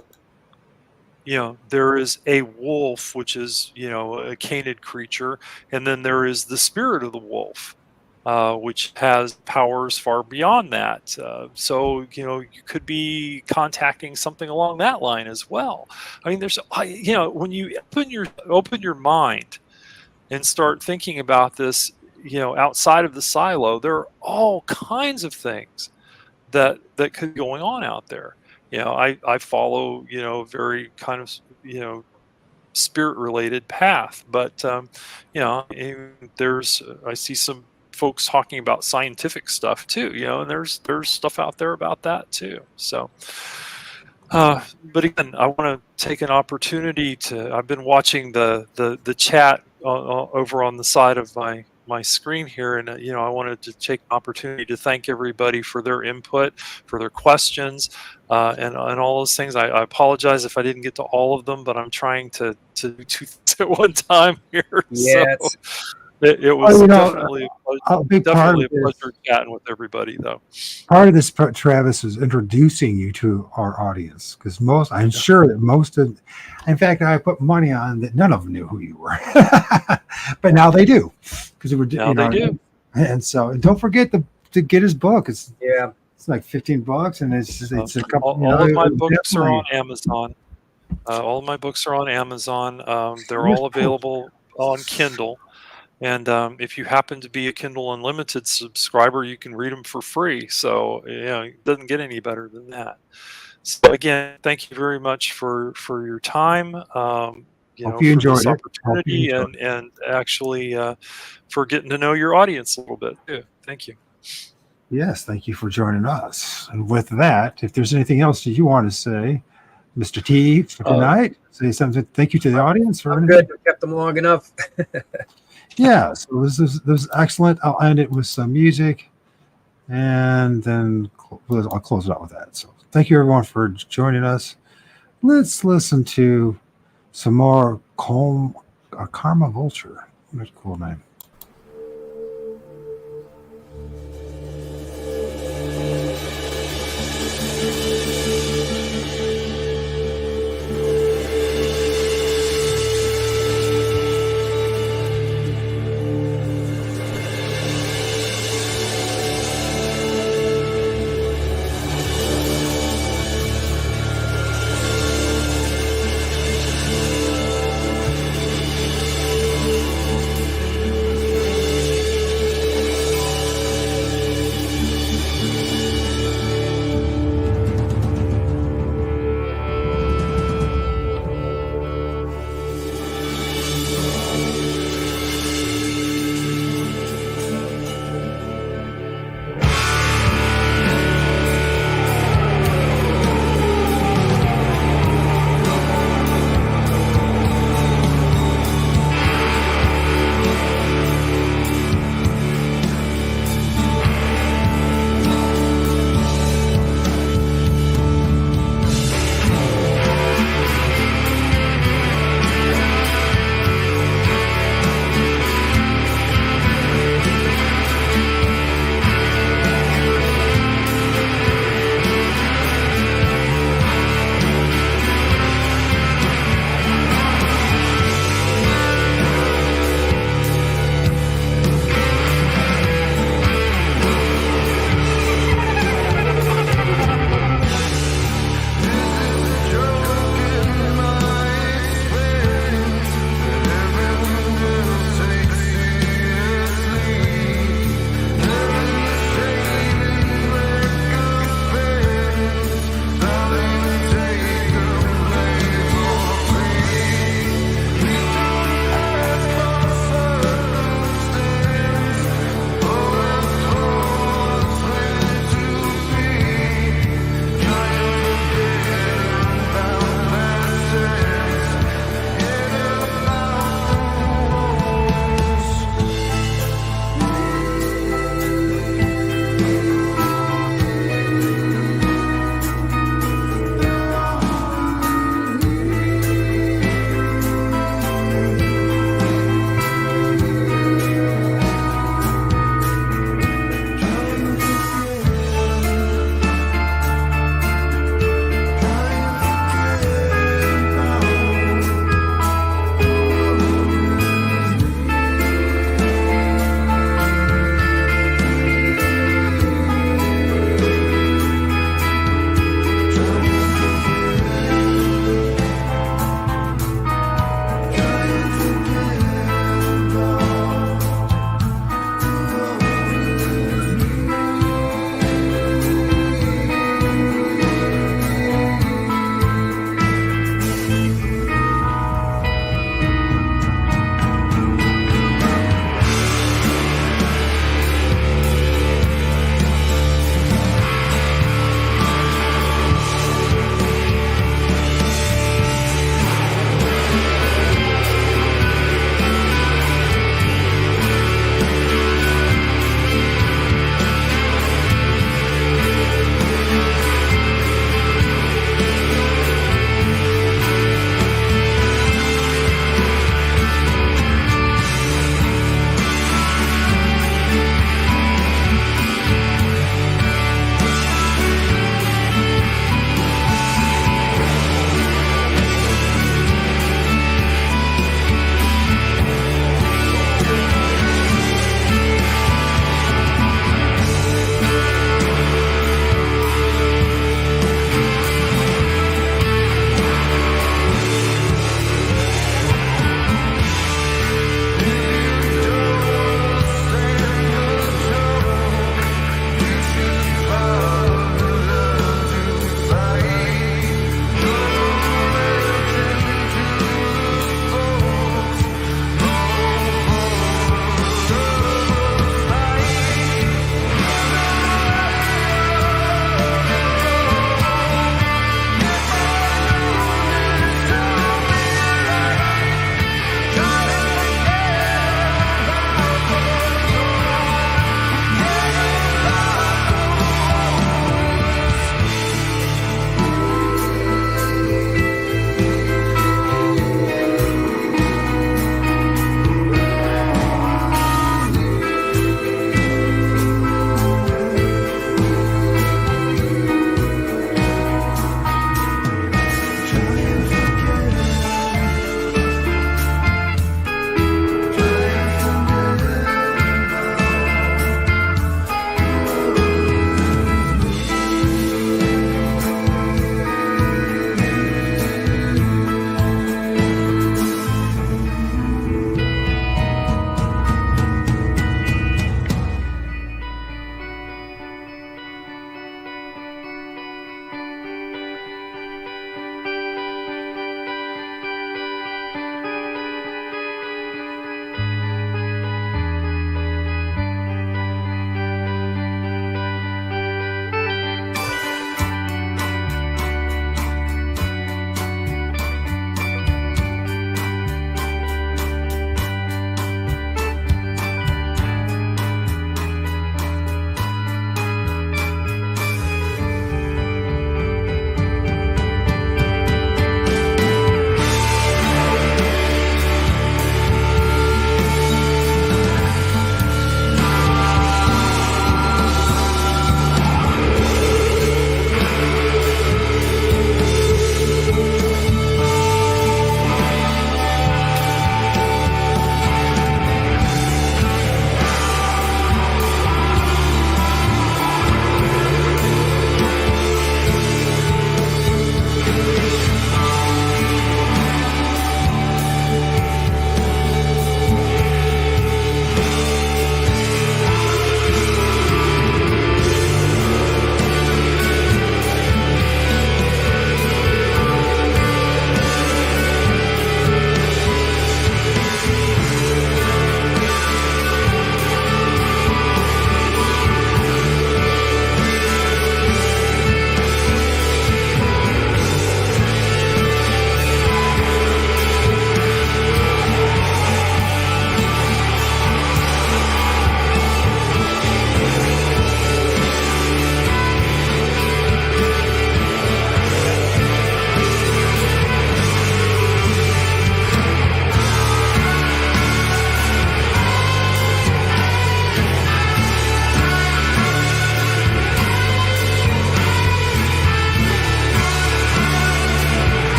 there is a wolf, which is, a canid creature, and then there is the spirit of the wolf, which has powers far beyond that. So, you could be contacting something along that line as well. I mean, when you open your mind and start thinking about this, outside of the silo, there are all kinds of things that could be going on out there. I follow, very kind of, spirit related path, but, I see some folks talking about scientific stuff too, and there's stuff out there about that too. So, But again, I want to take an opportunity to. I've been watching the chat over on the side of my screen here, and I wanted to take an opportunity to thank everybody for their input, for their questions, and all those things. I apologize if I didn't get to all of them, but I'm trying to do two things at one time here. Yeah, So it was definitely a big part definitely of a pleasure chatting with everybody, though. part of this, Travis, is introducing you to our audience, because I'm sure that most of, in fact, I put money on that none of them knew who you were, but now they do, because we're Now they do. and so, and don't forget to get his book. It's like $15, and it's a couple. All of my books are on Amazon. All of my books are on Amazon. They're all available on Kindle. And if you happen to be a Kindle Unlimited subscriber, you can read them for free. So it doesn't get any better than that. So again, thank you very much for your time. Hope you enjoyed this opportunity and actually for getting to know your audience a little bit too. Thank you. Yes, thank you for joining us. And with that, if there's anything else that you want to say, Mr. T, for tonight, say something. Thank you to the audience for I'm good. We kept them long enough. Yeah, so this was excellent. I'll end it with some music, and then I'll close it out with that. So thank you, everyone, for joining us. Let's listen to some more Karma Vulture. What a cool name.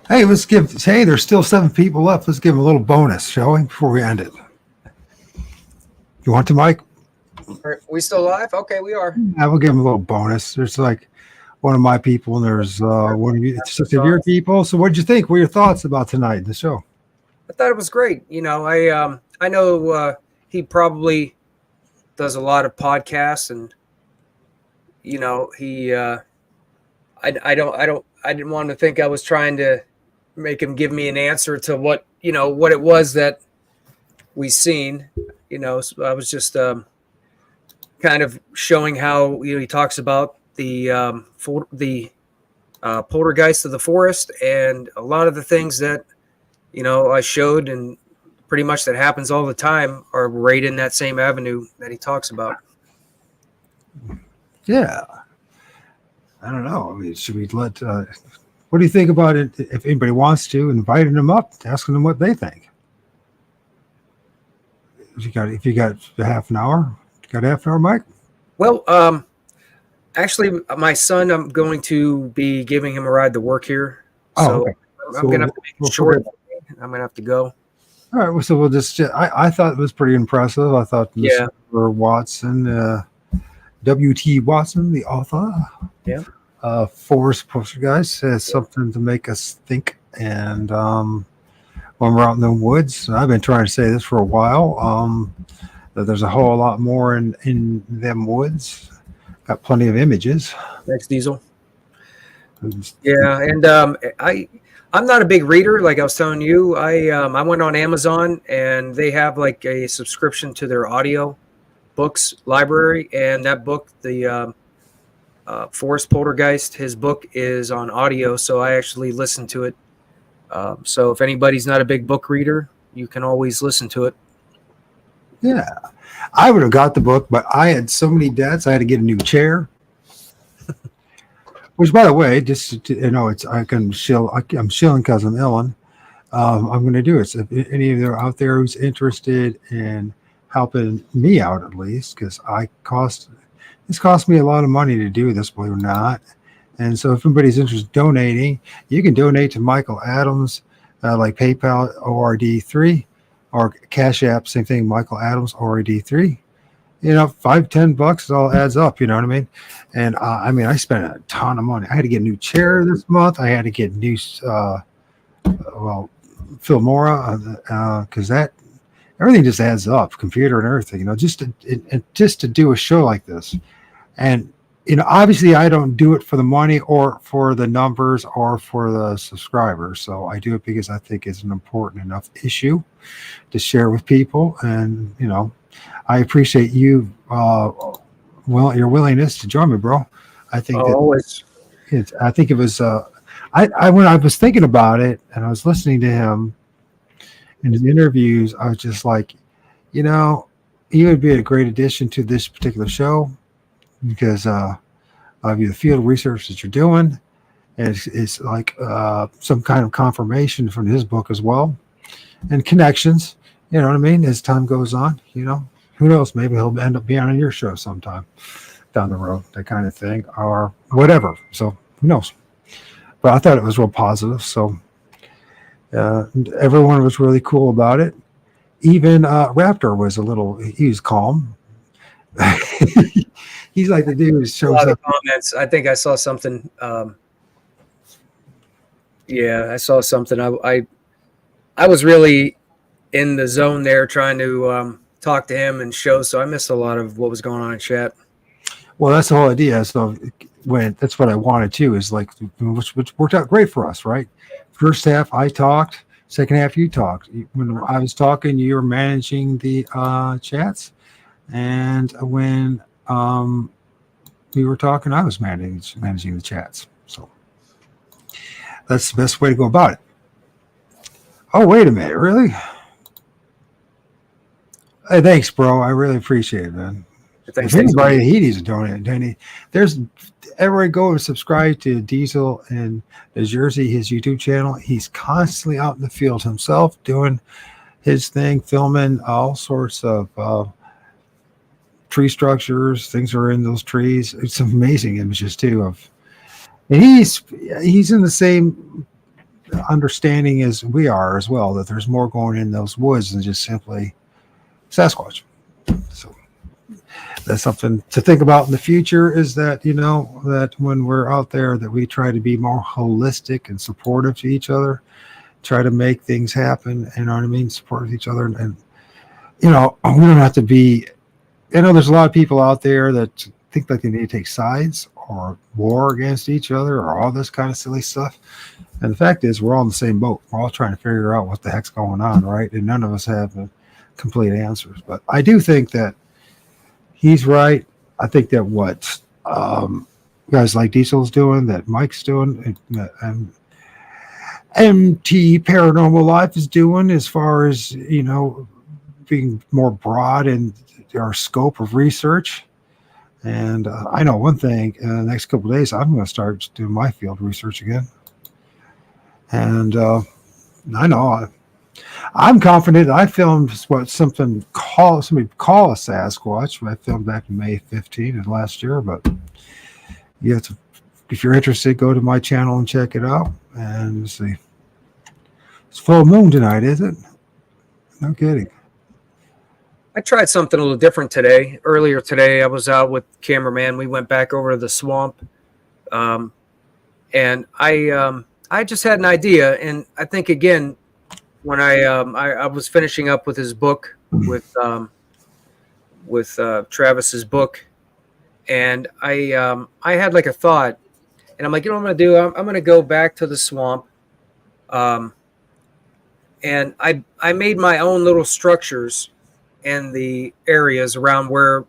Hey, there's still 7 people left. Let's give them a little bonus, shall we, before we end it? You want to, Mike? Are we still live? Okay, we are. Yeah, we'll give them a little bonus. There's like one of my people, and there's one of you, 6 of your people. So what'd you think? What are your thoughts about tonight in the show? I thought it was great. You know, I know he probably does a lot of podcasts, and you know, I didn't want to think I was trying to make him give me an answer to what it was that we seen. You know, so I was just kind of showing how he talks about the poltergeist of the forest, and a lot of the things that I showed, and pretty much that happens all the time, are right in that same avenue that he talks about. Yeah. I don't know. I mean, should we let? What do you think about it? If anybody wants to, inviting them up, asking them what they think. If you got a half an hour, Mike? Well, actually, my son, I'm going to be giving him a ride to work here, so okay. I'm going to have to make it short. I'm going to have to go. All right. Well, so we'll just. I thought it was pretty impressive. I thought Mr. Watson, W.T. Watson, the author. Yeah. Forest Poltergeist has something to make us think. And when we're out in the woods, I've been trying to say this for a while, that there's a whole lot more in them woods. Got plenty of images. Thanks, Diesel. Yeah, and I'm not a big reader. Like I was telling you, I went on Amazon, and they have like a subscription to their audio books library, and that book, the Forest Poltergeist, his book is on audio, so I actually listen to it. So if anybody's not a big book reader, you can always listen to it. Yeah, I would have got the book, but I had so many debts, I had to get a new chair. Which, by the way, just to, I'm shilling because I'm Ellen. I'm going to do it. So if any of you out there who's interested in helping me out, at least, because this cost me a lot of money to do this, believe it or not. And so if anybody's interested in donating, you can donate to Michael Adams, like PayPal, ORD3, or Cash App, same thing, Michael Adams, ORD3. $5-10, it all adds up, you know what I mean? And I spent a ton of money. I had to get a new chair this month. I had to get new, Filmora, because everything just adds up, computer and everything, just to do a show like this. And, obviously I don't do it for the money or for the numbers or for the subscribers. So I do it because I think it's an important enough issue to share with people. And, I appreciate you, your willingness to join me, bro. I think always. I think it was, when I was thinking about it and I was listening to him in his interviews, I was just like, you would be a great addition to this particular show because of the field research that you're doing. And it's like some kind of confirmation from his book as well, and connections, you know what I mean? As time goes on, who knows? Maybe he'll end up being on your show sometime down the road, that kind of thing, or whatever. So who knows? But I thought it was real positive. So everyone was really cool about it. Even Raptor was he was calm. He's like the dude who shows up. Comments. I think I saw something. I saw something. I was really in the zone there trying to talk to him and show, so I missed a lot of what was going on in chat. Well, that's the whole idea. So that's what I wanted too, is like, which worked out great for us, right? First half I talked, second half you talked. When I was talking, you were managing the chats, and when we were talking, I was managing the chats. So that's the best way to go about it. Oh, wait a minute, really? Hey, thanks, bro. I really appreciate it, man. If anybody he needs to donate, there's everywhere go and subscribe to Diesel in New Jersey, his YouTube channel. He's constantly out in the field himself doing his thing, filming all sorts of tree structures, things are in those trees. It's some amazing images too and he's in the same understanding as we are as well, that there's more going in those woods than just simply Sasquatch. So that's something to think about in the future, is that, you know, that when we're out there, that we try to be more holistic and supportive to each other, try to make things happen, you know what I mean? Support each other. And you know, we don't have to be, I know there's a lot of people out there that think like they need to take sides or war against each other or all this kind of silly stuff. And the fact is, we're all in the same boat. We're all trying to figure out what the heck's going on, right? And none of us have complete answers. But I do think that he's right. I think that what guys like Diesel's doing, that Mike's doing, and MT Paranormal Life is doing, as far as, you know, being more broad in our scope of research. And I know one thing, in the next couple of days, I'm going to start doing my field research again. And I know I'm confident. I filmed what somebody call a Sasquatch. I filmed back in May 15 of last year. But you have to, if you're interested, go to my channel and check it out. And see, it's full moon tonight, is it? No kidding. I tried something a little different today. Earlier today, I was out with cameraman. We went back over to the swamp, and I just had an idea. And I think, again, when I was finishing up with his book, with Travis's book, and I had like a thought, and I'm like, you know what I'm gonna do? I'm gonna go back to the swamp, and I made my own little structures in the areas around where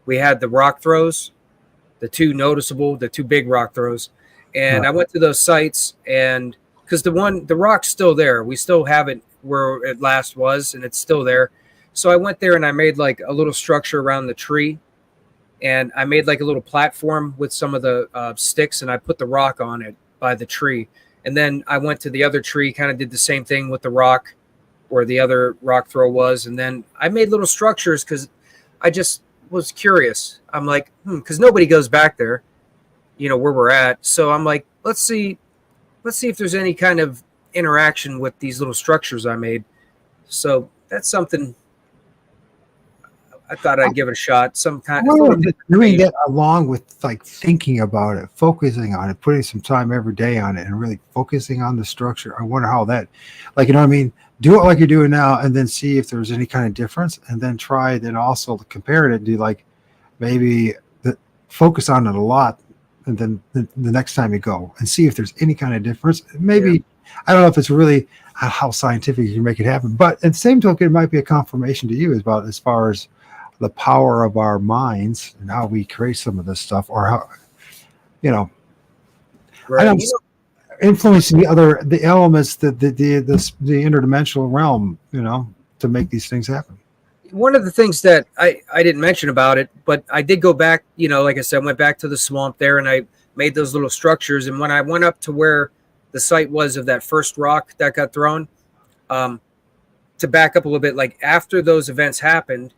we had the rock throws, the two big rock throws. And I went to those sites, and because the rock's still there, we still have it where it last was, and it's still there. So I went there and I made like a little structure around the tree, and I made like a little platform with some of the sticks, and I put the rock on it by the tree. And then I went to the other tree, kind of did the same thing with the rock where the other rock throw was. And then I made little structures because I just was curious. I'm like, because nobody goes back there, you know, where we're at. So I'm like, let's see if there's any kind of interaction with these little structures I made. So that's something I thought I'd give it a shot. Some kind of doing that along with like thinking about it, focusing on it, putting some time every day on it, and really focusing on the structure. I wonder how that, like, you know what I mean? Do it like you're doing now, and then see if there's any kind of difference, and then try then also to compare it and do like maybe focus on it a lot, and then the next time you go and see if there's any kind of difference. Maybe I don't know if it's really how scientific you can make it happen, but at the same token, it might be a confirmation to you as far as the power of our minds and how we create some of this stuff, or how, you know, right. I don't influencing the elements, the interdimensional realm, you know, to make these things happen. One of the things that I didn't mention about it, but I did go back, you know, like I said, I went back to the swamp there and I made those little structures. And when I went up to where the site was of that first rock that got thrown, to back up a little bit, like after those events happened,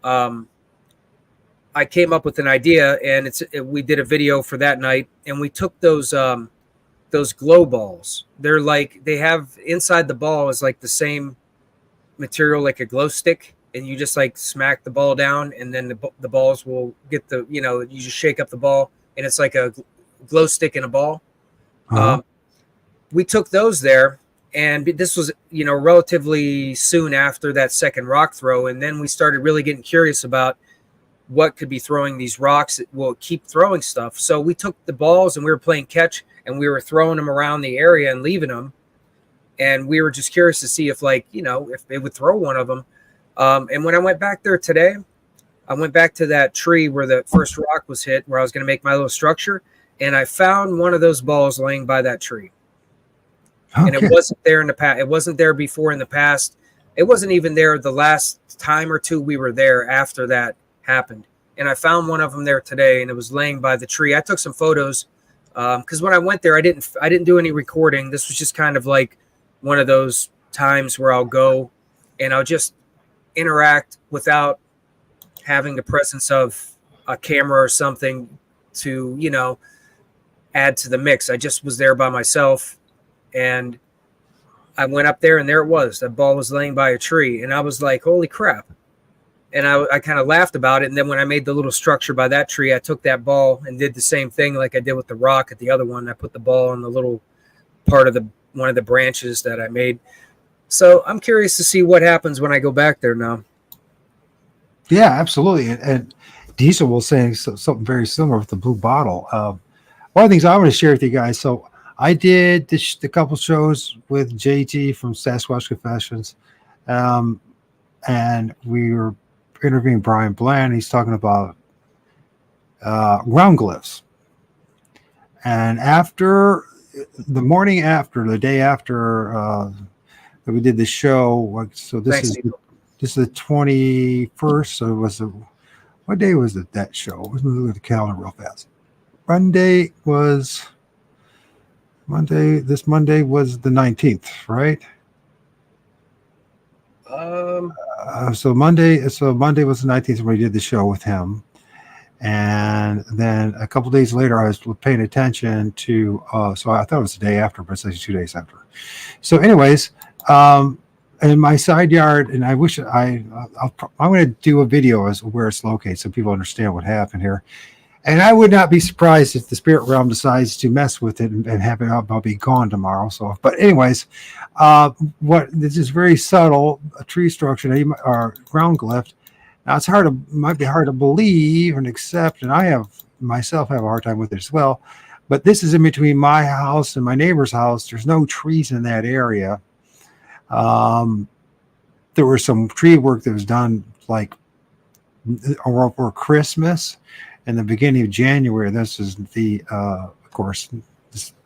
I came up with an idea, and we did a video for that night, and we took those glow balls. They're like, they have inside the ball is like the same material like a glow stick, and you just like smack the ball down, and then the balls will get the, you know, you just shake up the ball, and it's like a glow stick in a ball. We took those there, and this was, you know, relatively soon after that second rock throw. And then we started really getting curious about what could be throwing these rocks that will keep throwing stuff. So we took the balls and we were playing catch, and we were throwing them around the area and leaving them. And we were just curious to see if, like, you know, if they would throw one of them. And when I went back there today, I went back to that tree where the first rock was hit, where I was going to make my little structure. And I found one of those balls laying by that tree. Okay. And it wasn't there in the past. It wasn't there before in the past. It wasn't even there the last time or two we were there after that happened. And I found one of them there today, and it was laying by the tree. I took some photos because when I went there, I didn't do any recording. This was just kind of like one of those times where I'll go and I'll just interact without having the presence of a camera or something to, you know, add to the mix. I just was there by myself. And I went up there, and there it was. That ball was laying by a tree, and I was like, holy crap. And I kind of laughed about it. And then when I made the little structure by that tree, I took that ball and did the same thing like I did with the rock at the other one. I put the ball on the little part of one of the branches that I made. So I'm curious to see what happens when I go back there now. Yeah, absolutely. And Diesel was saying something very similar with the blue bottle. One of the things I want to share with you guys. So I did the couple shows with JT from Sasquatch Confessions, and we were interviewing Brian Bland. He's talking about ground glyphs. And after the day after that we did the show, so this is the 21st. So it was what day was it, that show? Let's look at the calendar real fast. This Monday was the 19th, right? So Monday was the 19th when we did the show with him. And then a couple days later, I was paying attention to, so I thought it was the day after, but it's actually 2 days after. So anyways, in my side yard, and I wish I'm going to do a video as where it's located so people understand what happened here. And I would not be surprised if the spirit realm decides to mess with it and have it I'll be gone tomorrow. So, but anyways, this is very subtle, a tree structure or ground glyph. Now it's might be hard to believe and accept, and I myself have a hard time with it as well. But this is in between my house and my neighbor's house. There's no trees in that area. There was some tree work that was done like over Christmas and the beginning of January. This is of course,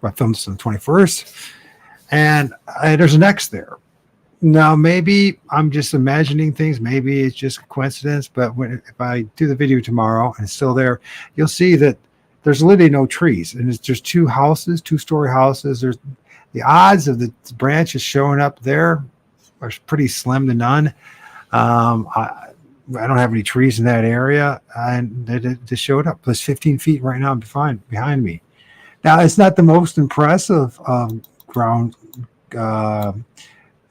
I filmed this on the 21st, and there's an X there. Now, maybe I'm just imagining things. Maybe it's just a coincidence. But if I do the video tomorrow and it's still there, you'll see that there's literally no trees. And there's two-story houses. There's the odds of the branches showing up there are pretty slim to none. I don't have any trees in that area. And they just showed up. There's 15 feet right now behind me. Now, it's not the most impressive ground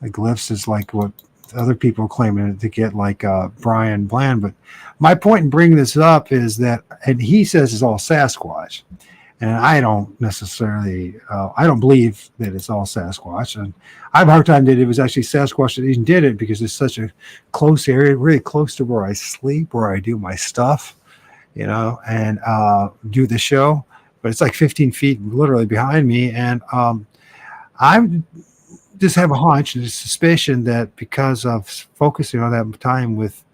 glyphs is like what other people are claiming to get, like Brian Bland. But my point in bringing this up is that, and he says it's all Sasquatch, and I don't necessarily, I don't believe that it's all Sasquatch, and I have a hard time that it was actually Sasquatch that even did it, because it's such a close area, really close to where I sleep, where I do my stuff, and do the show. But it's like 15 feet literally behind me, and I'm just have a hunch and a suspicion that because of focusing on that time with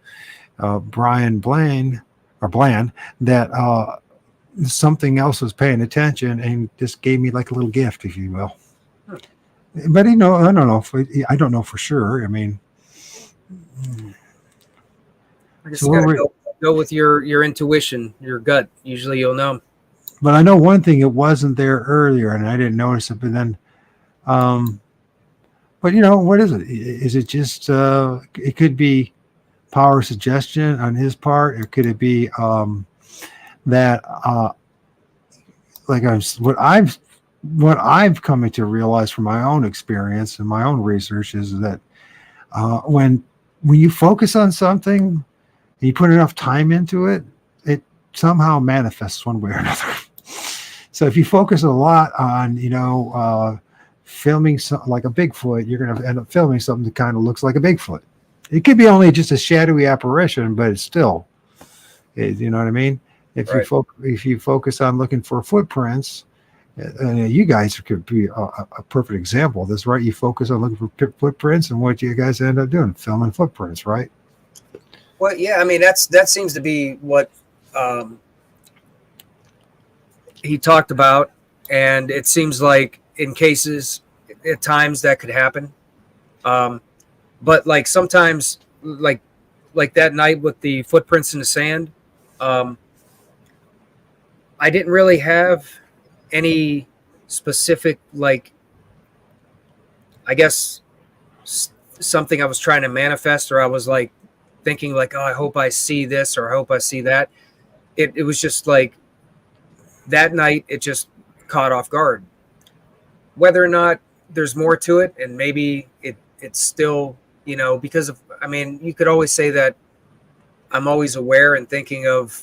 Brian Bland, that something else was paying attention and just gave me like a little gift, if you will. But I don't know for sure. I mean, I just gotta go with your intuition, your gut. Usually, you'll know. But I know one thing: it wasn't there earlier, and I didn't notice it. But then, but what is it? Is it just? It could be power suggestion on his part, or could it be that? What I've come to realize from my own experience and my own research is that when you focus on something and you put enough time into it, it somehow manifests one way or another. So if you focus a lot on, filming something like a Bigfoot, you're going to end up filming something that kind of looks like a Bigfoot. It could be only just a shadowy apparition, but it's still, you know what I mean? If you focus on looking for footprints, you guys could be a perfect example of this, right? You focus on looking for footprints, and what do you guys end up doing? Filming footprints, right? Well, yeah, I mean, that seems to be what he talked about, and it seems like in cases, at times that could happen. But like sometimes, like that night with the footprints in the sand, I didn't really have any specific, like, I guess something I was trying to manifest, or I was like thinking like, oh, I hope I see this, or I hope I see that. It was just like that night, it just caught off guard. Whether or not there's more to it, and maybe it's still, you know, because of, I mean, you could always say that I'm always aware and thinking of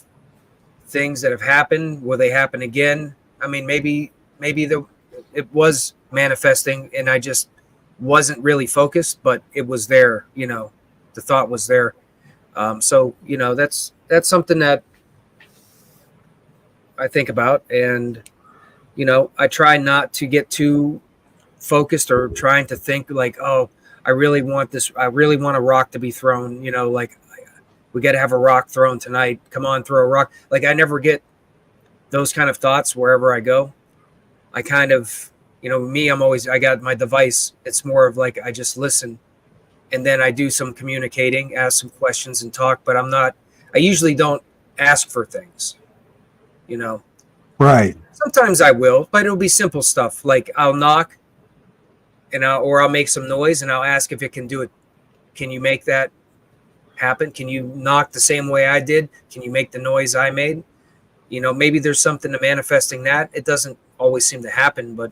things that have happened. Will they happen again? I mean, maybe it was manifesting and I just wasn't really focused, but it was there, you know, the thought was there. So, you know, that's something that I think about. And, you know, I try not to get too focused or trying to think like, oh, I really want this. I really want a rock to be thrown, you know, like we got to have a rock thrown tonight. Come on, throw a rock. Like I never get those kind of thoughts wherever I go. I kind of, you know, I got my device. It's more of like, I just listen and then I do some communicating, ask some questions and talk, but I usually don't ask for things, you know. Right. Sometimes I will, but it'll be simple stuff. Like I'll knock and I'll make some noise and I'll ask if it can do it. Can you make that happen? Can you knock the same way I did? Can you make the noise I made? You know, maybe there's something to manifesting that. It doesn't always seem to happen, but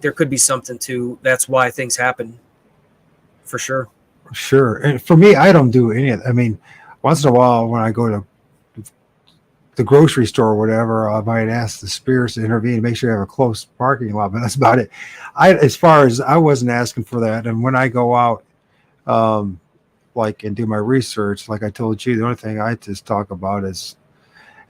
there could be something to, that's why things happen for sure. Sure. And for me, I don't do any of that. I mean, once in a while when I go to the grocery store or whatever, I might ask the spirits to intervene, make sure I have a close parking lot, but that's about it. As far as I wasn't asking for that. And when I go out, like, and do my research, like I told you, the only thing I just talk about is,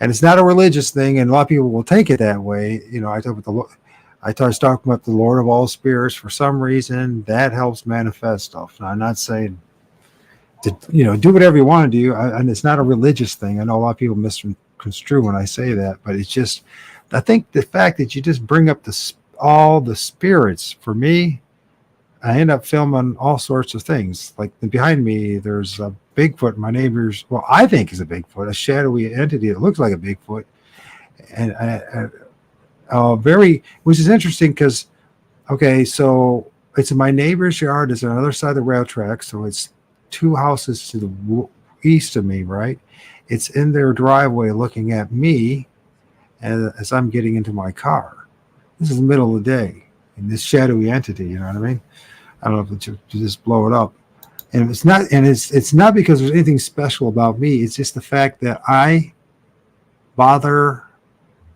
and it's not a religious thing, and a lot of people will take it that way. You know, I talking about the Lord of all spirits for some reason that helps manifest stuff. Now, I'm not saying to, you know, do whatever you want to do, and it's not a religious thing. I know a lot of people misconstrue when I say that, but it's just, I think the fact that you just bring up all the spirits, for me, I end up filming all sorts of things. Like behind me, there's a Bigfoot. My neighbor's, well, I think is a Bigfoot, a shadowy entity that looks like a Bigfoot, and which is interesting because, okay, so it's in my neighbor's yard. It's on the other side of the rail track, so it's 2 houses to the east of me, right? It's in their driveway looking at me as I'm getting into my car. This is the middle of the day, and this shadowy entity, you know what I mean? I don't know if to just blow it up. And it's not because there's anything special about me. It's just the fact that I bother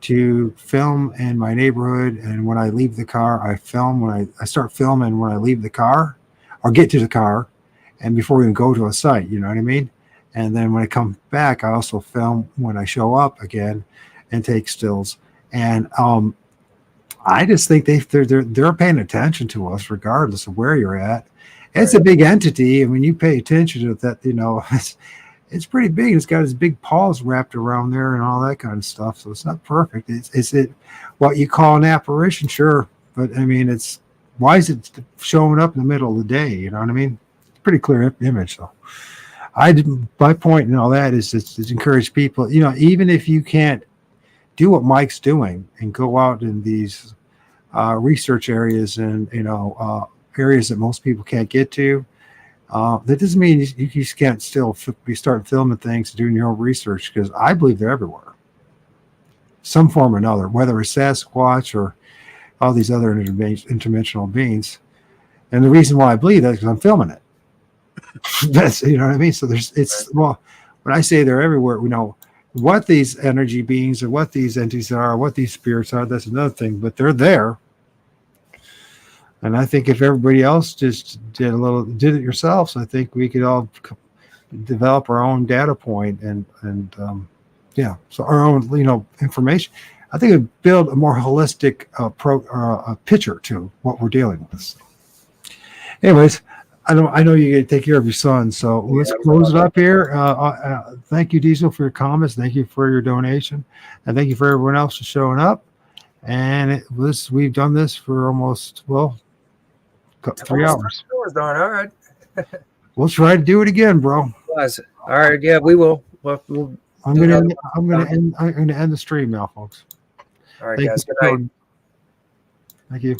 to film in my neighborhood, and when I leave the car, I film. I start filming when I leave the car or get to the car, and before we even go to a site, you know what I mean? And then when I come back, I also film when I show up again and take stills. And I just think they're paying attention to us regardless of where you're at. It's a big entity, and when you pay attention to that, you know, it's pretty big. It's got his big paws wrapped around there and all that kind of stuff. So it's not perfect. Is it what you call an apparition? Sure, but I mean, why is it showing up in the middle of the day? You know what I mean? It's a pretty clear image, though. My point in all that is to encourage people. You know, even if you can't do what Mike's doing and go out in these research areas and, you know, areas that most people can't get to, that doesn't mean you just can't still start filming things and doing your own research, because I believe they're everywhere, some form or another, whether it's Sasquatch or all these other interdimensional beings. And the reason why I believe that is because I'm filming it. That's, you know what I mean? So well, when I say they're everywhere, we know what these energy beings or what these entities are, what these spirits are. That's another thing, but they're there. And I think if everybody else just did it yourselves, I think we could all develop our own data point and so our own, you know, information. I think it'd build a more holistic picture to what we're dealing with. Anyways, I know you got to take care of your son, so let's close it up here. Thank you, Diesel, for your comments. Thank you for your donation, and thank you for everyone else for showing up. And we've done this for almost 3 hours. Done. All right. We'll try to do it again, bro. All right. Yeah, we will. I'm gonna end the stream now, folks. All right, guys. Good night. Thank you.